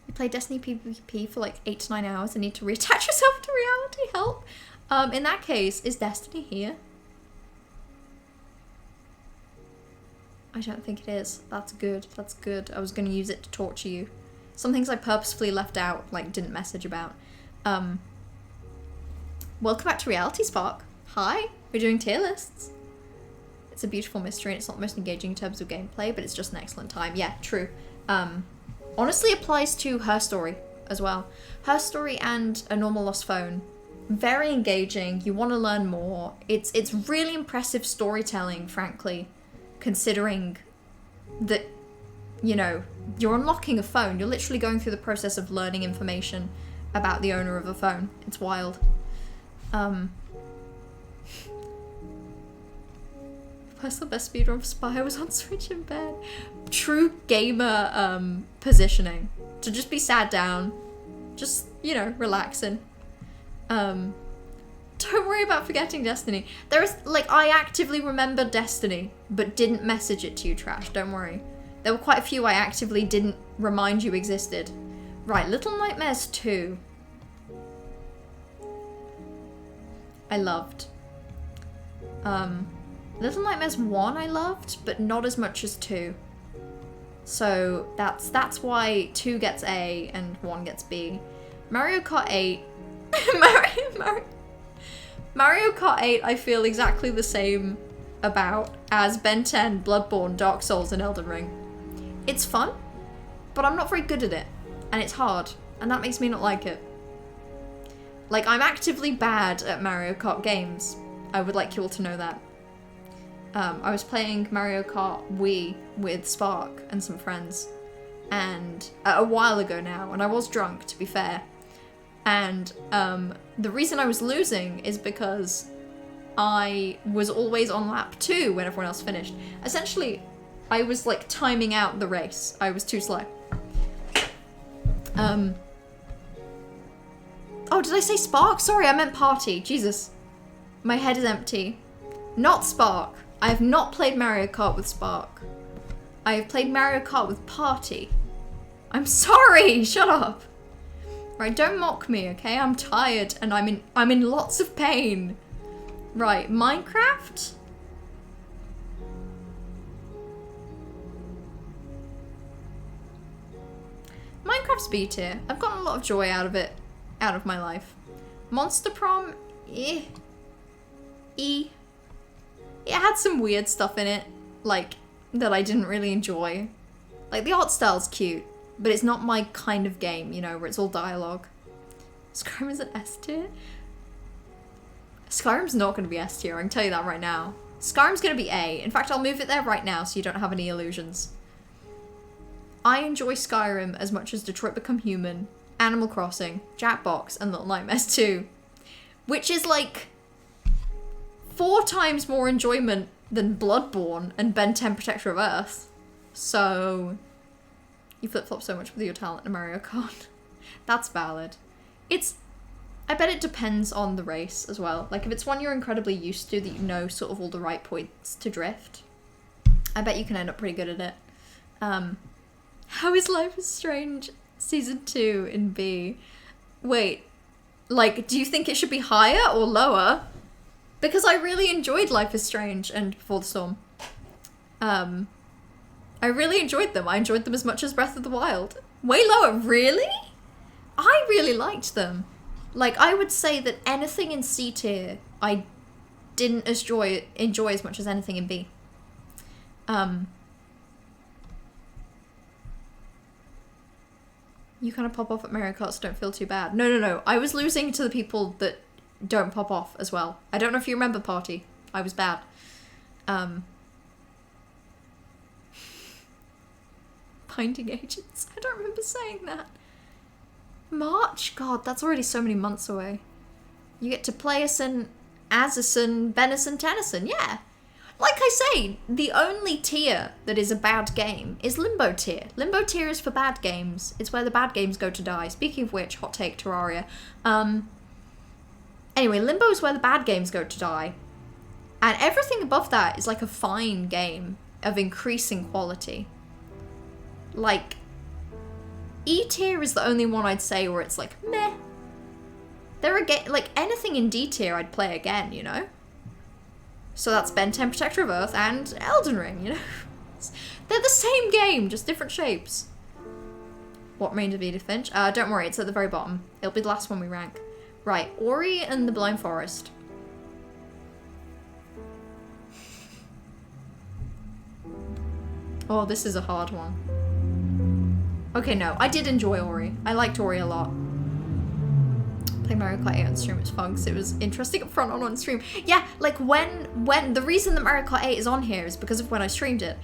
You play Destiny PvP for like 8 to 9 hours and need to reattach yourself to reality, help. In that case, is Destiny here? I don't think it is. That's good, that's good. I was gonna use it to torture you. Some things I purposefully left out, like didn't message about. Welcome back to Reality Spark. Hi, we're doing tier lists. It's a beautiful mystery and it's not the most engaging in terms of gameplay, but it's just an excellent time. Yeah, true. Honestly applies to Her Story as well. Her Story and A Normal Lost Phone. Very engaging, you want to learn more. It's really impressive storytelling, frankly, considering that, you know, you're unlocking a phone. You're literally going through the process of learning information about the owner of a phone. It's wild. Personal best speedrun for Spire was on Switch in bed. True gamer positioning. To just be sat down, just, you know, relaxing. Don't worry about forgetting Destiny. There is, like, I actively remembered Destiny, but didn't message it to you, Trash, don't worry. There were quite a few I actively didn't remind you existed. Right, Little Nightmares 2. I loved. Little Nightmares 1 I loved, but not as much as 2. So that's why 2 gets A and 1 gets B. Mario Kart 8... Mario Kart 8 I feel exactly the same about as Ben 10, Bloodborne, Dark Souls, and Elden Ring. It's fun, but I'm not very good at it, and it's hard, and that makes me not like it. Like, I'm actively bad at Mario Kart games. I would like you all to know that. I was playing Mario Kart Wii with Spark and some friends, and a while ago now, and I was drunk, to be fair. And the reason I was losing is because I was always on lap 2 when everyone else finished. Essentially, I was like timing out the race. I was too slow. Oh, did I say Spark? Sorry, I meant Party. Jesus. My head is empty. Not Spark. I have not played Mario Kart with Spark. I have played Mario Kart with Party. I'm sorry, shut up. Right, don't mock me, okay? I'm tired and I'm in lots of pain. Right, Minecraft? Minecraft's B tier. I've gotten a lot of joy out of it, out of my life. Monster Prom, It had some weird stuff in it, like, that I didn't really enjoy. Like, the art style's cute, but it's not my kind of game, you know, where it's all dialogue. Skyrim is an S tier? Skyrim's not going to be S tier, I can tell you that right now. Skyrim's going to be A. In fact, I'll move it there right now so you don't have any illusions. I enjoy Skyrim as much as Detroit Become Human, Animal Crossing, Jackbox, and Little Nightmares 2. Which is like 4 times more enjoyment than Bloodborne and Ben 10 Protector of Earth. So, you flip-flop so much with your talent in Mario Kart. That's valid. I bet it depends on the race as well. Like, if it's one you're incredibly used to, that you know sort of all the right points to drift, I bet you can end up pretty good at it. How is Life is Strange Season 2 in B? Wait, like, do you think it should be higher or lower? Because I really enjoyed Life is Strange and Before the Storm. I really enjoyed them. I enjoyed them as much as Breath of the Wild. Way lower, really? I really liked them. Like, I would say that anything in C tier, I didn't enjoy as much as anything in B. You kind of pop off at Mario Kart, so don't feel too bad. No. I was losing to the people that don't pop off as well. I don't know if you remember Party. I was bad. Binding Agents. I don't remember saying that. March? God, that's already so many months away. You get to play Asson, Benison, Tennyson. Yeah. Like I say, the only tier that is a bad game is Limbo tier. Limbo tier is for bad games. It's where the bad games go to die. Speaking of which, hot take, Terraria. Anyway, Limbo is where the bad games go to die. And everything above that is like a fine game of increasing quality. Like, E tier is the only one I'd say where it's like, meh. There are like anything in D tier I'd play again, you know? So that's Ben 10 Protector of Earth and Elden Ring, you know? They're the same game, just different shapes. What remains of Edith Finch? Don't worry, it's at the very bottom. It'll be the last one we rank. Right, Ori and the Blind Forest. Oh, this is a hard one. Okay, no, I did enjoy Ori. I liked Ori a lot. Playing Mario Kart 8 on stream was fun because it was interesting up front on stream. Yeah, like when the reason that Mario Kart 8 is on here is because of when I streamed it,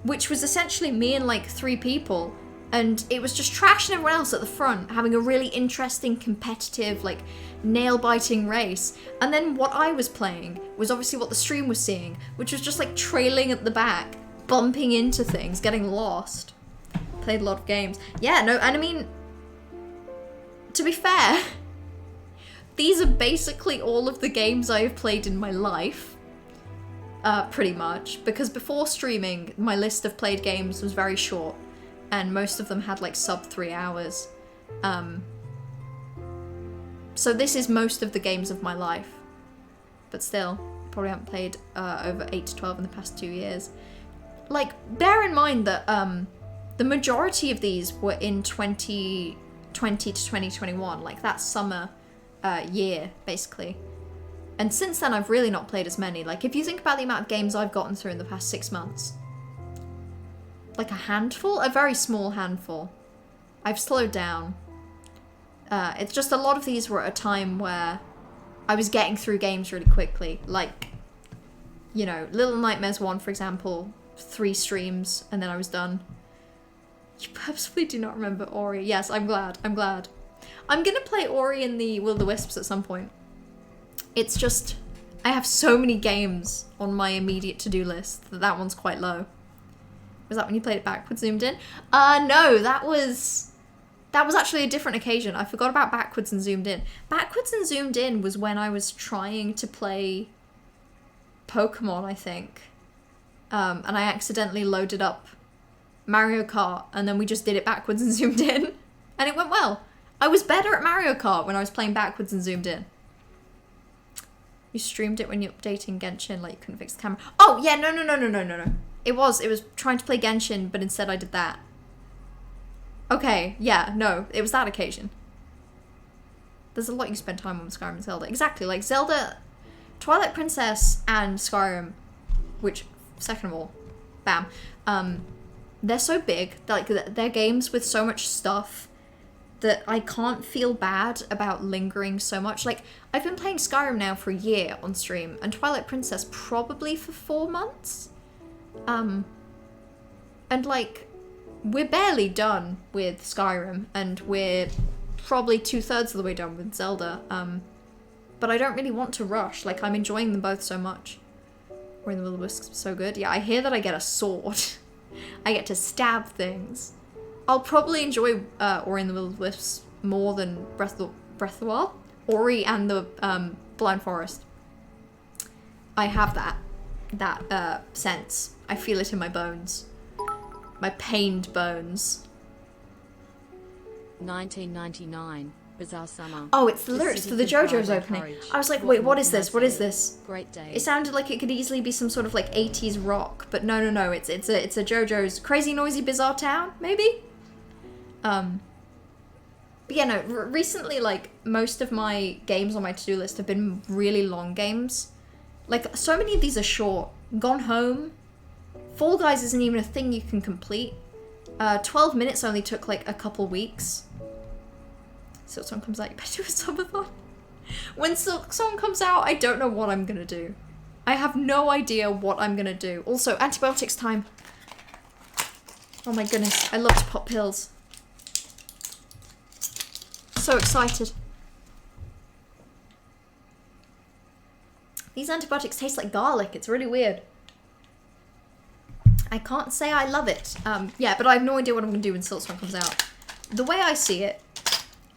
which was essentially me and like 3 people, and it was just trashing everyone else at the front, having a really interesting, competitive, like nail-biting race. And then what I was playing was obviously what the stream was seeing, which was just like trailing at the back, bumping into things, getting lost. Played a lot of games. Yeah, no, and I mean, to be fair, these are basically all of the games I have played in my life, pretty much, because before streaming, my list of played games was very short, and most of them had like sub 3 hours. So this is most of the games of my life, but still, probably haven't played over 8 to 12 in the past 2 years. Like, bear in mind that the majority of these were in 2020 to 2021, like that summer year, basically. And since then, I've really not played as many. Like, if you think about the amount of games I've gotten through in the past 6 months, like a handful? A very small handful. I've slowed down. It's just a lot of these were at a time where I was getting through games really quickly. Like, you know, Little Nightmares 1, for example, 3 streams, and then I was done. You purposefully do not remember Ori. Yes, I'm glad. I'm glad. I'm gonna play Ori and the Will-o'-the-Wisps at some point. It's just, I have so many games on my immediate to-do list that one's quite low. Was that when you played it backwards zoomed in? No, that was actually a different occasion. I forgot about backwards and zoomed in. Backwards and zoomed in was when I was trying to play Pokemon, I think. And I accidentally loaded up Mario Kart, and then we just did it backwards and zoomed in. And it went well. I was better at Mario Kart when I was playing backwards and zoomed in. You streamed it when you're updating Genshin, like you couldn't fix the camera. Oh, yeah, no. It was trying to play Genshin, but instead I did that. Okay, yeah, no, it was that occasion. There's a lot you spend time on Skyrim and Zelda. Exactly, like Zelda, Twilight Princess and Skyrim, which, second of all, bam, they're so big, like, they're games with so much stuff that I can't feel bad about lingering so much. Like, I've been playing Skyrim now for a year on stream, and Twilight Princess probably for 4 months. And, like, we're barely done with Skyrim, and we're probably 2/3 of the way done with Zelda. But I don't really want to rush. Like, I'm enjoying them both so much. Ori and the Will of the Wisps so good. Yeah, I hear that I get a sword. I get to stab things. I'll probably enjoy Ori and the Will of the Wisps more than Breath of the Wild. Ori and the Blind Forest. I have that sense. I feel it in my bones. My pained bones. 1999, Bizarre Summer. Oh, it's the lyrics to the JoJo's opening. I was like, wait, what is this? What is this? Great day. It sounded like it could easily be some sort of like 80s rock, but no. It's a JoJo's Crazy Noisy Bizarre Town, maybe? But yeah, no, recently, like, most of my games on my to-do list have been really long games. Like, so many of these are short. Gone Home. Fall Guys isn't even a thing you can complete. 12 minutes only took, like, a couple weeks. Silksong comes out, you better do a subathon. When Silksong comes out, I don't know what I'm gonna do. I have no idea what I'm gonna do. Also, antibiotics time. Oh my goodness, I love to pop pills. So excited. These antibiotics taste like garlic. It's really weird. I can't say I love it. Yeah, but I have no idea what I'm going to do when Silksong comes out. The way I see it,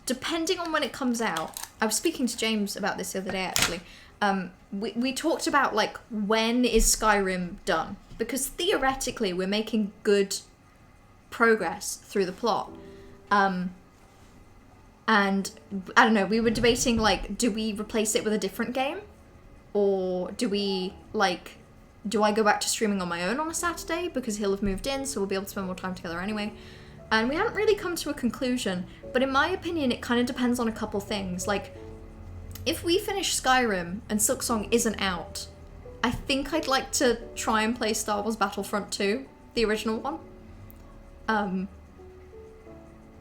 depending on when it comes out, I was speaking to James about this the other day, actually. We talked about, like, when is Skyrim done? Because theoretically, we're making good progress through the plot. And, I don't know, we were debating, like, do we replace it with a different game? Or do we, like, do I go back to streaming on my own on a Saturday? Because he'll have moved in, so we'll be able to spend more time together anyway. And we haven't really come to a conclusion. But in my opinion, it kind of depends on a couple things. Like, if we finish Skyrim and Silksong isn't out, I think I'd like to try and play Star Wars Battlefront 2, the original one.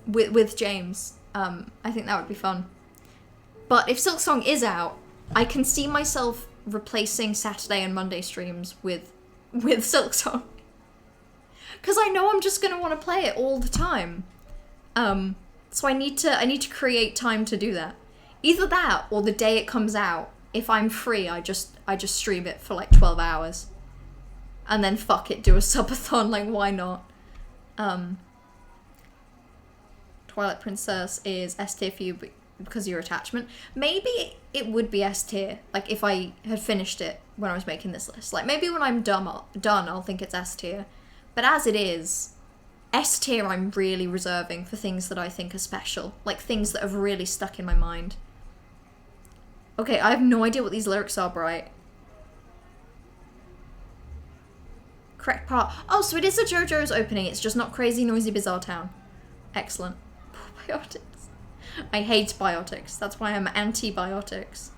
With James. I think that would be fun. But if Silksong is out, I can see myself replacing Saturday and Monday streams with Silksong. Because I know I'm just going to want to play it all the time. So I need to create time to do that. Either that, or the day it comes out, if I'm free, I just stream it for like 12 hours. And then fuck it, do a subathon, like why not? Twilight Princess is S tier for you because of your attachment. Maybe it would be S tier, like if I had finished it when I was making this list. Like maybe when I'm done, I'll think it's S tier. But as it is, S tier I'm really reserving for things that I think are special. Like things that have really stuck in my mind. Okay, I have no idea what these lyrics are, Bright. Correct part. Oh, so it is a JoJo's opening. It's just not Crazy Noisy Bizarre Town. Excellent. Biotics. I hate biotics. That's why I'm anti-biotics.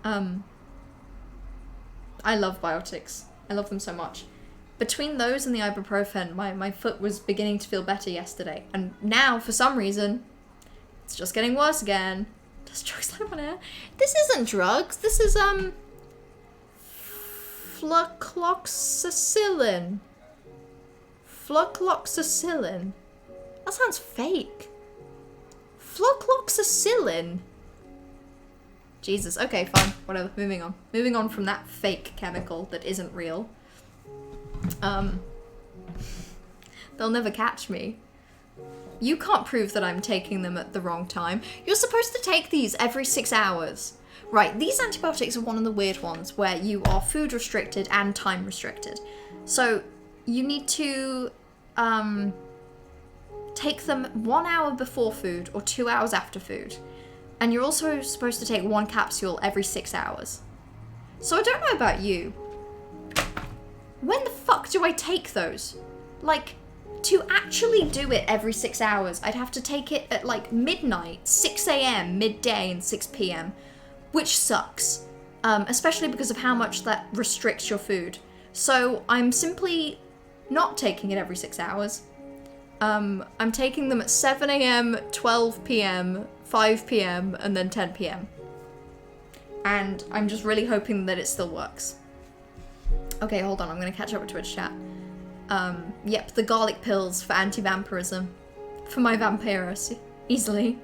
I love biotics. I love them so much. Between those and the ibuprofen, my foot was beginning to feel better yesterday. And now, for some reason, it's just getting worse again. Does drugs live on air? This isn't drugs. This is, flucloxacillin. Flucloxacillin. That sounds fake. Flucloxacillin. Jesus. Okay, fine. Whatever. Moving on. Moving on from that fake chemical that isn't real. They'll never catch me. You can't prove that I'm taking them at the wrong time. You're supposed to take these every 6 hours. Right, these antibiotics are one of the weird ones where you are food restricted and time restricted. So you need to take them 1 hour before food or 2 hours after food. And you're also supposed to take 1 capsule every 6 hours. So I don't know about you. When the fuck do I take those? Like, to actually do it every 6 hours, I'd have to take it at like midnight, 6 a.m., midday, and 6 p.m., which sucks. Especially because of how much that restricts your food. So I'm simply not taking it every 6 hours. I'm taking them at 7 a.m., 12 p.m., 5 p.m., and then 10 p.m. And I'm just really hoping that it still works. Okay, hold on, I'm gonna catch up with Twitch chat. Yep, the garlic pills for anti-vampirism. For my vampirus, easily.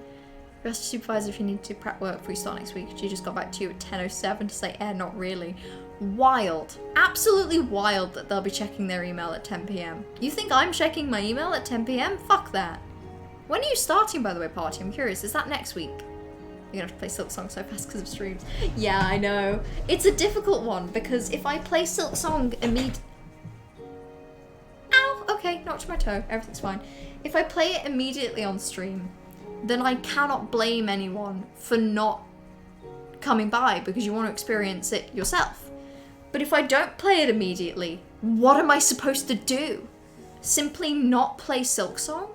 Rest supervisor if you need to prep work before you start next week. She just got back to you at 10:07 to say, not really. Wild. Absolutely wild that they'll be checking their email at 10 p.m. You think I'm checking my email at 10 p.m? Fuck that. When are you starting, by the way, party? I'm curious. Is that next week? You're gonna have to play Silk Song so fast because of streams. Yeah, I know. It's a difficult one because if I play Silk Song Ow! Okay, knocked my toe. Everything's fine. If I play it immediately on stream, then I cannot blame anyone for not coming by because you want to experience it yourself. But if I don't play it immediately, what am I supposed to do? Simply not play Silk Song?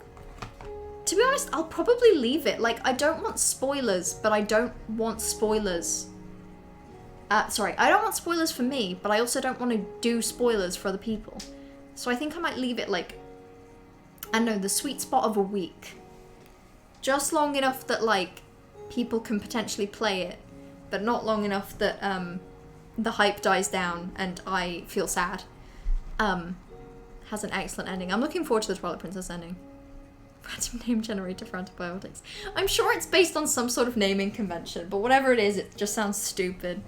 To be honest, I'll probably leave it. Like, I don't want spoilers, but I don't want spoilers. Sorry, I don't want spoilers for me, but I also don't want to do spoilers for other people. So I think I might leave it, like, I don't know, the sweet spot of a week. Just long enough that, like, people can potentially play it, but not long enough that, the hype dies down and I feel sad. Has an excellent ending. I'm looking forward to the Twilight Princess ending. Random name generator for antibiotics. I'm sure it's based on some sort of naming convention, but whatever it is, it just sounds stupid.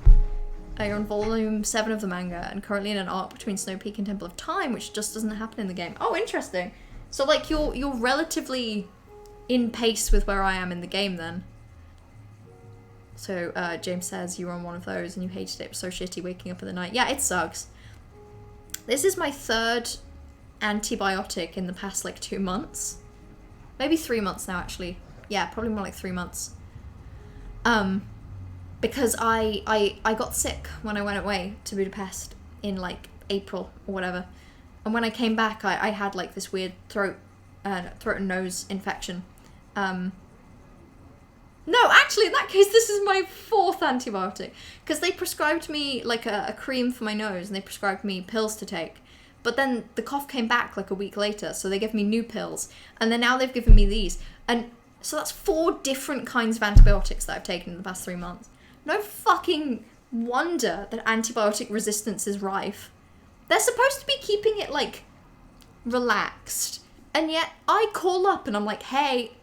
You're on volume 7 of the manga and currently in an arc between Snow Peak and Temple of Time, which just doesn't happen in the game. Oh, interesting. So, like, you're relatively in pace with where I am in the game, then. So, James says you were on one of those and you hated it. It was so shitty waking up in the night. Yeah, it sucks. This is my 3rd antibiotic in the past, like, 2 months. Maybe 3 months now, actually. Yeah, probably more like 3 months. Because I got sick when I went away to Budapest in, like, April or whatever. And when I came back, I had, like, this weird throat and nose infection. No, actually, in that case, this is my 4th antibiotic. Because they prescribed me, like, a cream for my nose, and they prescribed me pills to take. But then the cough came back, like, a week later, so they gave me new pills. And then now they've given me these. And so that's 4 different kinds of antibiotics that I've taken in the past 3 months. No fucking wonder that antibiotic resistance is rife. They're supposed to be keeping it, like, relaxed. And yet, I call up and I'm like, hey,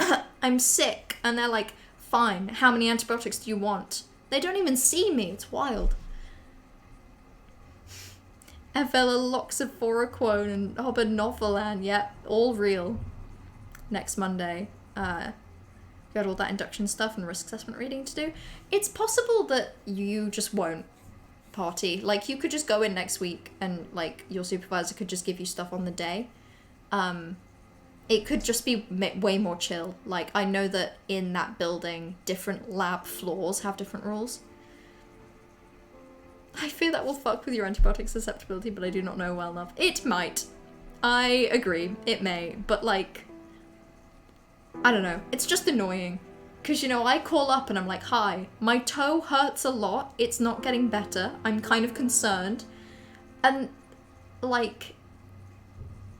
I'm sick. And they're like, fine, how many antibiotics do you want? They don't even see me, it's wild. Avella Loxaphoroquone and Hobanovalan, yeah, all real. Next Monday. You had all that induction stuff and risk assessment reading to do. It's possible that you just won't party. Like, you could just go in next week and, like, your supervisor could just give you stuff on the day. It could just be way more chill. Like, I know that in that building, different lab floors have different rules. I fear that will fuck with your antibiotic susceptibility, but I do not know well enough. It might. I agree. It may. But, like, I don't know. It's just annoying. Because, you know, I call up and I'm like, hi, my toe hurts a lot. It's not getting better. I'm kind of concerned. And, like,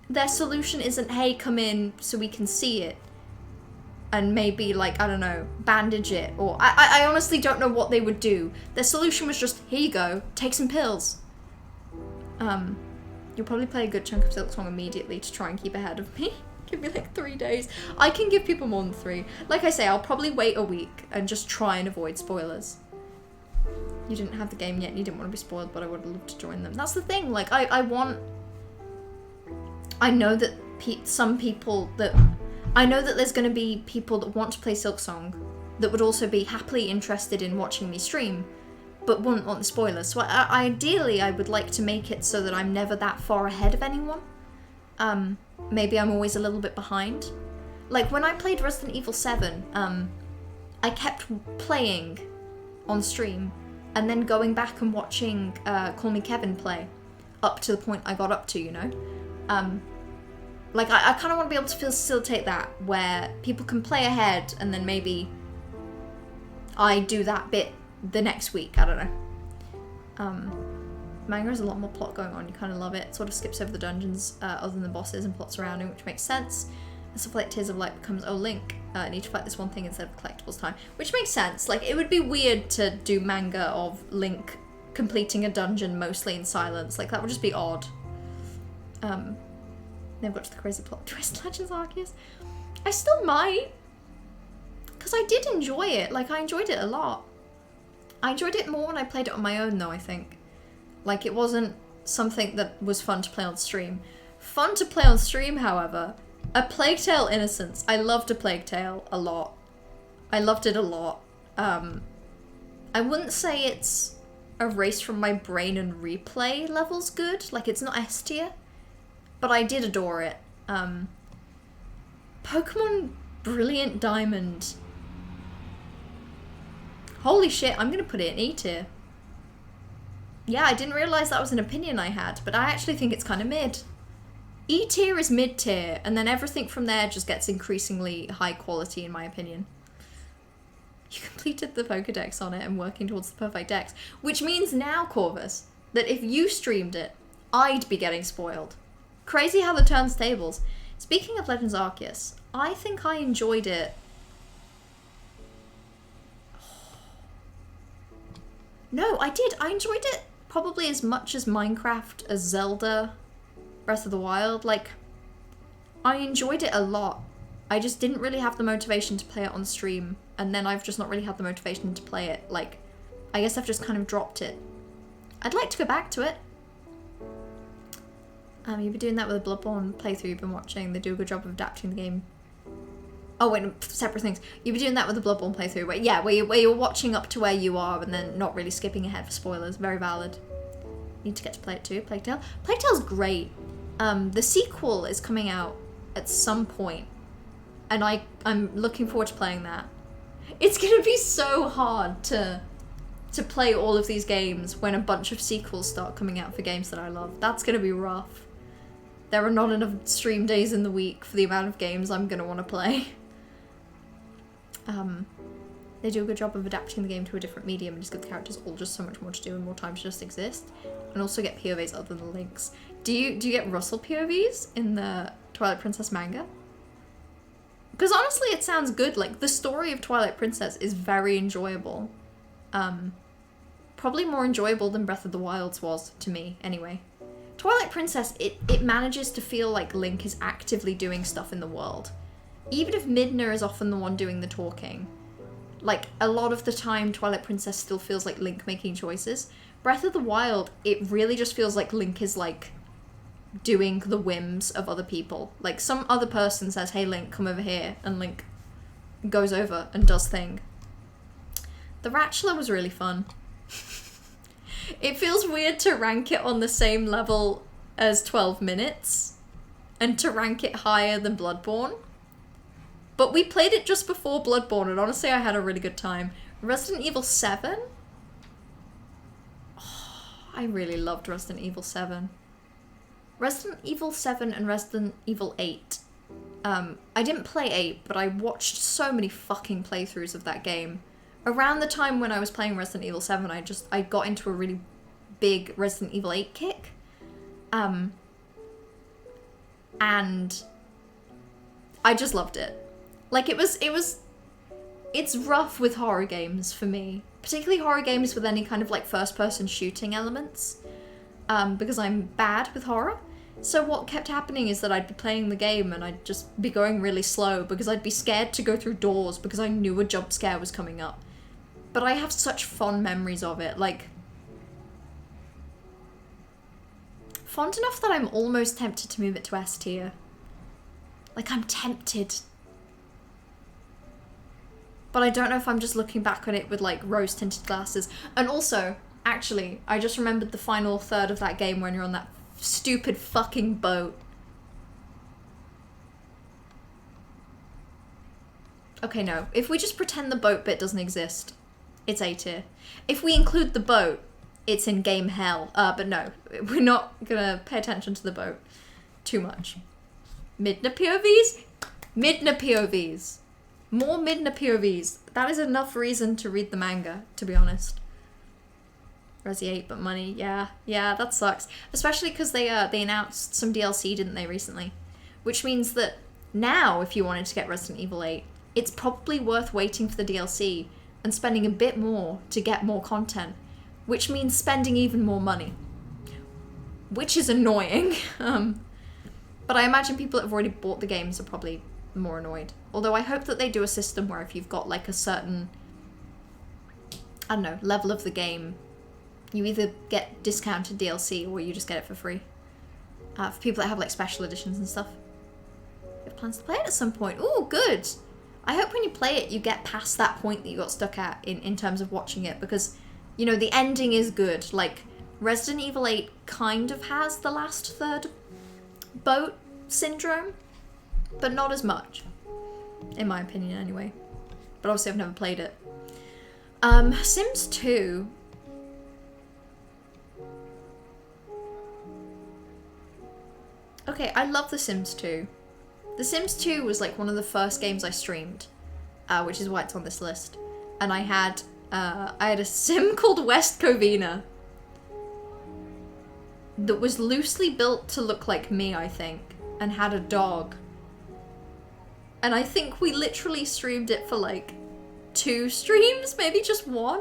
their solution isn't, hey, come in so we can see it. And maybe, like, I don't know, bandage it. Or, I honestly don't know what they would do. Their solution was just, here you go, take some pills. You'll probably play a good chunk of Silk Song immediately to try and keep ahead of me. Give me, like, 3 days. I can give people more than 3. Like I say, I'll probably wait a week and just try and avoid spoilers. You didn't have the game yet and you didn't want to be spoiled, but I would have loved to join them. That's the thing, like, I know that some people that... I know that there's going to be people that want to play Silksong that would also be happily interested in watching me stream, but wouldn't want the spoilers. So ideally, I would like to make it so that I'm never that far ahead of anyone. Maybe I'm always a little bit behind. Like, when I played Resident Evil 7, I kept playing on stream, and then going back and watching Call Me Kevin play, up to the point I got up to, you know? Like, I kind of want to be able to facilitate that, where people can play ahead, and then maybe I do that bit the next week, I don't know. Manga has a lot more plot going on, you kind of love it. It sort of skips over the dungeons, other than the bosses, and plots surrounding, which makes sense. And stuff like Tears of Light becomes, oh, Link, I need to fight this one thing instead of collectibles time. Which makes sense. Like, it would be weird to do manga of Link completing a dungeon mostly in silence. Like, that would just be odd. Never got to the crazy plot twist, Legends Arceus. I still might. Because I did enjoy it. Like, I enjoyed it a lot. I enjoyed it more when I played it on my own, though, I think. Like, it wasn't something that was fun to play on stream. Fun to play on stream, however... A Plague Tale Innocence. I loved A Plague Tale a lot. I loved it a lot. I wouldn't say it's erased from my brain and replay levels good. Like, it's not S tier. But I did adore it. Pokemon Brilliant Diamond. Holy shit, I'm gonna put it in E tier. Yeah, I didn't realise that was an opinion I had, but I actually think it's kind of mid. E tier is mid tier, and then everything from there just gets increasingly high quality, in my opinion. You completed the Pokedex on it and working towards the perfect dex, which means now, Corvus, that if you streamed it, I'd be getting spoiled. Crazy how the turns tables. Speaking of Legends Arceus, I think I enjoyed it. No, I did. I enjoyed it probably as much as Minecraft, as Zelda, Breath of the Wild. Like, I enjoyed it a lot. I just didn't really have the motivation to play it on stream, and then I've just not really had the motivation to play it. Like, I guess I've just kind of dropped it. I'd like to go back to it. You've been doing that with a Bloodborne playthrough you've been watching. They do a good job of adapting the game. Oh wait, separate things. You've been doing that with the Bloodborne playthrough, where you're watching up to where you are and then not really skipping ahead for spoilers. Very valid. Need to get to play it too. Plague Tale. Plague Tale's great. The sequel is coming out at some point, and I'm looking forward to playing that. It's gonna be so hard to play all of these games when a bunch of sequels start coming out for games that I love. That's gonna be rough. There are not enough stream days in the week for the amount of games I'm gonna want to play. They do a good job of adapting the game to a different medium and just give the characters all just so much more to do and more time to just exist. And also get POVs other than the links. Do you get Russell POVs in the Twilight Princess manga? Because honestly, it sounds good. Like, the story of Twilight Princess is very enjoyable. Probably more enjoyable than Breath of the Wild's was, to me, anyway. Twilight Princess, it manages to feel like Link is actively doing stuff in the world. Even if Midna is often the one doing the talking. Like, a lot of the time, Twilight Princess still feels like Link making choices. Breath of the Wild, it really just feels like Link is, like, doing the whims of other people. Like, some other person says, hey Link, come over here, and Link goes over and does thing. The Ratchler was really fun. It feels weird to rank it on the same level as 12 Minutes, and to rank it higher than Bloodborne. But we played it just before Bloodborne, and honestly I had a really good time. Resident Evil 7? Oh, I really loved Resident Evil 7. Resident Evil 7 and Resident Evil 8. I didn't play 8, but I watched so many fucking playthroughs of that game. Around the time when I was playing Resident Evil 7, I got into a really big Resident Evil 8 kick. And I just loved it. Like, it's rough with horror games for me. Particularly horror games with any kind of, like, first-person shooting elements. Because I'm bad with horror. So what kept happening is that I'd be playing the game and I'd just be going really slow because I'd be scared to go through doors because I knew a jump scare was coming up. but I have such fond memories of it. Like, fond enough that I'm almost tempted to move it to S tier. Like, I'm tempted. But I don't know if I'm just looking back on it with, like, rose-tinted glasses. And also, actually, I just remembered the final third of that game when you're on that stupid fucking boat. Okay, no. If we just pretend the boat bit doesn't exist, it's A tier. If we include the boat, it's in game hell. But no, we're not gonna pay attention to the boat too much. Midna POVs? Midna POVs. More Midna POVs. That is enough reason to read the manga, to be honest. Resi 8, but money. Yeah, that sucks. Especially because they announced some DLC, didn't they, recently? Which means that now, if you wanted to get Resident Evil 8, it's probably worth waiting for the DLC and spending a bit more to get more content. Which means spending even more money. Which is annoying. But I imagine people that have already bought the games are probably more annoyed. Although I hope that they do a system where if you've got like a certain, I don't know, level of the game, you either get discounted DLC or you just get it for free. For people that have like special editions and stuff. You have plans to play it at some point. Ooh, good. I hope when you play it, you get past that point that you got stuck at in terms of watching it, because, you know, the ending is good. Like, Resident Evil 8 kind of has the last third boat syndrome, but not as much, in my opinion anyway. But obviously I've never played it. Sims 2. Okay, I love The Sims 2. The Sims 2 was like one of the first games I streamed, which is why it's on this list. And I had a sim called West Covina that was loosely built to look like me, I think, and had a dog. And I think we literally streamed it for like 2 streams, maybe just 1.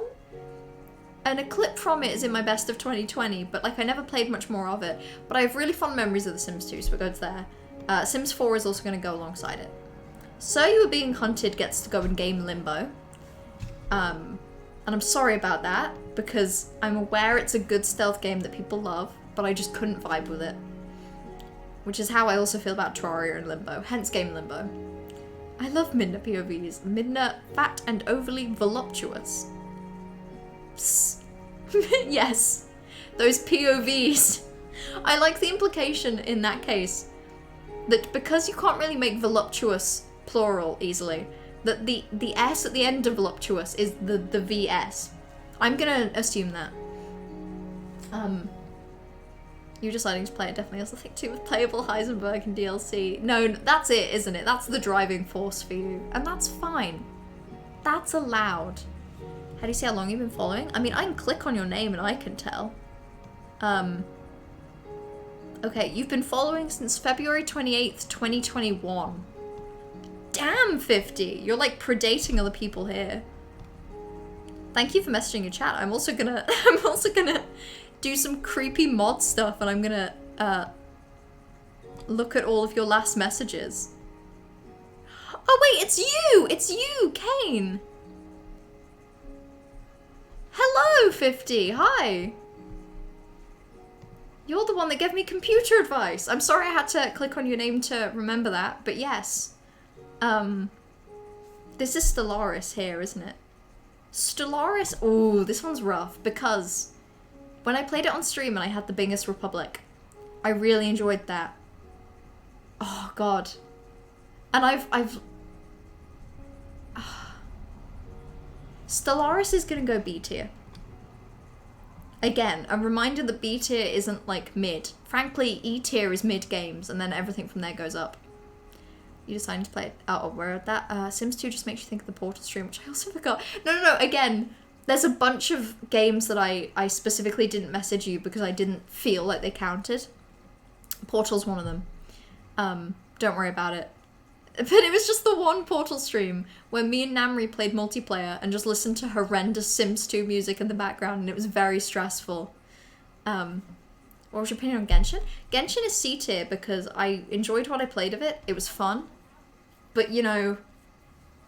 And a clip from it is in my best of 2020, but like I never played much more of it. But I have really fond memories of The Sims 2, so it goes there. Sims 4 is also going to go alongside it. So You Were Being Hunted gets to go in game limbo. And I'm sorry about that, because I'm aware it's a good stealth game that people love, but I just couldn't vibe with it. Which is how I also feel about Terraria and Limbo, hence game limbo. I love Midna POVs. Midna, fat and overly voluptuous. Psst. Yes, those POVs. I like the implication in that case that because you can't really make voluptuous plural easily, that the S at the end of voluptuous is the VS. I'm gonna assume that. You deciding to play it definitely has nothing to do with playable Heisenberg and DLC. No, that's it, isn't it? That's the driving force for you. And that's fine. That's allowed. How do you see how long you've been following? I mean, I can click on your name and I can tell. Okay, you've been following since February 28th, 2021. Damn, 50! You're like predating other people here. Thank you for messaging your chat. I'm also gonna do some creepy mod stuff, and I'm gonna look at all of your last messages. Oh wait, it's you! It's you, Kane! Hello, 50! Hi! You're the one that gave me computer advice! I'm sorry I had to click on your name to remember that, but yes. This is Stellaris here, isn't it? Stellaris? Oh, this one's rough, because when I played it on stream and I had the Bingus Republic, I really enjoyed that. Oh god. And I've Stellaris is gonna go B tier. Again, I'm reminded that B tier isn't like mid. Frankly, E tier is mid games, and then everything from there goes up. You decided to play it. Oh, where at that? Sims 2 just makes you think of the Portal stream, which I also forgot. No. Again, there's a bunch of games that I specifically didn't message you because I didn't feel like they counted. Portal's one of them. Don't worry about it. But it was just the one Portal stream where me and Namri played multiplayer and just listened to horrendous Sims 2 music in the background, and it was very stressful. What was your opinion on Genshin? Genshin is C tier because I enjoyed what I played of it. It was fun. But, you know,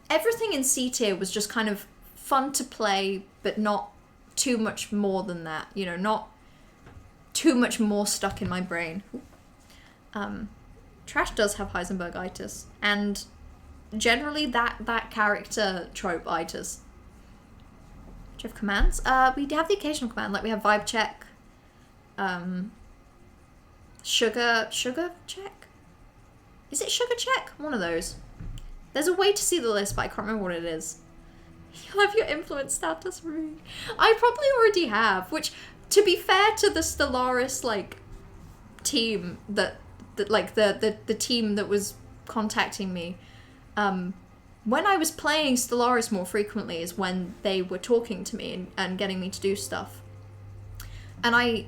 everything in C tier was just kind of fun to play, but not too much more than that. You know, not too much more stuck in my brain. Trash does have Heisenberg-itis, and generally that character trope-itis. Do you have commands? We have the occasional command, like we have vibe check, sugar check? Is it sugar check? One of those. There's a way to see the list, but I can't remember what it is. You'll have your influence status removed. I probably already have, which, to be fair to the Stellaris, like, team that like, the team that was contacting me, when I was playing Stellaris more frequently is when they were talking to me and getting me to do stuff. And I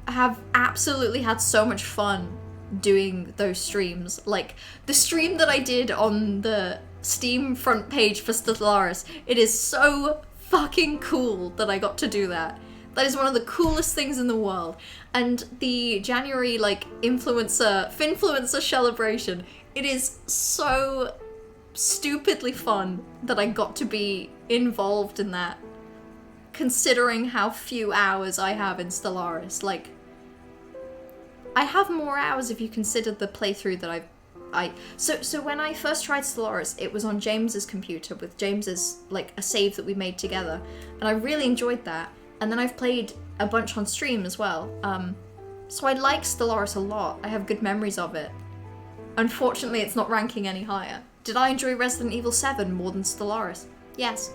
have absolutely had so much fun doing those streams. Like, the stream that I did on the Steam front page for Stellaris, it is so fucking cool that I got to do that. That is one of the coolest things in the world. And the January, like, Finfluencer celebration, it is so stupidly fun that I got to be involved in that, considering how few hours I have in Stellaris. Like, I have more hours if you consider the playthrough that So when I first tried Stellaris, it was on James's computer with James's, like, a save that we made together, and I really enjoyed that. And then I've played a bunch on stream as well. So I like Stellaris a lot. I have good memories of it. Unfortunately, it's not ranking any higher. Did I enjoy Resident Evil 7 more than Stellaris? Yes.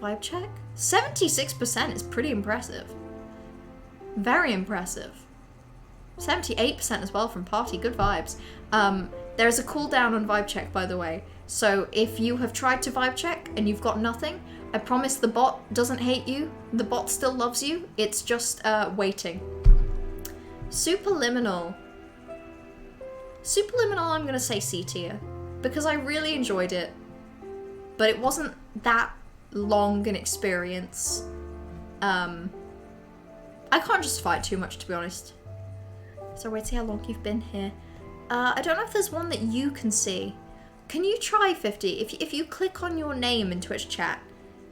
Vibe check? 76% is pretty impressive. Very impressive. 78% as well from Party. Good vibes. There's a cooldown on vibe check, by the way. So if you have tried to vibe check and you've got nothing, I promise the bot doesn't hate you. The bot still loves you. It's just waiting. Superliminal. Superliminal, I'm gonna say C tier, because I really enjoyed it, but it wasn't that long an experience. I can't justify it too much, to be honest. So wait, see how long you've been here. I don't know if there's one that you can see. Can you try 50? If you click on your name in Twitch chat,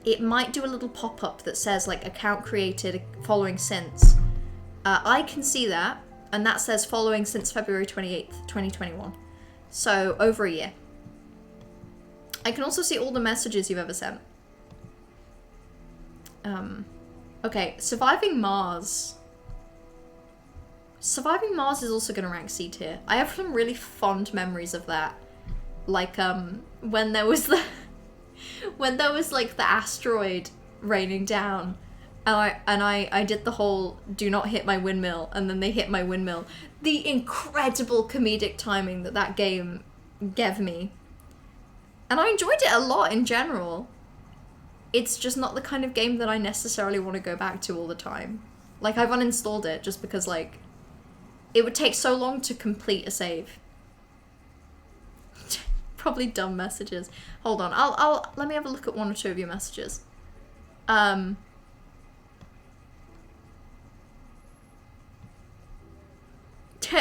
it might do a little pop-up that says, like, account created following since. I can see that, and that says following since February 28th, 2021. So, over a year. I can also see all the messages you've ever sent. Okay, Surviving Mars. Surviving Mars is also going to rank C tier. I have some really fond memories of that. Like, when there was the... when there was, like, the asteroid raining down, and I did the whole do not hit my windmill, and then they hit my windmill. The incredible comedic timing that game gave me. And I enjoyed it a lot in general. It's just not the kind of game that I necessarily want to go back to all the time. Like, I've uninstalled it just because, like, it would take so long to complete a save. Probably dumb messages. Hold on, I'll let me have a look at one or two of your messages.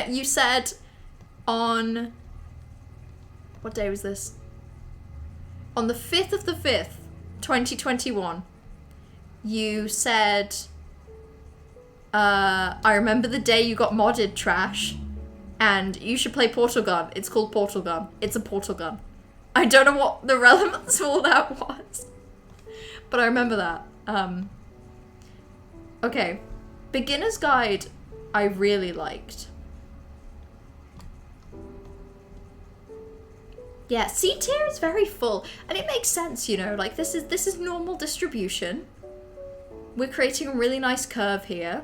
You said on... what day was this? On the 5th of the 5th, 2021, you said, I remember the day you got modded, Trash, and you should play Portal Gun. It's called Portal Gun. It's a portal gun. I don't know what the relevance of all that was, but I remember that. Okay, Beginner's Guide I really liked. Yeah, C tier is very full, and it makes sense, you know, like this is normal distribution. We're creating a really nice curve here.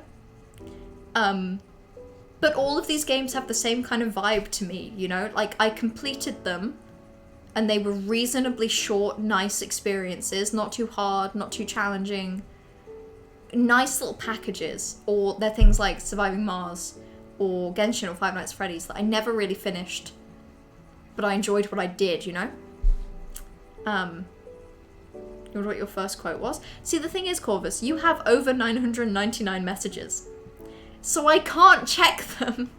But all of these games have the same kind of vibe to me, you know? Like, I completed them, and they were reasonably short, nice experiences. Not too hard, not too challenging. Nice little packages. Or they're things like Surviving Mars, or Genshin, or Five Nights at Freddy's that I never really finished. But I enjoyed what I did, you know? You wonder what your first quote was? See, the thing is, Corvus, you have over 999 messages. So I can't check them.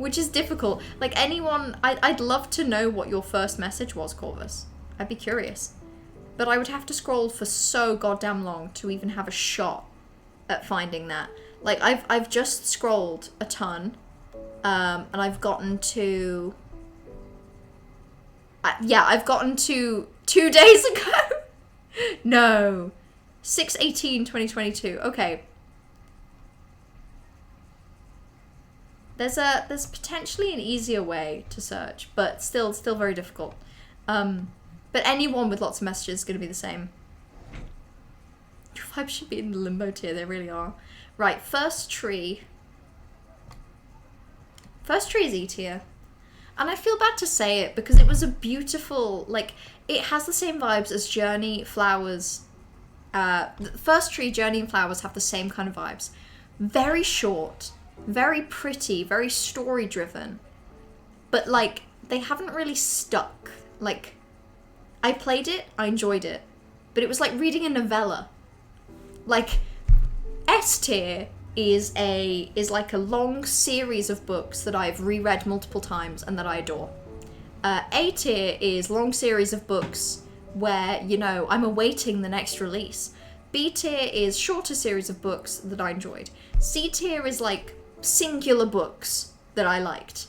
Which is difficult. Like, anyone... I'd love to know what your first message was, Corvus. I'd be curious. But I would have to scroll for so goddamn long to even have a shot at finding that. Like, I've just scrolled a ton. And I've gotten to... I've gotten to 2 days ago. No. 6/18/2022. Okay. There's potentially an easier way to search, but still very difficult. But anyone with lots of messages is going to be the same. Your vibes should be in the limbo tier, they really are. Right, first tree. First tree is E tier. And I feel bad to say it because it was a beautiful, like, it has the same vibes as Journey, Flowers. The first tree, Journey, and Flowers have the same kind of vibes. Very short, very pretty, very story driven. But, like, they haven't really stuck. Like, I played it, I enjoyed it. But it was like reading a novella. Like, S tier is like a long series of books that I've reread multiple times and that I adore. A tier is long series of books where, you know, I'm awaiting the next release. B tier is shorter series of books that I enjoyed. C tier is like singular books that I liked.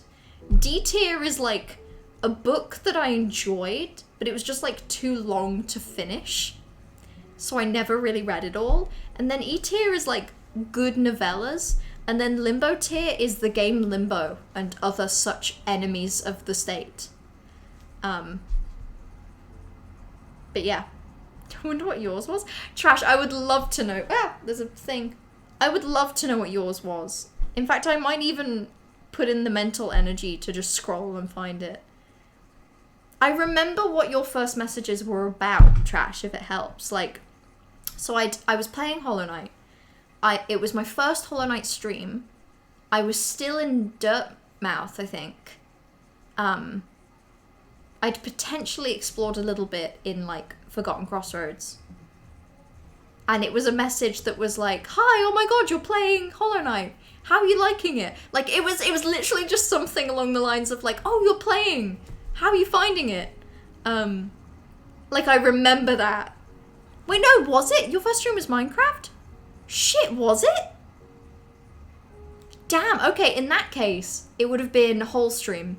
D tier is like a book that I enjoyed, but it was just like too long to finish. So I never really read it all. And then E tier is like good novellas, and then Limbo tier is the game Limbo and other such enemies of the state. But yeah, I wonder what yours was. Trash, I would love to know. There's a thing. I would love to know what yours was. In fact, I might even put in the mental energy to just scroll and find it. I remember what your first messages were about, Trash, if it helps. Like, so I was playing Hollow Knight. It was my first Hollow Knight stream. I was still in Dirtmouth, I think. I'd potentially explored a little bit in, like, Forgotten Crossroads. And it was a message that was like, "Hi, oh my god, you're playing Hollow Knight. How are you liking it?" Like, it was literally just something along the lines of, like, "Oh, you're playing. How are you finding it?" Like, I remember that. Wait, no, was it? Your first stream was Minecraft? Shit, was it? Damn, okay, in that case, it would have been a whole stream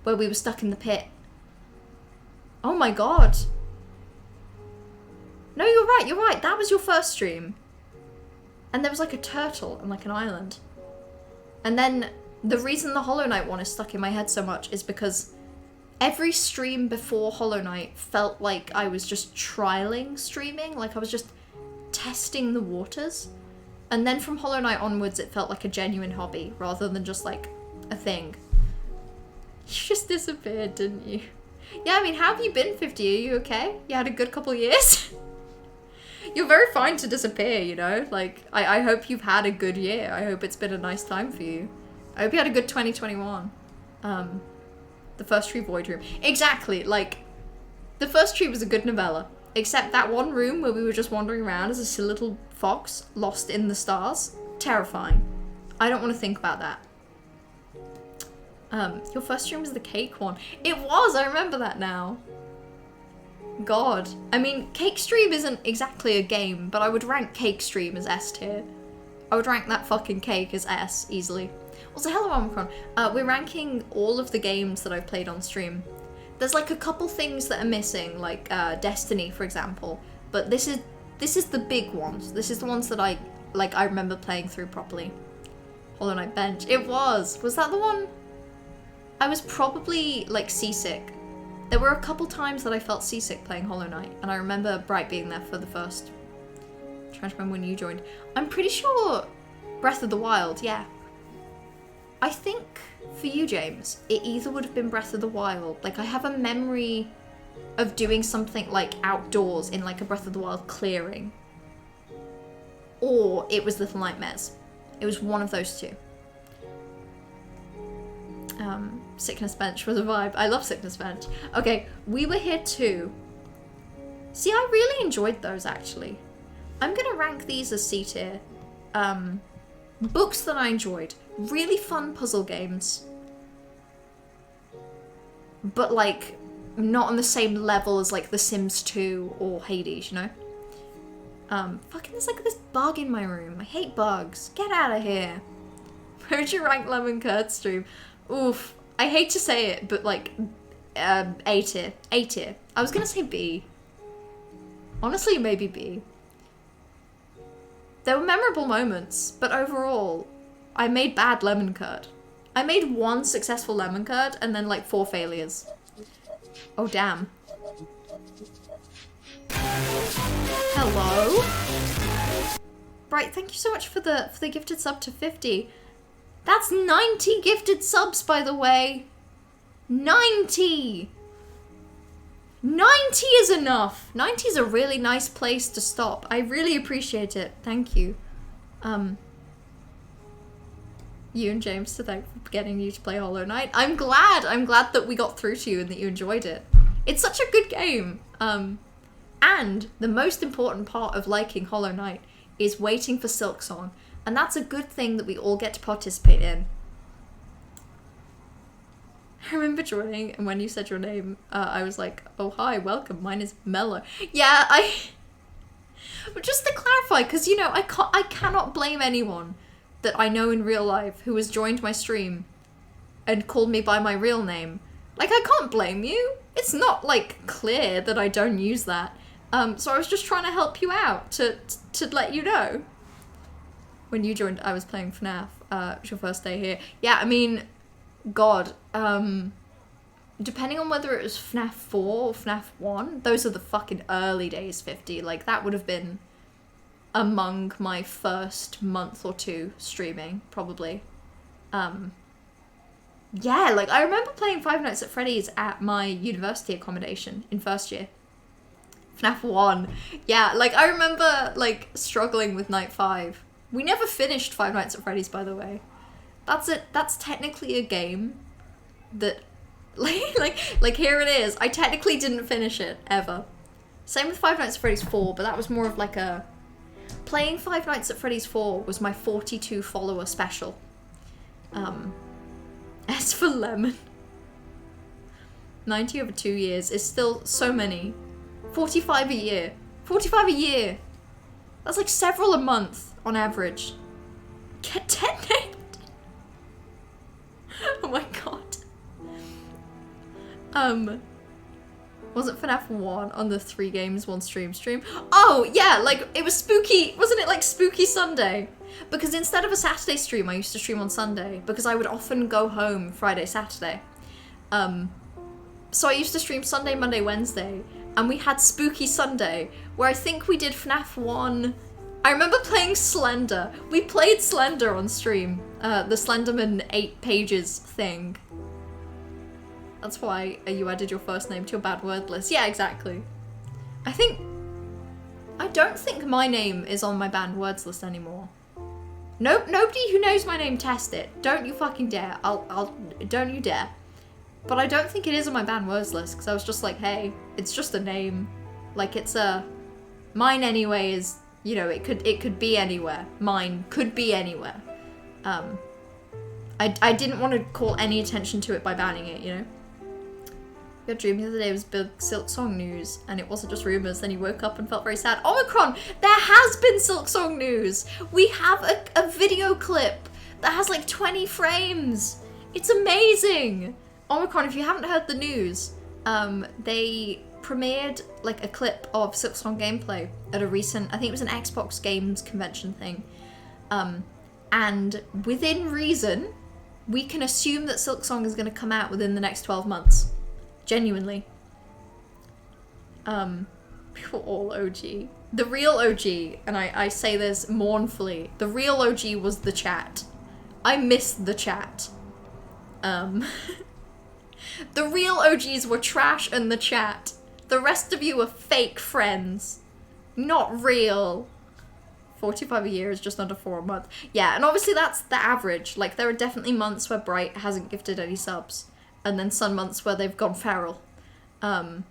where we were stuck in the pit. Oh my god. No, you're right, that was your first stream. And there was like a turtle and like an island. And then the reason the Hollow Knight one is stuck in my head so much is because every stream before Hollow Knight felt like I was just trialing streaming, like I was just testing the waters. And then from Hollow Knight onwards, it felt like a genuine hobby rather than just like a thing. You just disappeared, didn't you? Yeah, I mean, how have you been, 50? Are you okay? You had a good couple of years? You're very fine to disappear, you know? Like, I hope you've had a good year. I hope it's been a nice time for you. I hope you had a good 2021. The first tree void room. Exactly, like, the first tree was a good novella. Except that one room where we were just wandering around as a silly little fox lost in the stars. Terrifying. I don't want to think about that. Your first stream was the cake one. It was, I remember that now. God. I mean, Cake Stream isn't exactly a game, but I would rank Cake Stream as S tier. I would rank that fucking cake as S, easily. Also, hello Omicron. We're ranking all of the games that I've played on stream. There's like a couple things that are missing, like Destiny, for example. But this is the big ones. This is the ones that I remember playing through properly. Hollow Knight Bench. It was. Was that the one? I was probably like seasick. There were a couple times that I felt seasick playing Hollow Knight, and I remember Bright being there for the first. I'm trying to remember when you joined. I'm pretty sure Breath of the Wild, yeah. I think for you, James, it either would have been Breath of the Wild. Like, I have a memory of doing something like outdoors in like a Breath of the Wild clearing. Or it was Little Nightmares. It was one of those two. Sickness Bench was a vibe. I love Sickness Bench. Okay, We Were Here Too. See, I really enjoyed those, actually. I'm gonna rank these as C tier. Books that I enjoyed. really fun puzzle games. But, like, not on the same level as, like, The Sims 2 or Hades, you know? Fucking, there's, like, this bug in my room. I hate bugs. Get out of here. Where would you rank Lemon Curd stream? Oof. I hate to say it, but, like, A tier. A tier. I was gonna say B. Honestly, maybe B. There were memorable moments, but overall, I made bad lemon curd. I made 1 successful lemon curd and then like 4 failures. Oh damn. Hello? Bright, thank you so much for the gifted sub to 50. That's 90 gifted subs, by the way. 90! 90 is enough. 90 is a really nice place to stop. I really appreciate it. Thank you. You and James to thank for getting you to play Hollow Knight. I'm glad that we got through to you and that you enjoyed it. It's such a good game. And the most important part of liking Hollow Knight is waiting for Silksong. And that's a good thing that we all get to participate in. I remember joining, and when you said your name, I was like, oh hi, welcome, mine is Mello. Yeah, but just to clarify, because, you know, I cannot blame anyone that I know in real life who has joined my stream and called me by my real name. Like, I can't blame you. It's not, like, clear that I don't use that. So I was just trying to help you out, to let you know. When you joined, I was playing FNAF. It was your first day here. Yeah, I mean, God, depending on whether it was FNAF 4 or FNAF 1, those are the fucking early days, 50. Like, that would have been among my first month or 2 streaming, probably. Yeah, like, I remember playing Five Nights at Freddy's at my university accommodation in first year. FNAF 1. Yeah, like, I remember, like, struggling with Night 5. We never finished Five Nights at Freddy's, by the way. That's technically a game that, like here it is. I technically didn't finish it, ever. Same with Five Nights at Freddy's 4, but that was more of like a... Playing Five Nights at Freddy's 4 was my 42 follower special. As for Lemon. 90 over 2 years is still so many. 45 a year. 45 a year! That's like several a month, on average. Get 10 named! Oh my god. Wasn't FNAF 1 on the 3 games 1 stream? Oh, yeah, like, it was spooky, wasn't it like Spooky Sunday? Because instead of a Saturday stream, I used to stream on Sunday, because I would often go home Friday, Saturday. So I used to stream Sunday, Monday, Wednesday, and we had Spooky Sunday, where I think we did FNAF 1. I remember playing Slender. We played Slender on stream. The Slenderman 8 pages thing. That's why you added your first name to your bad word list. Yeah, exactly. I don't think my name is on my banned words list anymore. Nope, nobody who knows my name test it. Don't you fucking dare. Don't you dare. But I don't think it is on my banned words list, because I was just like, hey, it's just a name. Like, it's mine anyway is, you know, it could be anywhere. Mine could be anywhere. I didn't want to call any attention to it by banning it, you know? Your dream the other day was big Silksong news, and it wasn't just rumours. Then you woke up and felt very sad. Omicron! There has been Silksong news! We have a video clip that has like 20 frames! It's amazing! Omicron, if you haven't heard the news, they premiered like a clip of Silksong gameplay at a recent, I think it was an Xbox Games convention thing. And within reason, we can assume that Silksong is going to come out within the next 12 months. Genuinely. People all OG. The real OG, and I say this mournfully, the real OG was the chat. I miss the chat. The real OGs were trash in the chat. The rest of you are fake friends. Not real. 45 a year is just under 4 a month. Yeah, and obviously that's the average. Like, there are definitely months where Bright hasn't gifted any subs. And then some months where they've gone feral. The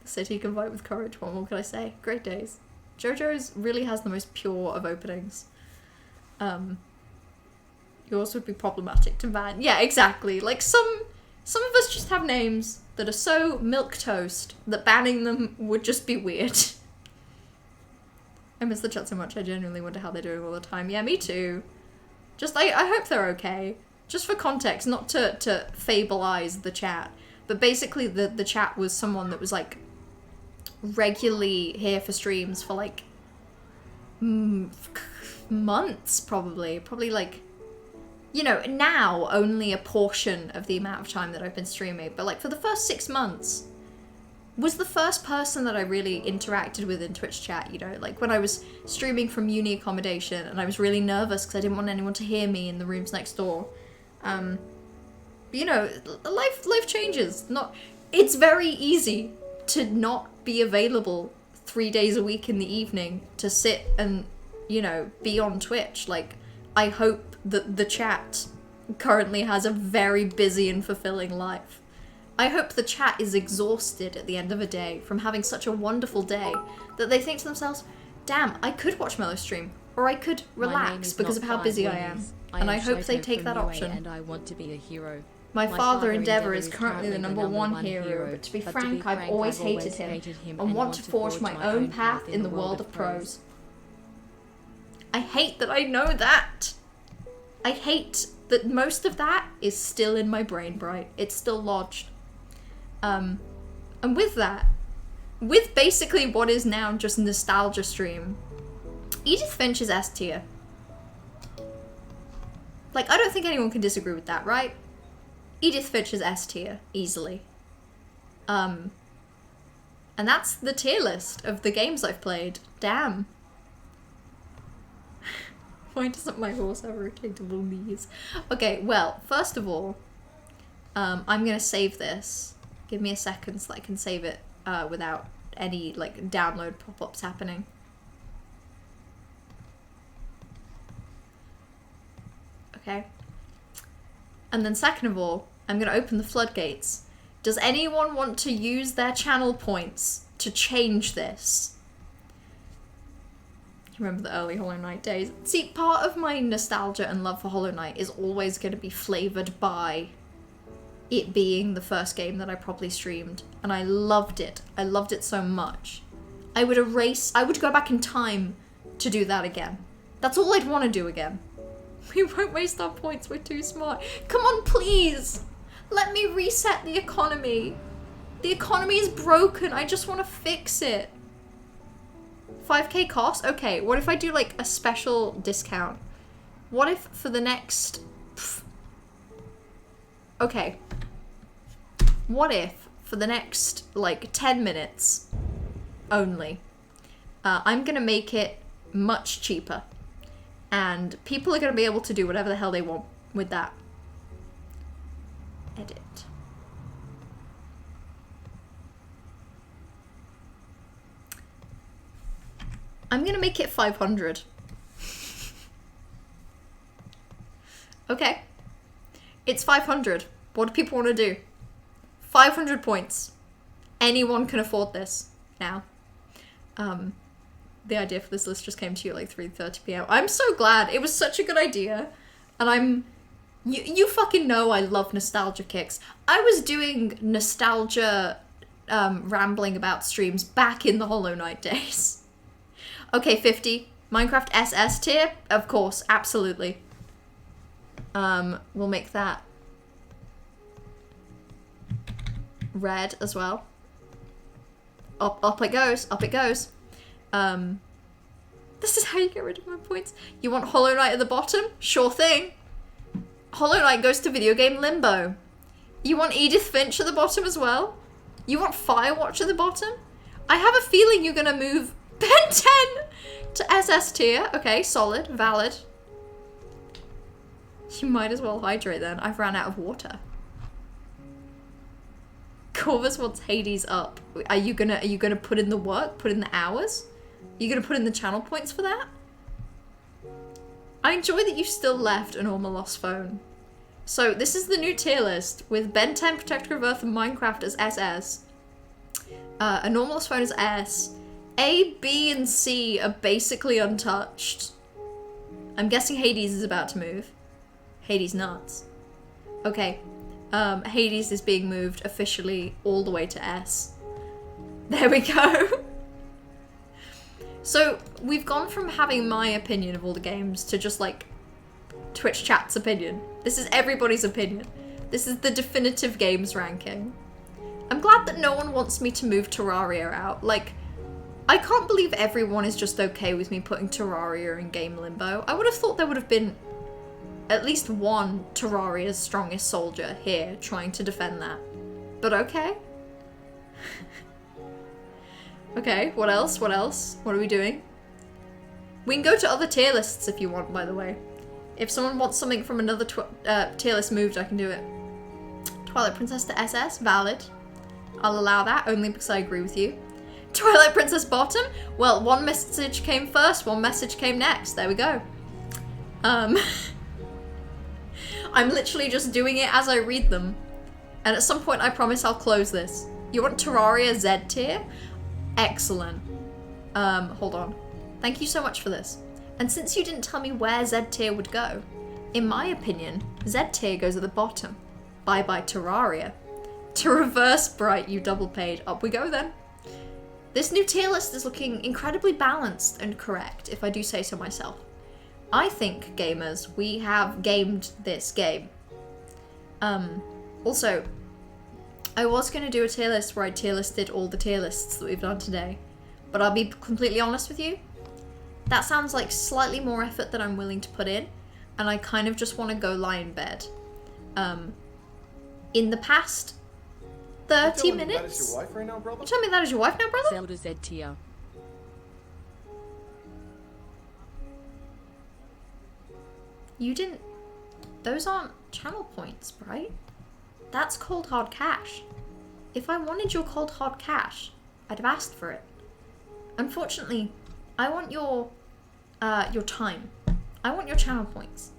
city can vote with courage. What more can I say? Great days. JoJo's really has the most pure of openings. Yours would be problematic to ban. Yeah, exactly. Like, some of us just have names that are so milquetoast that banning them would just be weird. I miss the chat so much, I genuinely wonder how they're doing all the time. Yeah, me too. Just, I hope they're okay. Just for context, not to fableize the chat, but basically the chat was someone that was, like, regularly here for streams for, like, months, probably, like, you know, now only a portion of the amount of time that I've been streaming, but like for the first 6 months was the first person that I really interacted with in Twitch chat, you know, like when I was streaming from uni accommodation and I was really nervous because I didn't want anyone to hear me in the rooms next door. You know, life changes. It's very easy to not be available 3 days a week in the evening to sit and, you know, be on Twitch. Like, I hope that the chat currently has a very busy and fulfilling life. I hope the chat is exhausted at the end of a day from having such a wonderful day that they think to themselves, damn, I could watch Mellow stream, or I could relax because of how busy I am. And I hope they take that option. And I want to be a hero. My father, Endeavour, is currently the #1 hero, but to be frank, I've always hated him and want to forge my own path in the world of pros. I hate that I know that. I hate that most of that is still in my brain, Bright. It's still lodged. And with that, with basically what is now just nostalgia stream, Edith Finch is S tier. Like, I don't think anyone can disagree with that, right? Edith Finch is S tier, easily. And that's the tier list of the games I've played. Damn. Why doesn't my horse have rotatable knees? Okay, well, first of all, I'm gonna save this. Give me a second so that I can save it without any, like, download pop-ups happening. Okay. And then second of all, I'm gonna open the floodgates. Does anyone want to use their channel points to change this? You remember the early Hollow Knight days? See, part of my nostalgia and love for Hollow Knight is always going to be flavoured by it being the first game that I probably streamed. And I loved it. I loved it so much. I would go back in time to do that again. That's all I'd want to do again. We won't waste our points, we're too smart. Come on, please! Let me reset the economy. The economy is broken, I just want to fix it. 5k cost? Okay, what if I do like a special discount? What if for the next... Okay. What if for the next like 10 minutes only, I'm gonna make it much cheaper. And people are gonna be able to do whatever the hell they want with that. Edit. I'm gonna make it 500. Okay. It's 500. What do people want to do? 500 points. Anyone can afford this now. The idea for this list just came to you at like 3:30 p.m. I'm so glad. It was such a good idea. And you fucking know I love nostalgia kicks. I was doing nostalgia rambling about streams back in the Hollow Knight days. Okay, 50. Minecraft SS tier? Of course, absolutely. We'll make that red as well. Up it goes, up it goes. This is how you get rid of my points. You want Hollow Knight at the bottom? Sure thing. Hollow Knight goes to video game limbo. You want Edith Finch at the bottom as well? You want Firewatch at the bottom? I have a feeling you're gonna move Ben 10 to SS tier. Okay, solid, valid. You might as well hydrate then. I've ran out of water. Corvus wants Hades up. Are you gonna put in the work? Put in the hours? Are you gonna put in the channel points for that? I enjoy that you still left a normal lost phone. So this is the new tier list with Ben 10, Protector of Earth, and Minecraft as SS. A normal lost phone is S. A, B, and C are basically untouched. I'm guessing Hades is about to move. Hades nuts. Okay. Hades is being moved officially all the way to S. There we go. So we've gone from having my opinion of all the games to just like Twitch chat's opinion. This is everybody's opinion. This is the definitive games ranking. I'm glad that no one wants me to move Terraria out. Like, I can't believe everyone is just okay with me putting Terraria in game limbo. I would have thought there would have been at least one Terraria's strongest soldier here trying to defend that. But okay. Okay, what else? What else? What are we doing? We can go to other tier lists if you want, by the way. If someone wants something from another tier list moved, I can do it. Twilight Princess to SS, valid. I'll allow that, only because I agree with you. Twilight Princess bottom? Well, one message came first, one message came next. There we go. I'm literally just doing it as I read them. And at some point, I promise I'll close this. You want Terraria Z tier? Excellent. Hold on. Thank you so much for this. And since you didn't tell me where Z tier would go, in my opinion, Z tier goes at the bottom. Bye bye Terraria. To reverse Bright, you double paid. Up we go then. This new tier list is looking incredibly balanced and correct, if I do say so myself. I think, gamers, we have gamed this game. Also, I was going to do a tier list where I tier listed all the tier lists that we've done today, but I'll be completely honest with you, that sounds like slightly more effort than I'm willing to put in, and I kind of just want to go lie in bed. In the past 30 minutes... That is your wife right now, brother? You tell me that is your wife now, brother? Zelda Z tier. You didn't... Those aren't channel points, right? That's cold hard cash. If I wanted your cold hard cash, I'd have asked for it. Unfortunately, I want your time. I want your channel points.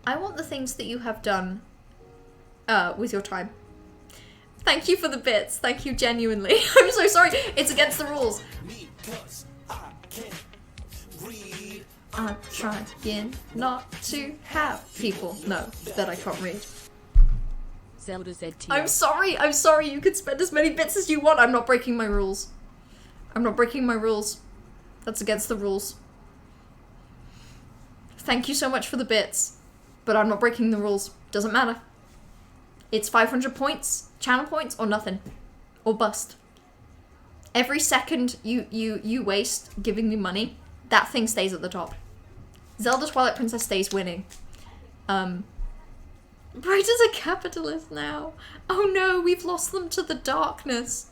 I want the things that you have done with your time. Thank you for the bits. Thank you genuinely. I'm so sorry. It's against the rules. I'm trying not to have people know that I can't read. Zelda Z tier. I'm sorry. I'm sorry. You can spend as many bits as you want. I'm not breaking my rules. I'm not breaking my rules. That's against the rules. Thank you so much for the bits, but I'm not breaking the rules. Doesn't matter. It's 500 points, channel points, or nothing. Or bust. Every second you waste giving me money, that thing stays at the top. Zelda Twilight Princess stays winning. Bright is a capitalist now. Oh no, we've lost them to the darkness.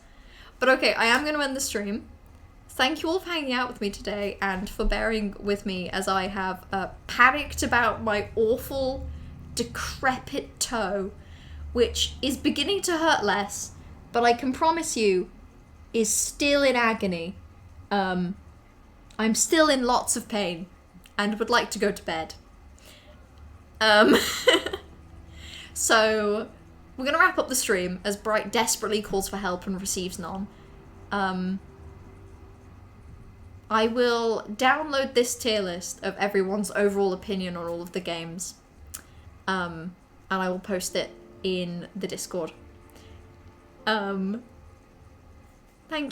But okay, I am going to end the stream. Thank you all for hanging out with me today and for bearing with me as I have panicked about my awful, decrepit toe, which is beginning to hurt less, but I can promise you is still in agony. I'm still in lots of pain and would like to go to bed. So we're going to wrap up the stream as Bright desperately calls for help and receives none. I will download this tier list of everyone's overall opinion on all of the games. And I will post it in the Discord. Thank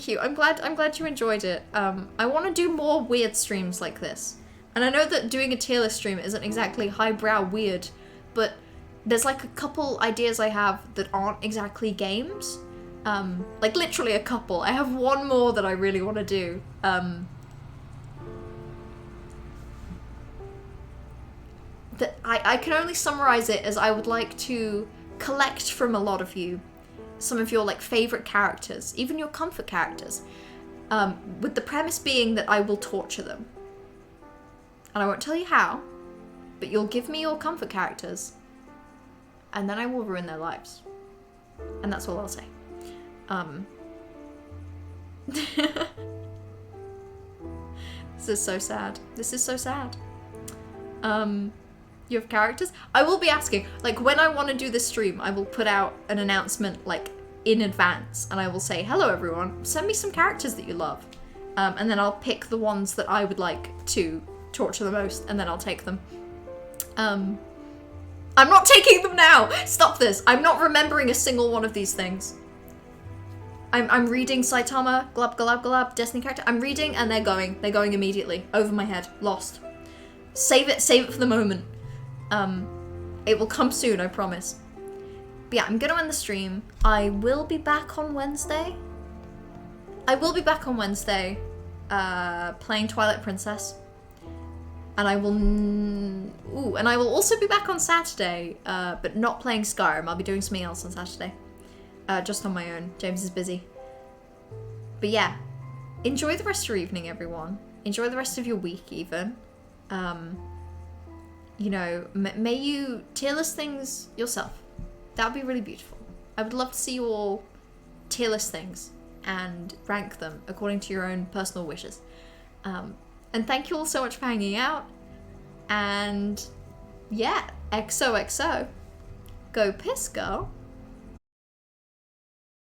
you. I'm glad you enjoyed it. I want to do more weird streams like this. And I know that doing a tier list stream isn't exactly highbrow weird, but there's like a couple ideas I have that aren't exactly games. Like literally a couple. I have one more that I really want to do. That I can only summarize it as I would like to collect from a lot of you some of your like favorite characters, even your comfort characters, with the premise being that I will torture them. And I won't tell you how, but you'll give me your comfort characters, and then I will ruin their lives. And that's all I'll say. This is so sad. This is so sad. You have characters? I will be asking, like, when I want to do this stream, I will put out an announcement, like, in advance, and I will say, hello everyone, send me some characters that you love. And then I'll pick the ones that I would like to torture the most, and then I'll take them. I'm not taking them now. Stop this. I'm not remembering a single one of these things. I'm reading Saitama, Glub Glub Glub, Destiny character. I'm reading and they're going. They're going immediately. Over my head. Lost. Save it for the moment. It will come soon, I promise. But yeah, I'm gonna end the stream. I will be back on Wednesday. Playing Twilight Princess. And I will also be back on Saturday, but not playing Skyrim. I'll be doing something else on Saturday. Just on my own. James is busy. But yeah, enjoy the rest of your evening, everyone. Enjoy the rest of your week, even. You know, may you tier list things yourself. That would be really beautiful. I would love to see you all tier list things and rank them according to your own personal wishes. And thank you all so much for hanging out. And yeah, XOXO. Go piss, girl.